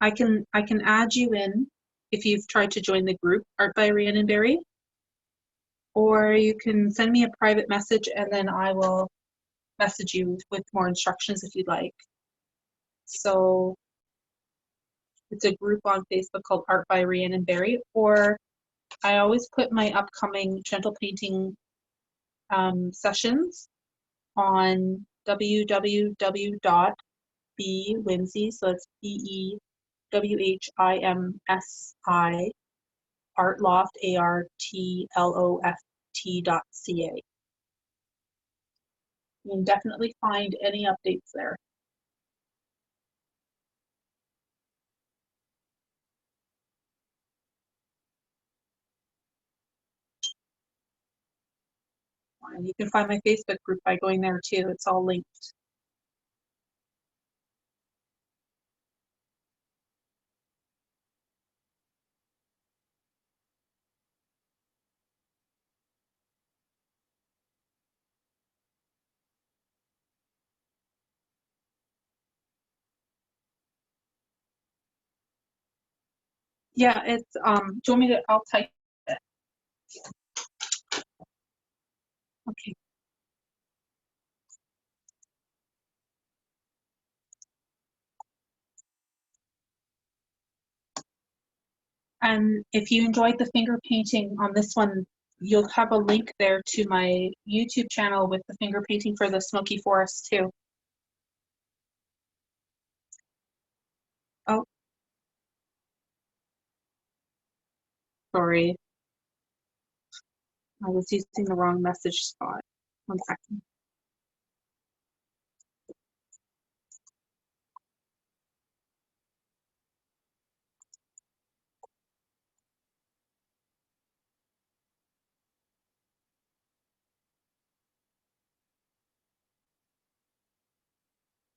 I can add you in if you've tried to join the group Art by Rhiannon Barry, or you can send me a private message and then I will message you with more instructions if you'd like. So it's a group on Facebook called Art by Rhiannon Barry, or I always put my upcoming gentle painting sessions on www.bwhimsy, so it's WHIMSI, Artloft, ARTLOFT.ca. You can definitely find any updates there. And you can find my Facebook group by going there too. It's all linked. Yeah, it's do you want me to, I'll type it. Okay. And if you enjoyed the finger painting on this one, you'll have a link there to my YouTube channel with the finger painting for the Smoky Forest too. Oh, sorry. I was using the wrong message spot. 1 second.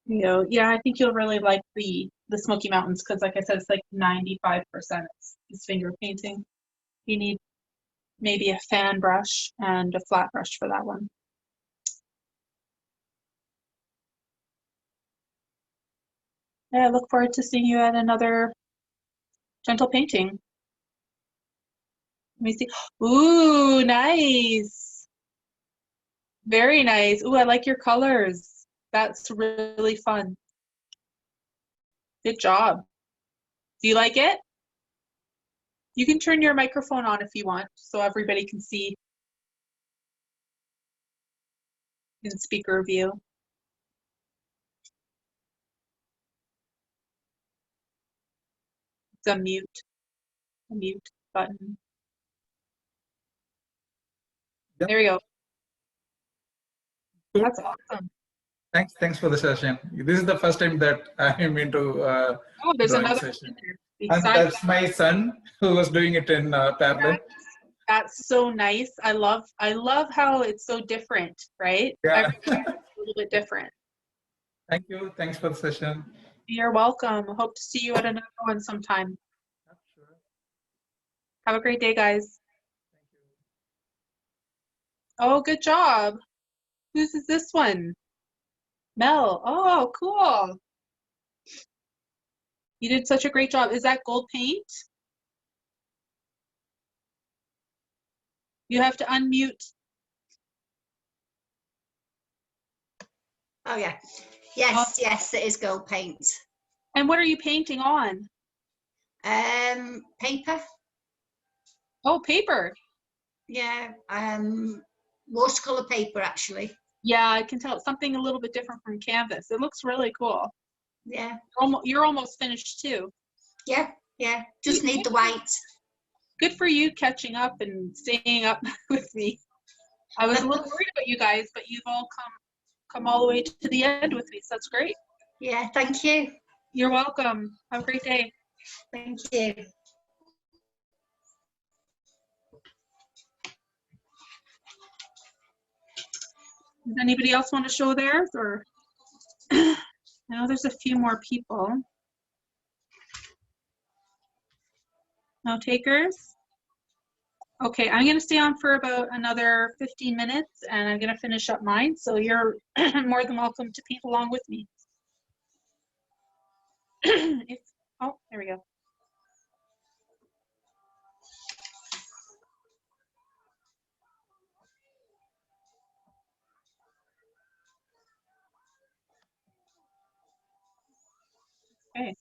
You know, yeah, I think you'll really like the Smoky Mountains because, like I said, it's like 95% is finger painting. You need maybe a fan brush and a flat brush for that one. Yeah, I look forward to seeing you at another gentle painting. Let me see. Ooh, nice. Very nice. Ooh, I like your colors. That's really fun. Good job. Do you like it? You can turn your microphone on if you want so everybody can see in speaker view. It's a mute button. Yeah. There you go. Cool. That's awesome. Thanks for the session. This is the first time that I'm into Oh, there's drawing another session. And besides that's my son who was doing it in parallel. that's so nice. I love how it's so different, right? Yeah. Everybody's a little bit different. Thank you. Thanks for the session. You're welcome. Hope to see you at another one sometime. Sure. Have a great day, guys. Thank you. Oh, good job. Whose is this one? Mel. Oh, cool. You did such a great job. Is that gold paint? You have to unmute. Oh yeah. Yes, yes, it is gold paint. And what are you painting on? Paper. Oh, paper. Yeah. Watercolor paper actually. Yeah, I can tell it's something a little bit different from canvas. It looks really cool. Yeah. You're almost finished too. Yeah, yeah. Just need the white. Good for you catching up and staying up with me. I was a little worried about you guys, but you've all come all the way to the end with me, so that's great. Yeah, thank you. You're welcome. Have a great day. Thank you. Does anybody else want to show theirs? Or I know there's a few more people. No takers? Okay, I'm going to stay on for about another 15 minutes and I'm going to finish up mine. So you're more than welcome to paint along with me. Oh, there we go. Okay.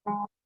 Getting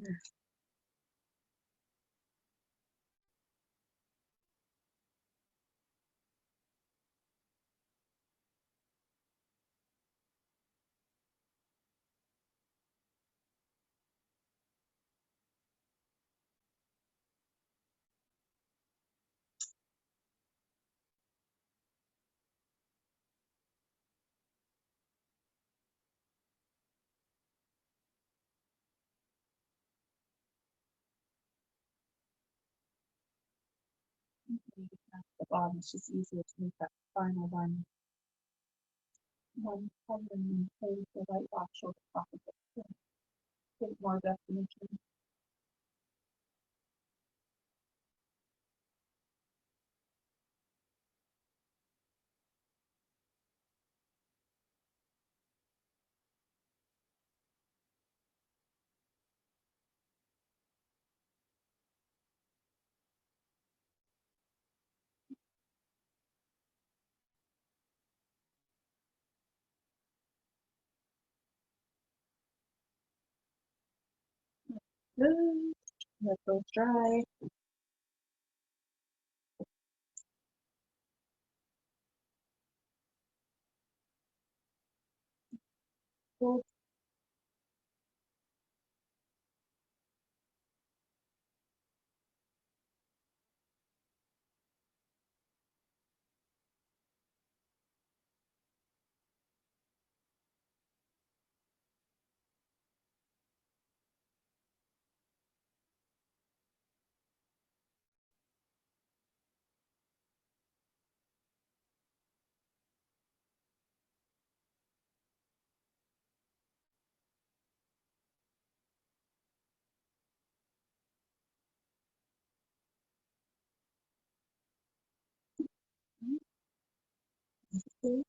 there. The bottom is just easier to make that final one color and then place the white wash over top of it to get more definition. Good. Let those dry. Cool. Yeah,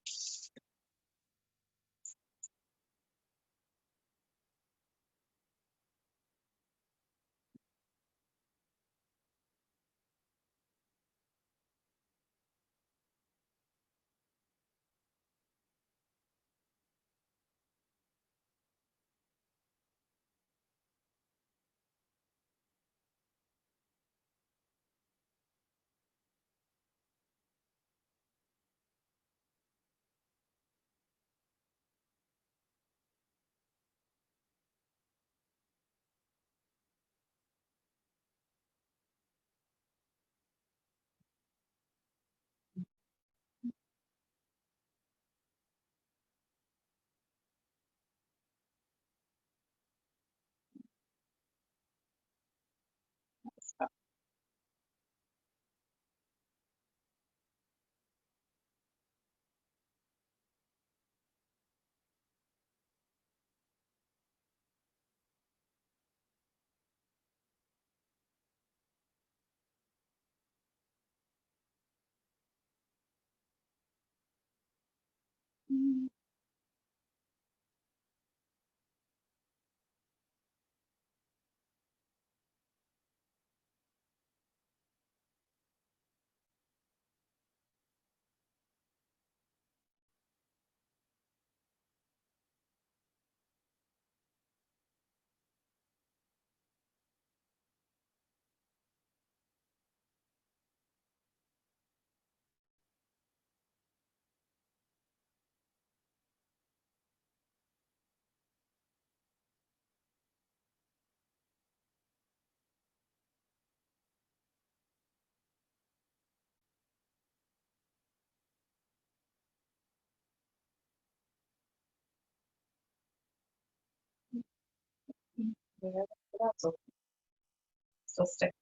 that's okay. Still stick.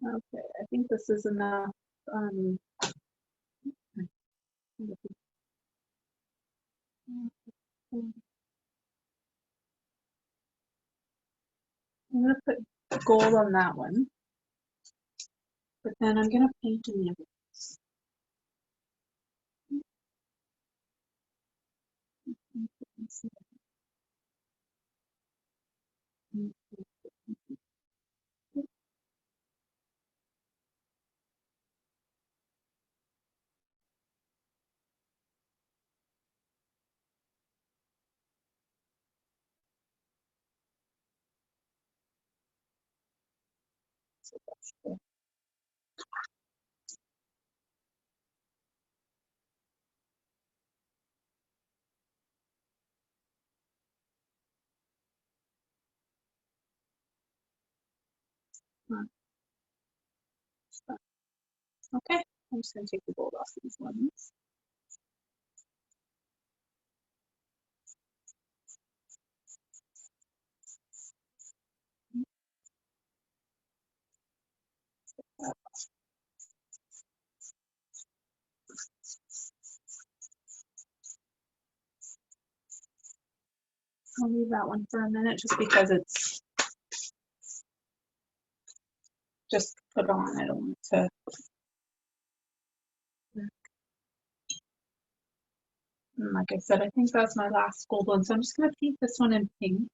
Okay, I think this is enough. I'm gonna put gold on that one, but then I'm gonna paint in the other. Okay, I'm just going to take the gold off these ones. I'll leave that one for a minute just because it's just put on. I don't want it to. And like I said, I think that's my last gold one. So I'm just going to paint this one in pink.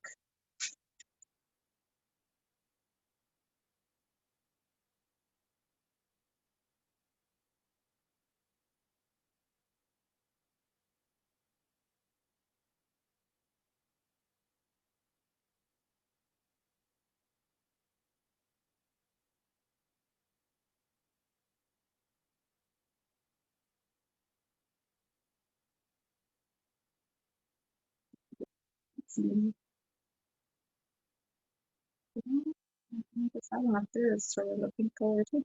I guess that one up there is sort of a pink color too.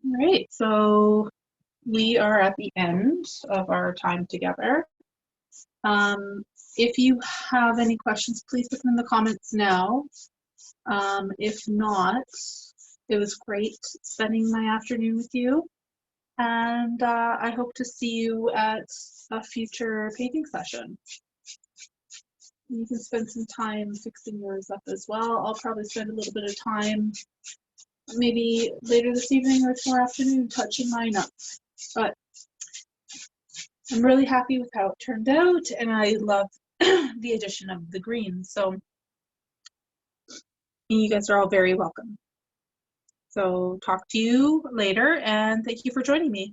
All right, so we are at the end of our time together. If you have any questions, please put them in the comments now. If not, it was great spending my afternoon with you. And I hope to see you at a future painting session. You can spend some time fixing yours up as well. I'll probably spend a little bit of time, maybe later this evening or tomorrow afternoon, touching mine up. But I'm really happy with how it turned out, and I love the addition of the green. So you guys are all very welcome. So talk to you later, and thank you for joining me.